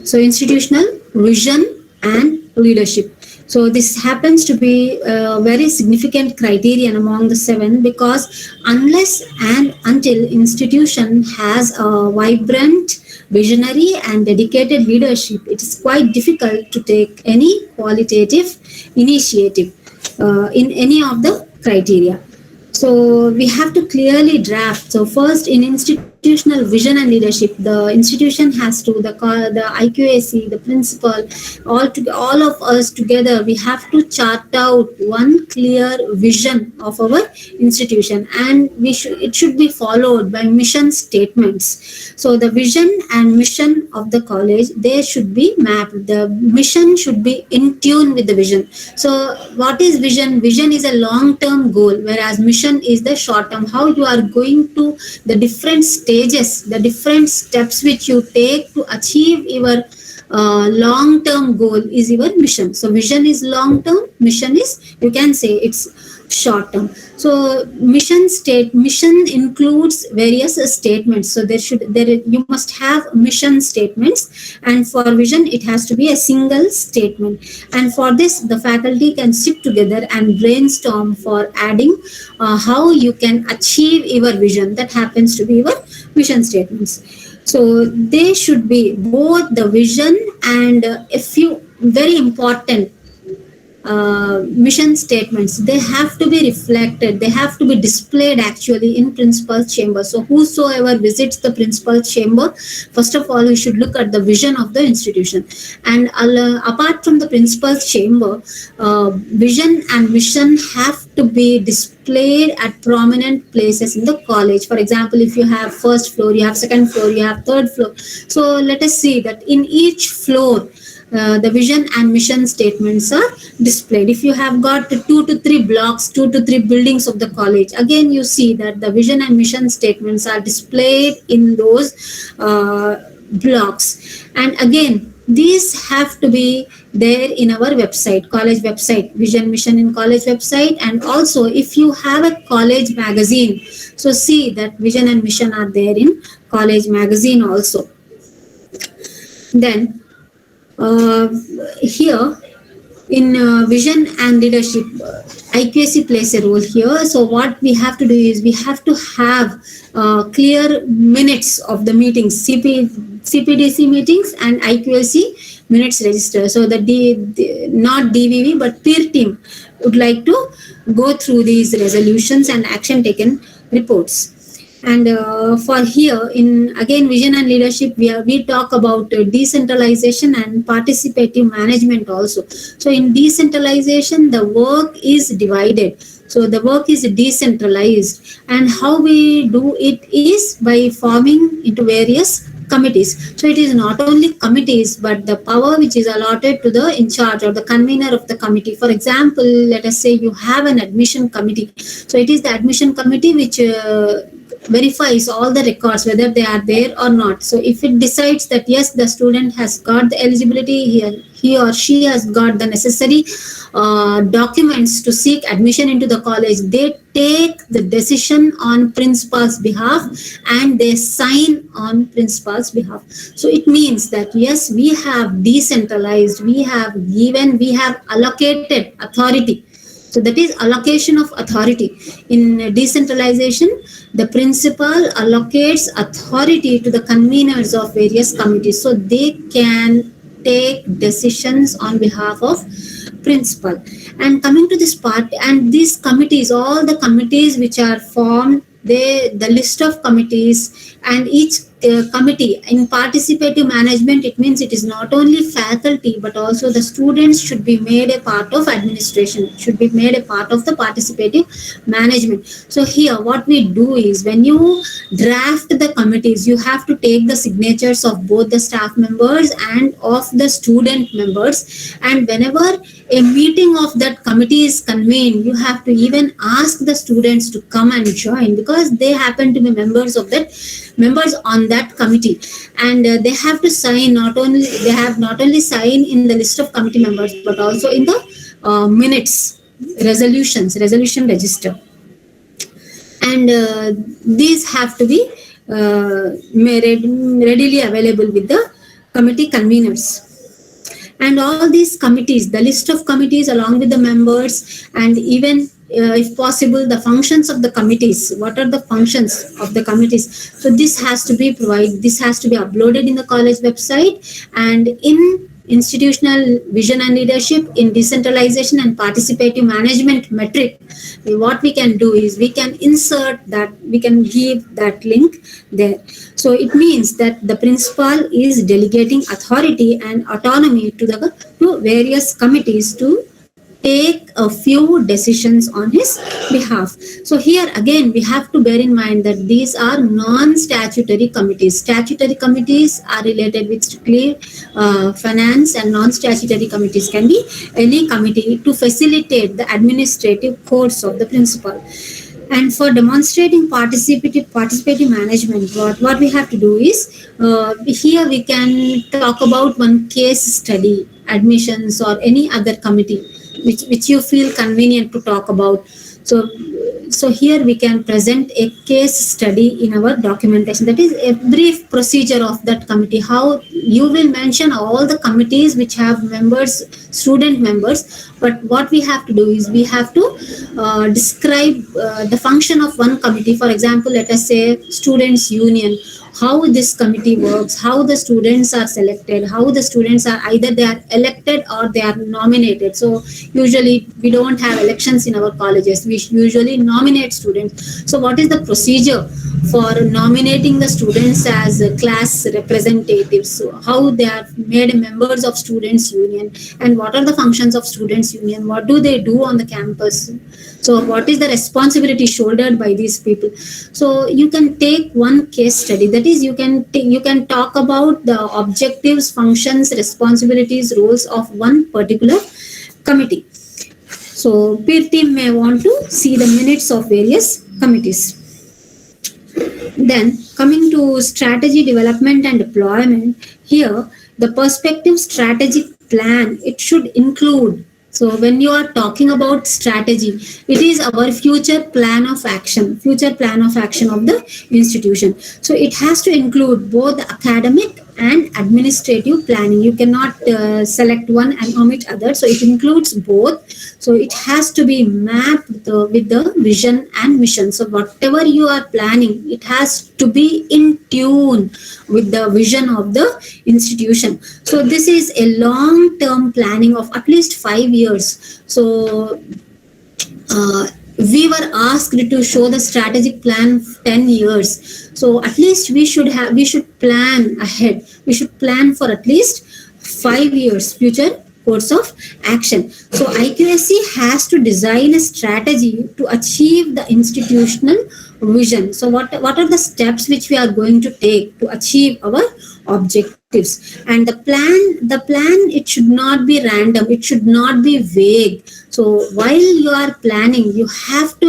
So institutional, vision and leadership. So this happens to be a very significant criterion among the 7, because unless and until institution has a vibrant visionary and dedicated leadership, it is quite difficult to take any qualitative initiative in any of the criteria. So we have to clearly draft. So first, in institutional vision and leadership, the institution has to the IQAC, the principal, all of us together, we have to chart out one clear vision of our institution, and it should be followed by mission statements. So the vision and mission of the college, they should be mapped. The mission should be in tune with the vision. So what is vision? Vision is a long term goal, whereas mission is the short term. How you are going to the different stages, the different steps which you take to achieve your long term goal is your mission. So vision is long term, mission is, you can say, it's short term. So mission includes various statements. So you must have mission statements, and for vision it has to be a single statement. And for this, the faculty can sit together and brainstorm for adding how you can achieve your vision. That happens to be your vision statements. So they should be both the vision and a few very important mission statements. They have to be reflected, they have to be displayed actually in principal's chamber. So whosoever visits the principal's chamber, first of all, we should look at the vision of the institution. And apart from the principal's chamber, vision and mission have to be displayed at prominent places in the college. For example, if you have first floor, you have second floor, you have third floor. So let us see that in each floor, the vision and mission statements are displayed. If you have got 2 to 3 blocks, 2 to 3 buildings of the college, again you see that the vision and mission statements are displayed in those blocks. And again, these have to be there in our website, college website, vision, mission in college website. And also if you have a college magazine, so see that vision and mission are there in college magazine also. Then here in vision and leadership, IQAC plays a role here. So what we have to do is we have to have clear minutes of the meetings, CPDC meetings and IQAC minutes register. So that not DVV but peer team would like to go through these resolutions and action taken reports. And for here, in again vision and leadership, we talk about decentralization and participative management also. So in decentralization, the work is divided. So the work is decentralized, and how we do it is by forming into various committees. So it is not only committees, but the power which is allotted to the in charge or the convener of the committee. For example, let us say you have an admission committee. So it is the admission committee which verifies all the records whether they are there or not. So if it decides that yes, the student has got the eligibility, he or she has got the necessary documents to seek admission into the college, they take the decision on principal's behalf and they sign on principal's behalf. So it means that yes, we have decentralized, we have allocated authority. So that is allocation of authority. In decentralization, the principal allocates authority to the conveners of various committees, so they can take decisions on behalf of principal. And coming to this part, and these committees, all the committees which are formed, the list of committees, and each committee in participative management, it means it is not only faculty but also the students should be made a part of administration, should be made a part of the participative management. So here what we do is, when you draft the committees, you have to take the signatures of both the staff members and of the student members, and whenever a meeting of that committee is convened, you have to even ask the students to come and join, because they happen to be members on that committee, and they have to sign not only sign in the list of committee members but also in the minutes, resolution register, and these have to be readily available with the committee conveners. And all these committees, the list of committees along with the members, and even if possible, the functions of the committees. What are the functions of the committees? So this has to be provided. This has to be uploaded in the college website, and in institutional vision and leadership, in decentralization and participative management metric, what we can do is we can insert that, we can give that link there. So it means that the principal is delegating authority and autonomy to various committees to take a few decisions on his behalf. So here again we have to bear in mind that these are non-statutory committees. Statutory committees are related with strictly finance, and non-statutory committees can be any committee to facilitate the administrative course of the principal. And for demonstrating participative management, what we have to do is, here we can talk about one case study, admissions or any other committee which you feel convenient to talk about. So here we can present a case study in our documentation, that is a brief procedure of that committee, how you will mention all the committees which have members, student members, but what we have to do is we have to describe the function of one committee. For example, let us say students union, how this committee works, how the students are selected, how the students are either they are elected or they are nominated. So usually we don't have elections in our colleges, we usually nominate students. So what is the procedure for nominating the students as class representatives? So how they are made members of students union, and what are the functions of students union, what do they do on the campus? So what is the responsibility shouldered by these people? So you can take one case study, that is you can talk about the objectives, functions, responsibilities, roles of one particular committee. So peer team may want to see the minutes of various committees. Then coming to strategy development and deployment, here the perspective strategic plan, it should include, so when you are talking about strategy, it is our future plan of action of the institution. So it has to include both the academic and administrative planning. You cannot select one and omit other. So it includes both. So it has to be mapped with the vision and mission. So whatever you are planning, it has to be in tune with the vision of the institution. So this is a long-term planning of at least 5 years. So we were asked to show the strategic plan 10 years. So at least we should plan ahead. We should plan for at least 5 years future course of action. So IQSC has to design a strategy to achieve the institutional vision. So what are the steps which we are going to take to achieve our objectives? And the plan, it should not be random, it should not be vague. So while you are planning, you have to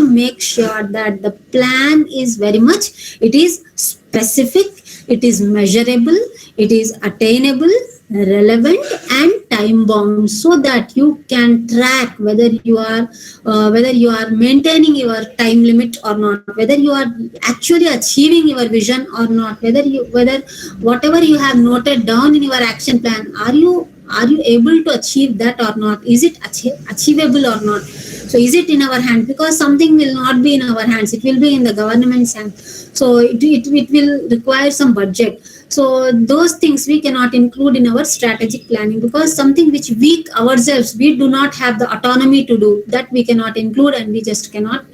make sure that the plan is very much, it is specific, it is measurable, it is attainable, relevant and time bound, so that you can track whether you are maintaining your time limit or not, whether you are actually achieving your vision or not, whether whatever you have noted down in your action plan, are you able to achieve that or not? Is it achievable or not? So is it in our hand? Because something will not be in our hands, it will be in the government's hands. So it will require some budget. So those things we cannot include in our strategic planning, because something which we ourselves, we do not have the autonomy to do, that we cannot include, and we just cannot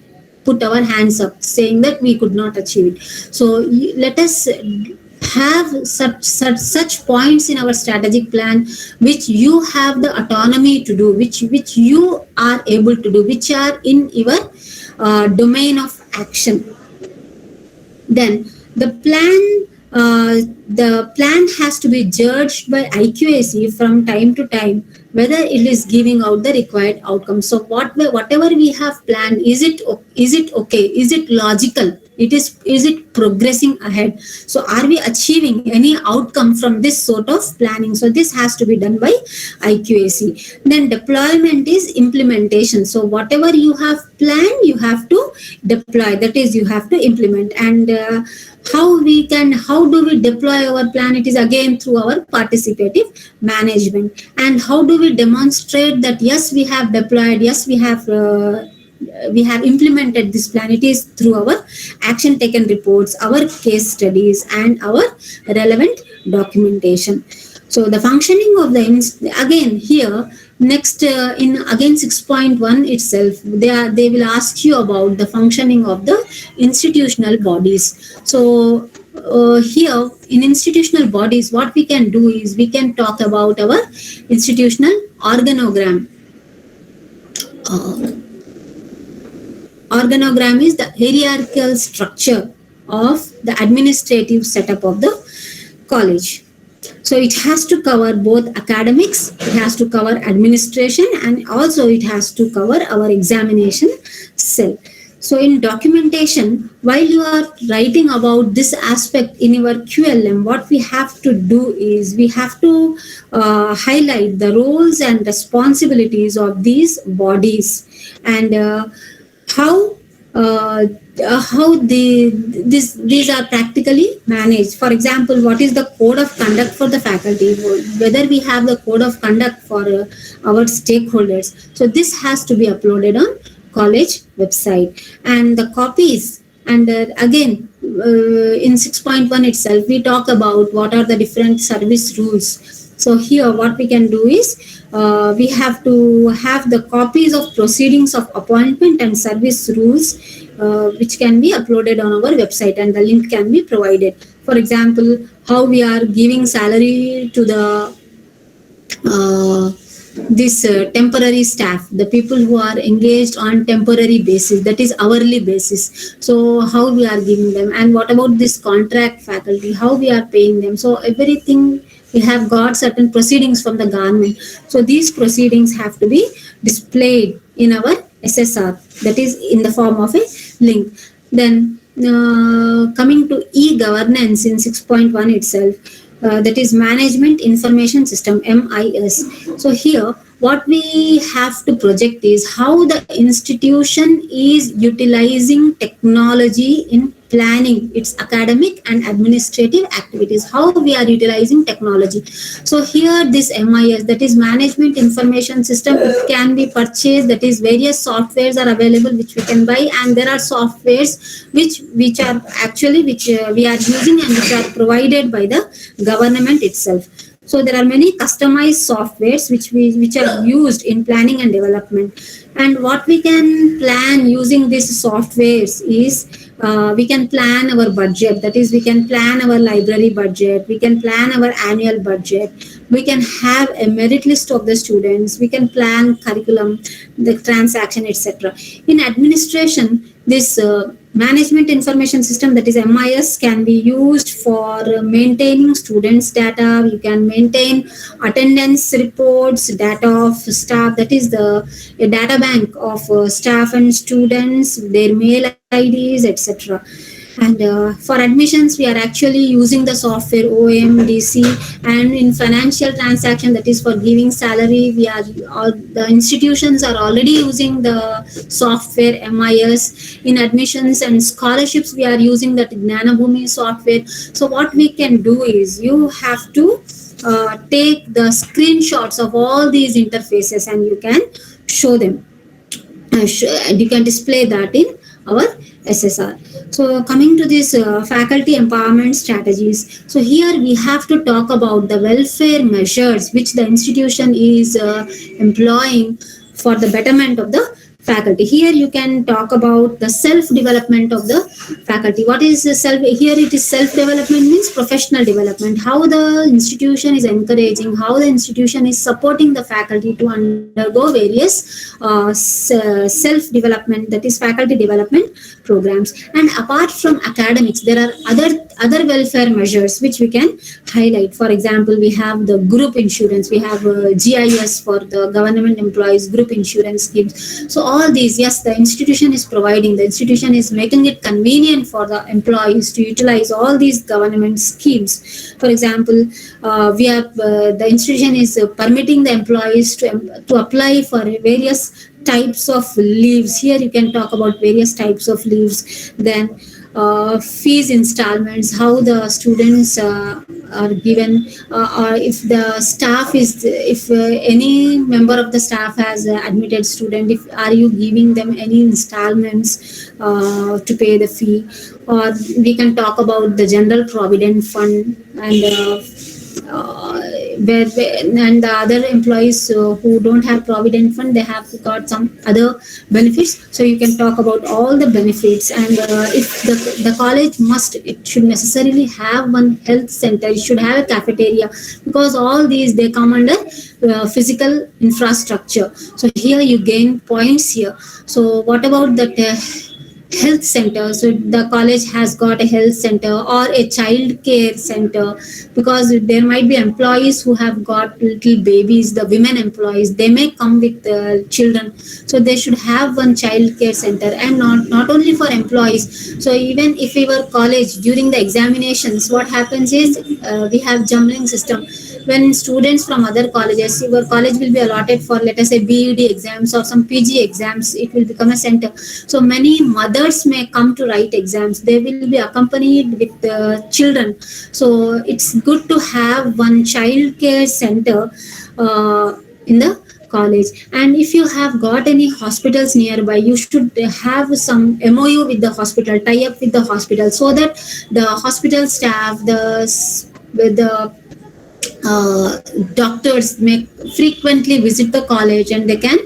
put our hands up saying that we could not achieve it. So let us have such points in our strategic plan which you have the autonomy to do, which you are able to do, which are in your domain of action. Then the plan has to be judged by IQAC from time to time whether it is giving out the required outcome. So whatever we have planned, is it okay? Is it logical? Is it progressing ahead? So are we achieving any outcome from this sort of planning? So this has to be done by IQAC. Then deployment is implementation. So whatever you have planned, you have to deploy, that is you have to implement. And how do we deploy our plan? It is again through our participative management. And how do we demonstrate that yes, we have deployed, yes, we have implemented this plan? It is through our action taken reports, our case studies, and our relevant documentation. So the functioning of the again here next in again 6.1 itself, they will ask you about the functioning of the institutional bodies. So here in institutional bodies, what we can do is we can talk about our institutional organogram. Organogram is the hierarchical structure of the administrative setup of the college. So it has to cover both academics, it has to cover administration, and also it has to cover our examination cell. So in documentation, while you are writing about this aspect in your QLM, what we have to do is we have to highlight the roles and responsibilities of these bodies, and how these are practically managed. For example, what is the code of conduct for the faculty, whether we have the code of conduct for our stakeholders. So this has to be uploaded on college website, and the copies. And again in 6.1 itself, we talk about what are the different service rules. So here what we can do is we have to have the copies of proceedings of appointment and service rules, which can be uploaded on our website, and the link can be provided. For example, how we are giving salary to the temporary staff, the people who are engaged on temporary basis, that is hourly basis. So how we are giving them, and what about this contract faculty, how we are paying them. So everything, we have got certain proceedings from the government. So these proceedings have to be displayed in our SSR, that is in the form of a link. Then coming to e-governance in 6.1 itself, that is Management Information System, MIS. So here what we have to project is how the institution is utilizing technology in planning its academic and administrative activities, how we are utilizing technology. So here this MIS, that is Management Information System, it can be purchased, that is various softwares are available which we can buy, and there are softwares which are actually we are using and which are provided by the government itself. So there are many customized softwares which are used in planning and development. And what we can plan using these softwares is we can plan our budget, that is we can plan our library budget, we can plan our annual budget, we can have a merit list of the students, we can plan curriculum, the transaction, etc. In administration, this Management Information System, that is MIS, can be used for maintaining students' data. You can maintain attendance reports, data of staff, that is a data bank of staff and students, their mail IDs, etc. And for admissions, we are actually using the software OMDC, and in financial transaction, that is for giving salary, the institutions are already using the software MIS. In admissions and scholarships, we are using that Gnanabhoomi software. So what we can do is you have to take the screenshots of all these interfaces and you can show them. You can display that in our SSR. So coming to this faculty empowerment strategies. So here we have to talk about the welfare measures which the institution is employing for the betterment of the faculty. Here you can talk about the self-development of the faculty. What is self? Here it is self-development means professional development. How the institution is encouraging, how the institution is supporting the faculty to undergo various self-development, that is faculty development programs. And apart from academics, there are other welfare measures which we can highlight. For example, we have the group insurance, we have GIS for the government employees, group insurance schemes. So all all these, yes, the institution is providing, the institution is making it convenient for the employees to utilize all these government schemes. For example, we have the institution is permitting the employees to apply for various types of leaves. Here you can talk about various types of leaves. Then fees installments, how the students are given, or if the staff is, if any member of the staff has admitted student, if are you giving them any installments to pay the fee. Or we can talk about the general provident fund, and and the other employees who don't have provident fund, they have got some other benefits. So you can talk about all the benefits. And if the college must, it should necessarily have one health center, it should have a cafeteria, because all these, they come under physical infrastructure. So here you gain points here. So what about that health center? So the college has got a health center or a child care center, because there might be employees who have got little babies, the women employees, they may come with children, so they should have one child care center. And not only for employees, so even if your college during the examinations, what happens is we have jumbling system. When students from other colleges, your college will be allotted for, let us say, BED exams or some PG exams, it will become a center. So many mothers may come to write exams, they will be accompanied with children. So it's good to have one child care center in the college. And if you have got any hospitals nearby, you should have some MOU with the hospital, tie up with the hospital, so that the hospital staff, the doctors may frequently visit the college, and they can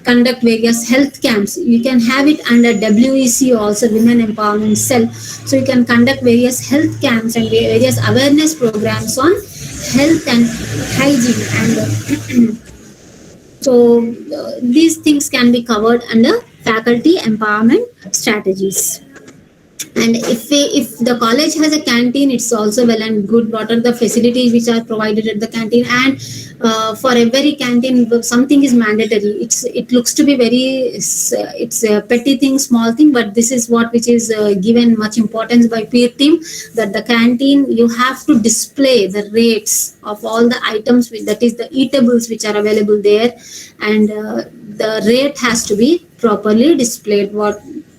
conduct various health camps. You can have it under WEC also, Women Empowerment Cell. So you can conduct various health camps and various awareness programs on health and hygiene. And so these things can be covered under faculty empowerment strategies. And if the college has a canteen, it's also well and good. What are the facilities which are provided at the canteen? And for every canteen, something is mandatory. It looks to be very, it's a petty thing, small thing, but this is what which is given much importance by peer team, that the canteen, you have to display the rates of all the items, that is the eatables which are available there, and the rate has to be properly displayed.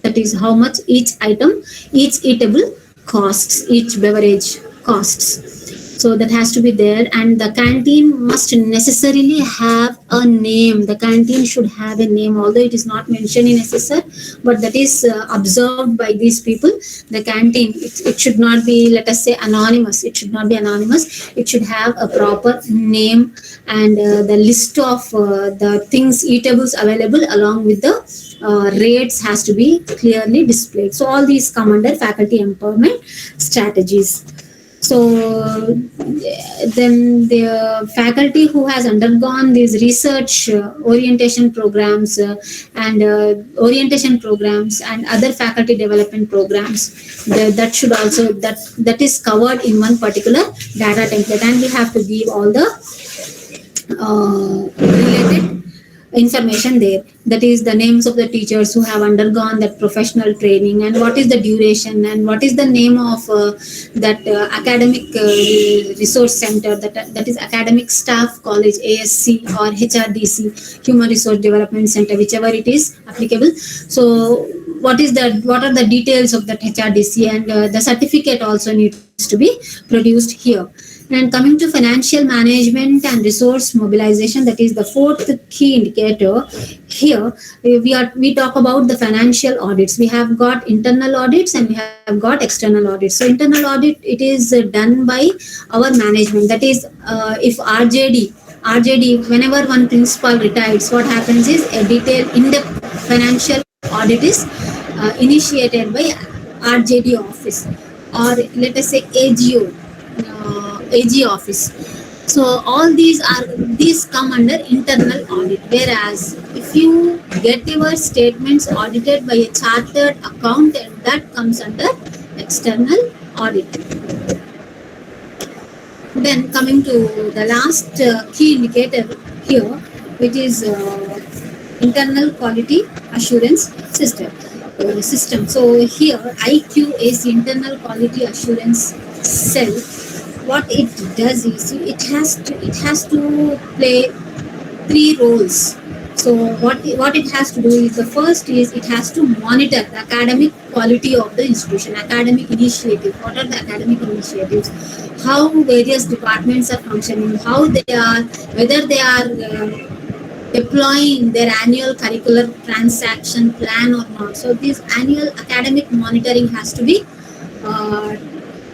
That is how much each item, each eatable costs, each beverage costs. So that has to be there. And the canteen must necessarily have a name. The canteen should have a name, although it is not mentioned in SSR, but that is observed by these people. The canteen, it should not be, let us say, anonymous. It should not be anonymous. It should have a proper name, and the list of the things, eatables available, along with the rates has to be clearly displayed. So all these come under faculty empowerment strategies. So then the faculty who has undergone these research orientation programs and orientation programs and other faculty development programs, that should also, that is covered in one particular data template, and we have to give all the related information there. That is the names of the teachers who have undergone that professional training, and what is the duration, and what is the name of that academic resource center, that is academic staff college, ASC or HRDC, human resource development center, whichever it is applicable. So what are the details of that HRDC, and the certificate also needs to be produced here. And coming to financial management and resource mobilization, that is the fourth key indicator. Here we talk about the financial audits. We have got internal audits and we have got external audits. So internal audit, it is done by our management. That is, if RJD, whenever one principal retires, what happens is a detailed in-depth financial audit is initiated by RJD office, or let us say AGO. AG office. So all these come under internal audit. Whereas if you get your statements audited by a chartered accountant, that comes under external audit. Then coming to the last key indicator here, which is internal quality assurance system. So here IQAC, internal quality assurance cell, what it does is it has to play three roles. So what it has to do is, the first is it has to monitor the academic quality of the institution, academic initiative. What are the academic initiatives? How various departments are functioning, how they are, whether they are deploying their annual curricular transaction plan or not. So this annual academic monitoring has to be uh,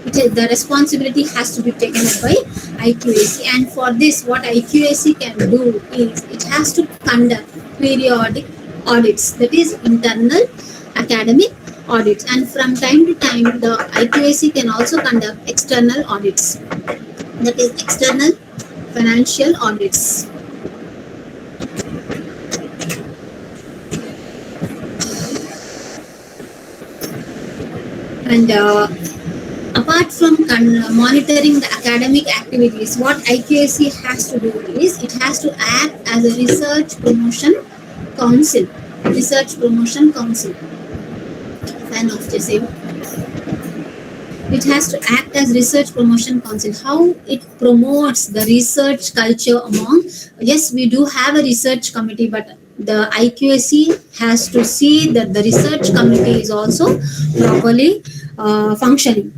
the responsibility has to be taken up by IQAC. And for this, what IQAC can do is it has to conduct periodic audits, that is internal academic audits, and from time to time the IQAC can also conduct external audits, that is external financial audits. And apart from monitoring the academic activities, what IQAC has to do is it has to act as a research promotion council. Research promotion council. Fan of Jesse. It has to act as research promotion council. How it promotes the research culture among, yes, we do have a research committee, but the IQAC has to see that the research committee is also properly functioning.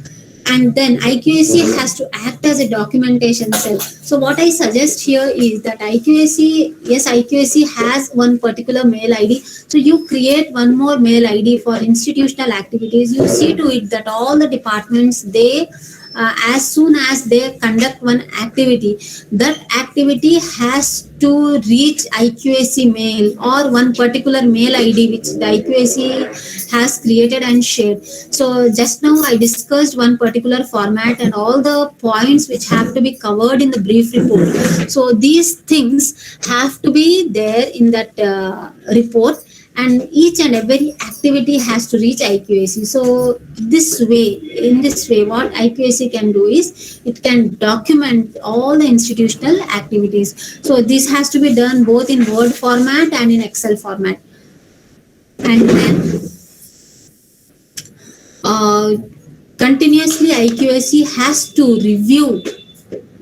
And then IQAC has to act as a documentation cell. So what I suggest here is that IQAC has one particular mail ID. So you create one more mail ID for institutional activities. You see to it that all the departments, they as soon as they conduct one activity, that activity has to reach IQAC mail or one particular mail ID which the IQAC has created and shared. So just now I discussed one particular format and all the points which have to be covered in the brief report. So these things have to be there in that report, and each and every activity has to reach IQAC. So in this way, what IQAC can do is it can document all the institutional activities. So this has to be done both in Word format and in Excel format. And then continuously IQAC has to review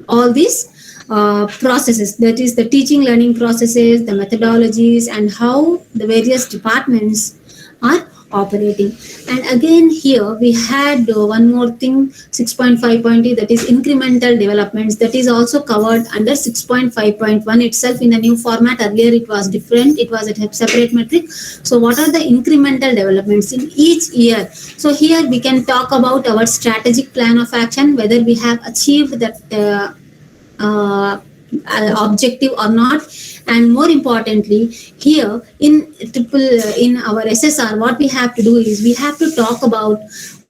all these processes, that is the teaching learning processes, the methodologies, and how the various departments are operating. And again here we had one more thing, 6.5.2, that is incremental developments, that is also covered under 6.5.1 itself in the new format. Earlier it was different, it was a separate metric. So what are the incremental developments in each year? So here we can talk about our strategic plan of action, whether we have achieved that objective or not. And more importantly, here in our SSR, what we have to do is we have to talk about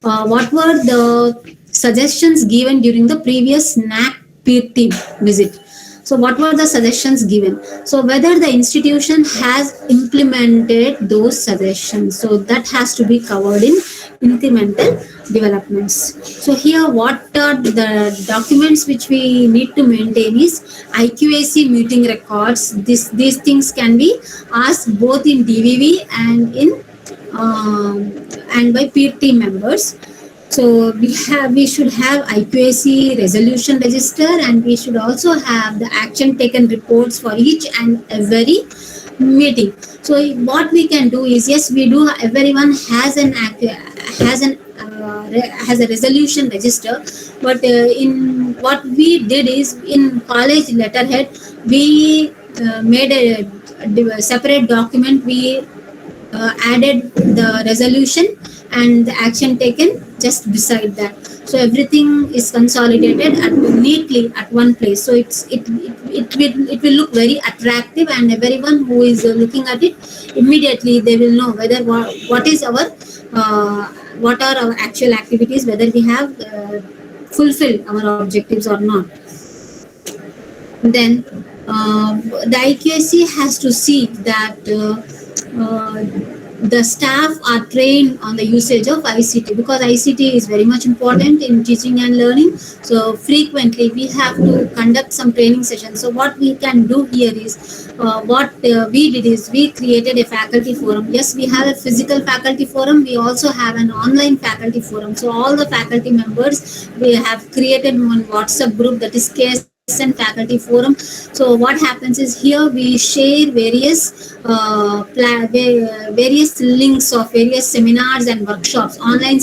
what were the suggestions given during the previous NAAC peer team visit. So what were the suggestions given? So whether the institution has implemented those suggestions. So that has to be covered in incremental developments. So here what are the documents which we need to maintain is IQAC meeting records. These things can be asked both in DVV and in and by peer team members. So we should have IQAC resolution register, and we should also have the action taken reports for each and every meeting. So what we can do is, yes, we do, everyone has a resolution register, but in what we did is in college letterhead we made a separate document. We added the resolution and the action taken just beside that. So everything is consolidated neatly at one place. So it will look very attractive, and everyone who is looking at it, immediately they will know whether what are our actual activities, whether we have fulfilled our objectives or not. Then the IQAC has to see that the staff are trained on the usage of ICT, because ICT is very much important in teaching and learning. So frequently we have to conduct some training sessions. So what we can do here is, what we did is we created a faculty forum. Yes, we have a physical faculty forum. We also have an online faculty forum. So all the faculty members, we have created one WhatsApp group, that is KSN Faculty Forum. So what happens is, here we share various links of various seminars and workshops, online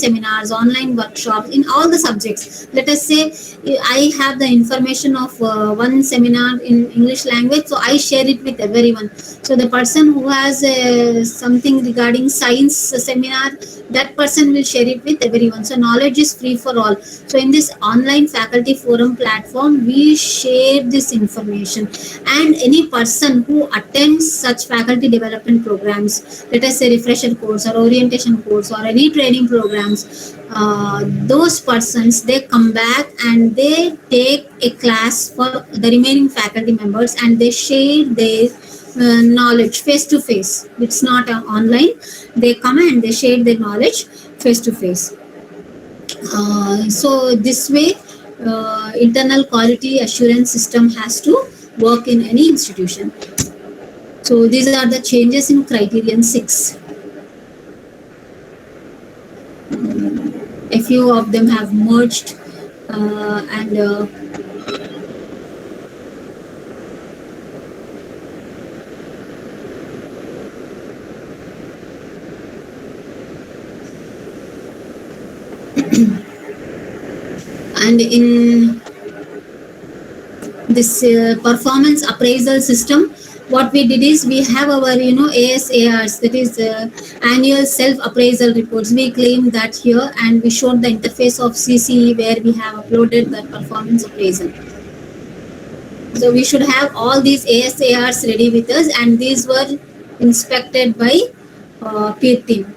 workshops in all the subjects. Let us say I have the information of one seminar in English language, so I share it with everyone. So the person who has something regarding science seminar, that person will share it with everyone. So knowledge is free for all. So in this online faculty forum platform, we share this information, and any person who attends such faculty development programs, let us say refresher course or orientation course or any training programs, those persons, they come back and they take a class for the remaining faculty members, and they share their knowledge face to face. It's not online. They come and they share their knowledge face to face. So this way, internal quality assurance system has to work in any institution. So these are the changes in criterion 6. A few of them have merged, and and in this performance appraisal system, what we did is, we have our ASARs, that is annual self appraisal reports. We claim that here, and we showed the interface of CCE where we have uploaded that performance appraisal. So we should have all these ASARs ready with us, and these were inspected by peer team.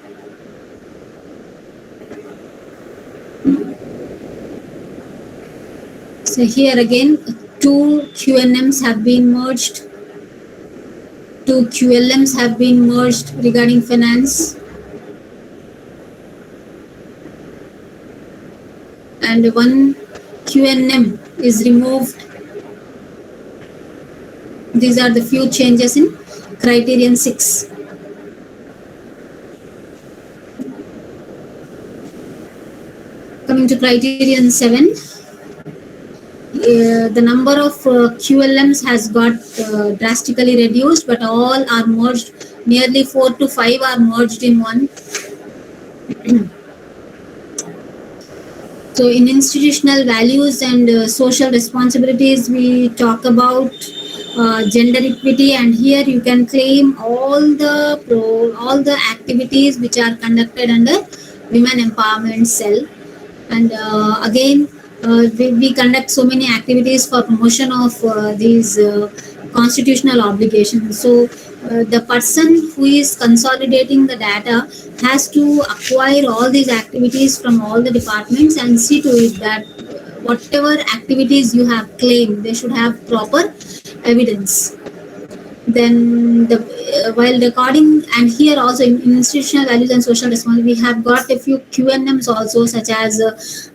So here again, 2 QNMs have been merged, 2 QLMs have been merged regarding finance, and 1 QNM is removed. These are the few changes in criterion 6. Coming to criterion 7, the number of QLMs has got drastically reduced, but all are merged. Nearly 4 to 5 are merged in one. So in institutional values and social responsibilities, we talk about gender equity, and here you can claim all the activities which are conducted under Women Empowerment Cell. And again, we conduct so many activities for promotion of these constitutional obligations. So the person who is consolidating the data has to acquire all these activities from all the departments and see to it that whatever activities you have claimed, they should have proper evidence. Then while recording, and here also in institutional values and social responsibility, we have got a few QNMs also, such as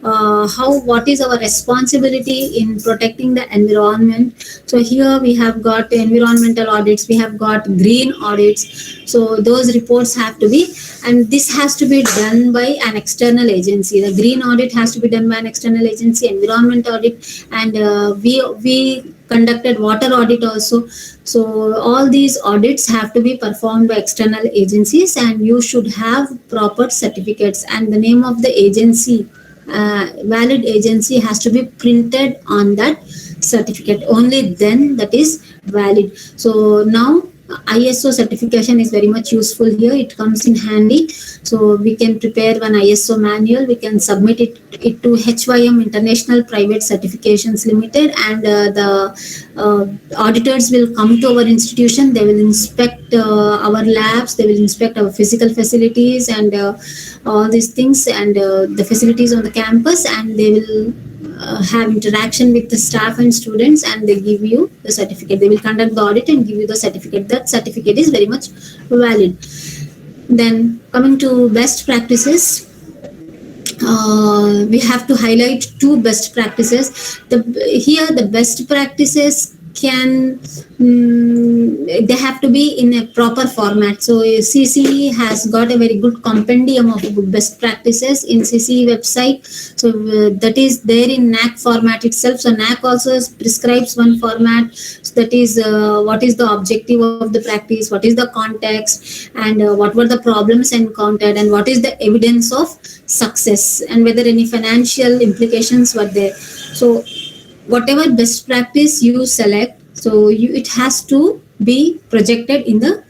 what is our responsibility in protecting the environment. So here we have got environmental audits, we have got green audits. So those reports have to be, and this has to be done by an external agency. The green audit has to be done by an external agency, environment audit, and we conducted water audit also. So all these audits have to be performed by external agencies, and you should have proper certificates, and the name of the agency, valid agency, has to be printed on that certificate. Only then that is valid. So now ISO certification is very much useful here. It comes in handy. So we can prepare one ISO manual, we can submit it to HYM, International Private Certifications Limited, and the auditors will come to our institution. They will inspect our labs, they will inspect our physical facilities and all these things, and the facilities on the campus, and they will have interaction with the staff and students, and they give you the certificate. They will conduct the audit and give you the certificate. That certificate is very much valid. Then coming to best practices, we have to highlight two best practices. Here the best practices they have to be in a proper format. So CC has got a very good compendium of best practices in CC website. So that is there in NAAC format itself. So NAAC also prescribes one format. So that is what is the objective of the practice, what is the context, and what were the problems encountered, and what is the evidence of success, and whether any financial implications were there. So whatever best practice you select, so it has to be projected in the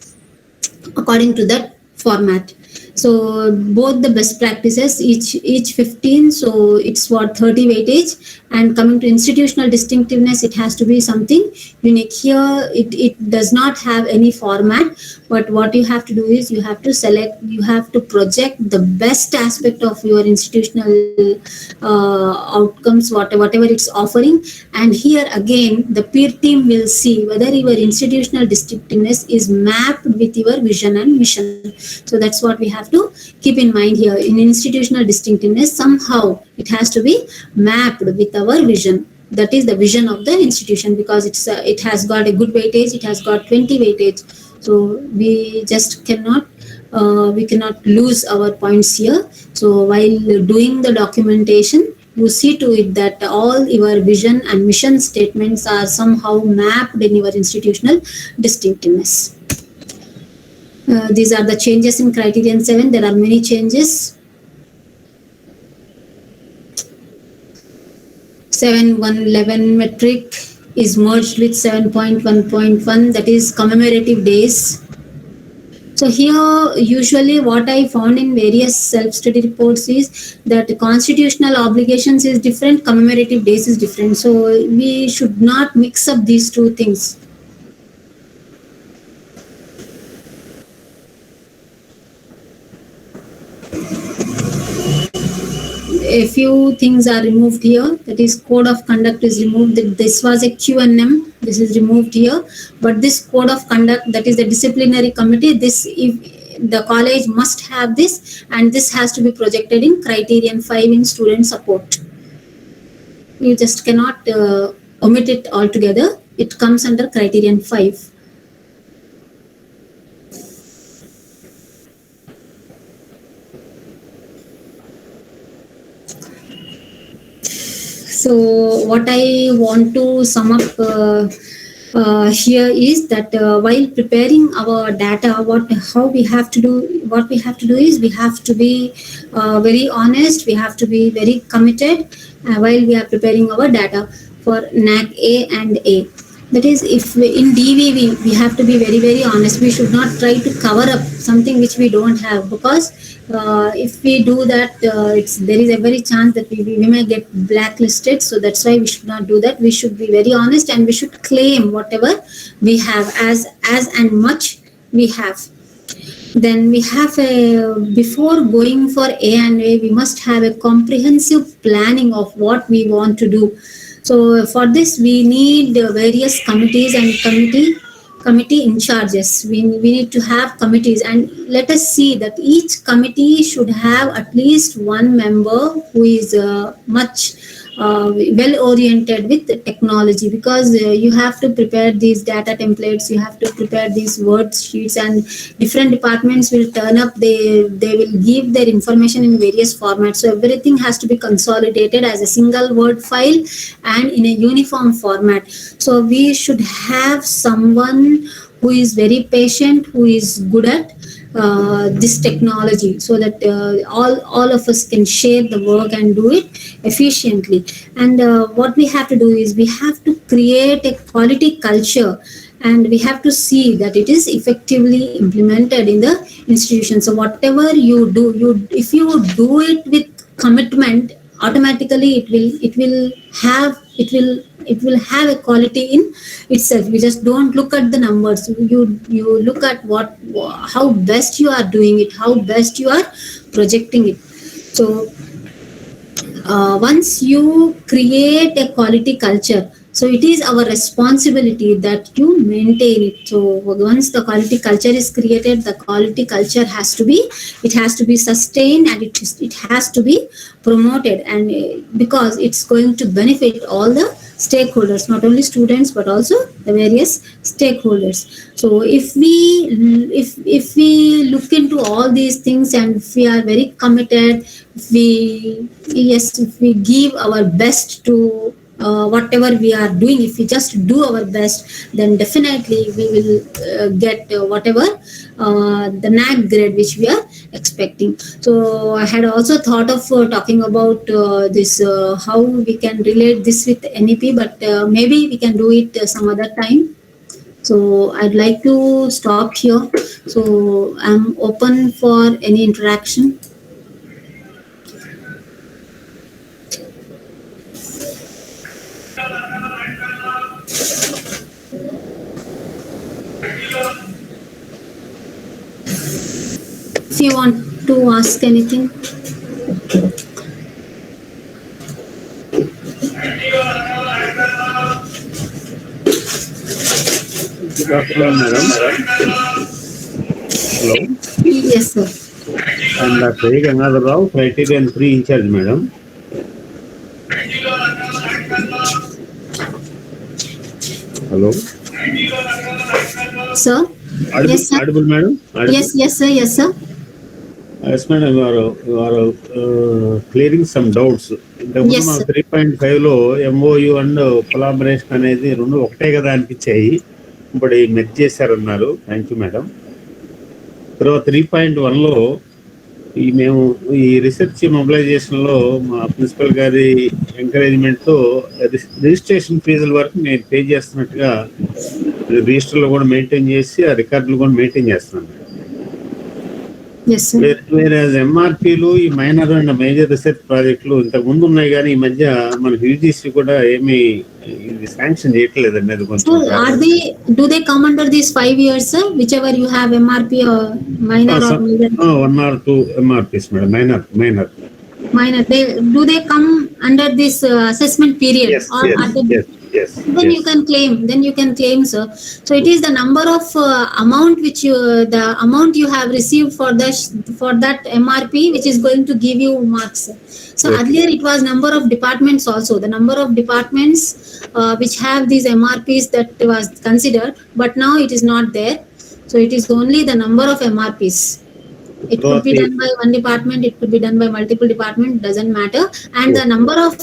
according to that format. So both the best practices, each 15, so it's what 30 weightage. And coming to institutional distinctiveness, it has to be something unique. Here it does not have any format, but what you have to do is you have to select, you have to project the best aspect of your institutional outcomes, whatever it's offering. And here again the peer team will see whether your institutional distinctiveness is mapped with your vision and mission. So that's what we have to keep in mind here. In institutional distinctiveness, somehow it has to be mapped with our vision. That is the vision of the institution, because it has got a good weightage, it has got 20 weightage. So we just cannot lose our points here. So while doing the documentation, you see to it that all your vision and mission statements are somehow mapped in your institutional distinctiveness. These are the changes in criterion 7. There are many changes. 7.1.11 metric is merged with 7.1.1, that is commemorative days. So here usually what I found in various self-study reports is that constitutional obligations is different, commemorative days is different. So we should not mix up these two things. A few things are removed here, that is code of conduct is removed. This was a QNM, this is removed here, but this code of conduct, that is the disciplinary committee, this if the college must have this, and this has to be projected in criterion 5 in student support. You just cannot omit it altogether, it comes under criterion 5. So what I want to sum up here is that while preparing our data, what we have to do is we have to be very honest, we have to be very committed while we are preparing our data for NAAC A and A. That is, if in DV we have to be very, very honest. We should not try to cover up something which we don't have, because if we do that, there is a very chance that we may get blacklisted. So that's why we should not do that. We should be very honest, and we should claim whatever we have as and much we have. Then we have before going for A and A, we must have a comprehensive planning of what we want to do. So for this, we need various committees and committee in charges. We need to have committees, and let us see that each committee should have at least one member who is much well oriented with technology, because you have to prepare these data templates, you have to prepare these word sheets, and different departments will turn up, they will give their information in various formats. So everything has to be consolidated as a single word file and in a uniform format. So we should have someone who is very patient, who is good at this technology, so that all of us can share the work and do it efficiently. And what we have to do is we have to create a quality culture, and we have to see that it is effectively implemented in the institution. So whatever you do, if you do it with commitment, automatically it will have a quality in itself. We just don't look at the numbers, you look at how best you are doing it, how best you are projecting it. So once you create a quality culture, So it is our responsibility that you maintain it. So once the quality culture is created, the quality culture it has to be sustained, and it has to be promoted, and because it's going to benefit all the stakeholders, not only students but also the various stakeholders. So if we look into all these things, and if we are very committed, if we give our best to whatever we are doing, if we just do our best, then definitely we will get whatever the NAAC grade which we are expecting. So I had also thought of talking about this, how we can relate this with NEP, but maybe we can do it some other time. So I'd like to stop here. So I'm open for any interaction. If you want to ask anything. Good afternoon, madam. Hello. Yes, sir. I'm Dr. A. Gangadhar Rao, Criterion 3 in charge, madam. Hello. Sir. Audible, Yes, sir. audible, madam. Audible? Yes, sir. Yes, sir. Yes, madam. You are clearing some doubts. Yes, sir. 3.5 లో MOU and collaboration అనేది రెండు ఒకటే కదా అనిపించాయి. ఇప్పుడు merge చేశారన్నారు. Thank you madam. తర్వాత 3.1 లో మేము ఈ రీసెర్చ్ మొబిలైజేషన్ లో మా ప్రిన్సిపల్ గారి ఎంకరేజ్మెంట్ తో రిజిస్ట్రేషన్ ఫీజుల వరకు నేను పే చేస్తున్నట్టుగా రిజిస్టర్ లో కూడా మెయింటైన్ చేసి ఆ రికార్డులు కూడా మెయింటైన్ చేస్తున్నాను. వేరే ఎంఆర్పీలు ఈ మైనర్ అండ్ మేజర్ రీసెర్చ్ ప్రాజెక్టులు ఇంతకు ముందు ఉన్నాయి, కానీ ఈ మధ్య మనకు యూజీసీ కూడా ఏమి శాంక్షన్ చేయట్లేదు అనేది కొంచెం. Do they come under these 5 years, sir? Whichever you have MRP or minor or major? 1 or 2 MRPs, madam. Minor. Do they come under this assessment period? Yes. Then you can claim, sir. So it is the number of amount the amount you have received for that MRP which is going to give you marks, sir. So okay. Earlier it was number of departments also. The number of departments which have these MRPs that was considered, but now it is not there. So it is only the number of MRPs. It could be done by one department, it could be done by multiple departments, doesn't matter. And the number of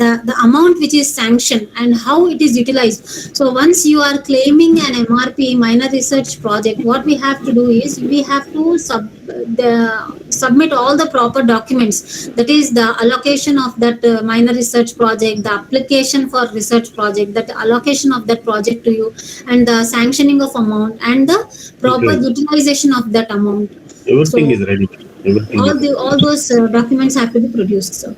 the amount which is sanctioned and how it is utilized. So once you are claiming an MRP, minor research project, what we have to do is we have to submit all the proper documents. That is the allocation of that minor research project, the application for research project, that allocation of that project to you, and the sanctioning of amount and the proper utilization of that amount. Everything is ready. All those documents have to be produced, sir.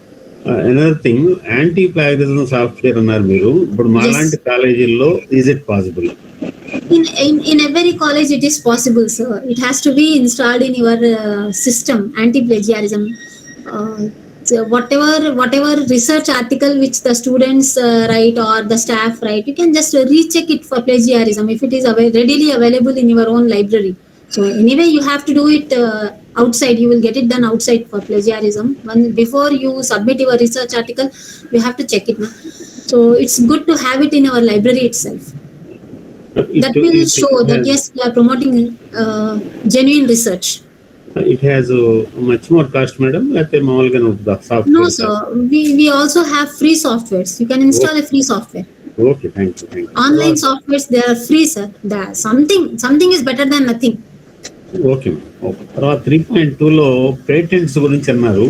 Another thing, anti-plagiarism software అన్నారు మీరు. ఇప్పుడు మాలాంటి కాలేజీల్లో is it possible? In every college it is possible, sir. It has to be installed in your system, anti-plagiarism. So whatever research article which the students write or the staff write, you can just recheck it for plagiarism if it is readily available in your own library. So anyway, you have to do it outside. You will get it done outside for plagiarism. Before you submit your research article, you have to check it. So it's good to have it in our library itself. That will show that yes, we are promoting genuine research. It has much more cost, madam. Let them all get the software. No, sir. We also have free softwares. You can install a free software. Okay, thank you. Online softwares, they are free, sir. Something is better than nothing. Okay. తర్వాత 3.2 లో patents గురించి అన్నారు.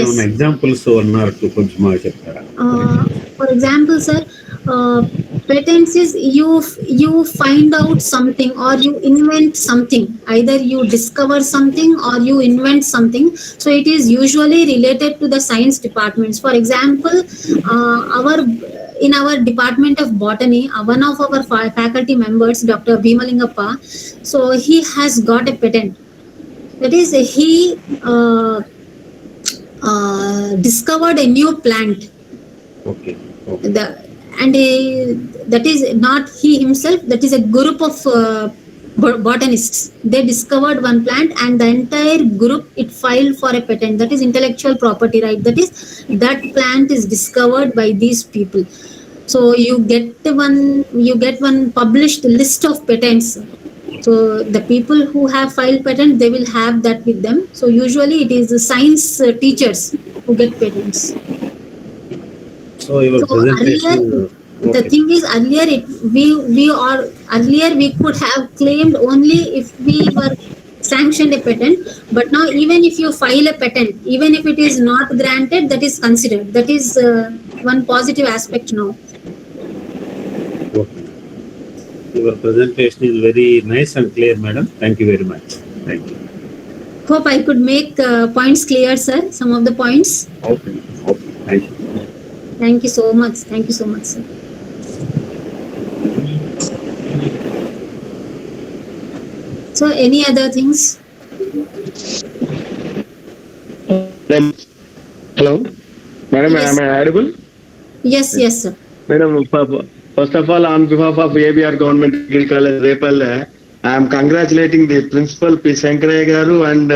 ఏమైనా examples అన్నారు, కొంచెం మాకు చెప్తారా? For example, sir, patents is you find out something or you invent something. Either you discover something or you invent something. So it is usually related to the science departments. For example, in our department of botany, one of our faculty members, Dr. Bhimalingappa, so he has got a patent. That is, he discovered a new plant. Okay. and that is not he himself, that is a group of botanists. They discovered one plant and the entire group it filed for a patent. That is intellectual property right, that is that plant is discovered by these people. So you get one published list of patents. So the people who have filed patent, they will have that with them. So usually it is the science teachers who get patents. So your So presentation. earlier, the thing is earlier we could have claimed only if we were sanctioned a patent, but now even if you file a patent, even if it is not granted, that is considered. That is one positive aspect now. Okay. Your presentation is very nice and clear, madam. Thank you very much. Thank you. Hope I could make points clear, sir. Some of the points. Okay. Thank you. Thank you so much. Thank you so much, sir. So any other things? Hello, madam, Yes. am I audible? Yes, sir. Madam, first of all, on behalf of ABR Government Degree College, Repalle, I am congratulating the principal P. Shankaraya Garu and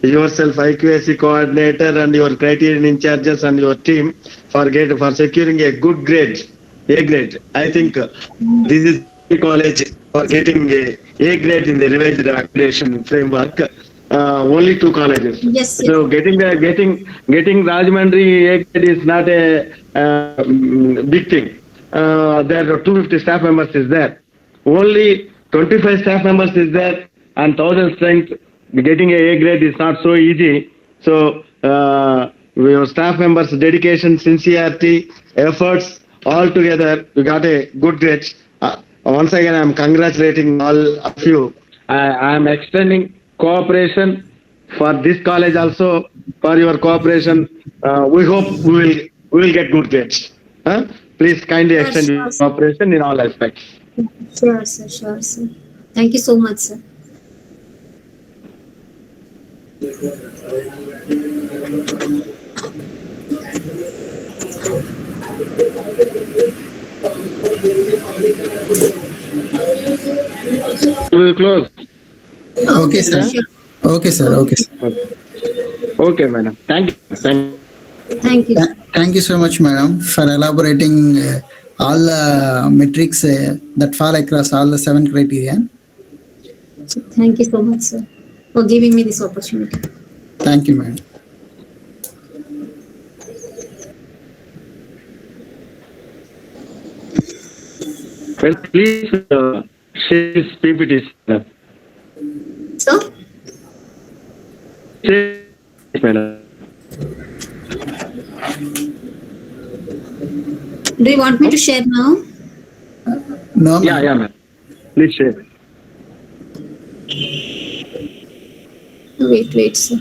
yourself, IQAC coordinator, and your criterion in charges and your team for securing a good grade, A grade. I think this is the college for getting a grade in the revised accreditation framework. Only 2 colleges. Yes. So getting Rajahmundry A grade is not a big thing. There are 250 staff members is there. Only 25 staff members is there, and 1,000 strength. Getting a grade is not so easy. So your staff members' dedication, sincerity, efforts, all together, we got a good grade. Once again, I am congratulating all of you. I am extending cooperation for this college also, for your cooperation. We hope we will get good grades. Please kindly extend your cooperation in all aspects. Sure, sir. Thank you so much, sir. We will close. Okay, sir. Sure. Okay, sir. Okay, madam. Thank you. Thank you. Thank you so much, madam, for elaborating all the metrics that fall across all the 7 criteria. So thank you so much, sir, for giving me this opportunity. Thank you, madam. Well, please share this PPTs. So, Madam. do you want me to share now? No, Yeah, ma'am. Please share. Wait, sir.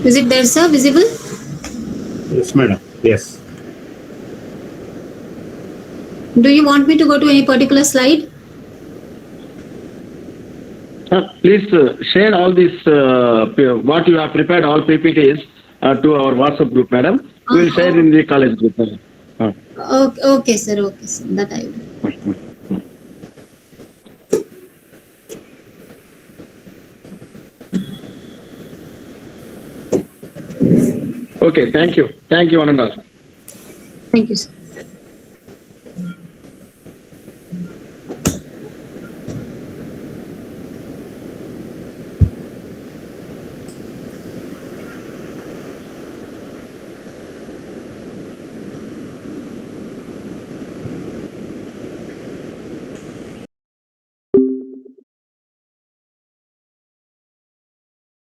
Is it there, sir? Visible? Yes, madam. Yes. Do you want me to go to any particular slide? Please share all this, what you have prepared, all PPTs to our WhatsApp group, madam. We will share in the college group. Okay, sir. That I will. Okay, thank you. Thank you, one and all. Thank you, sir.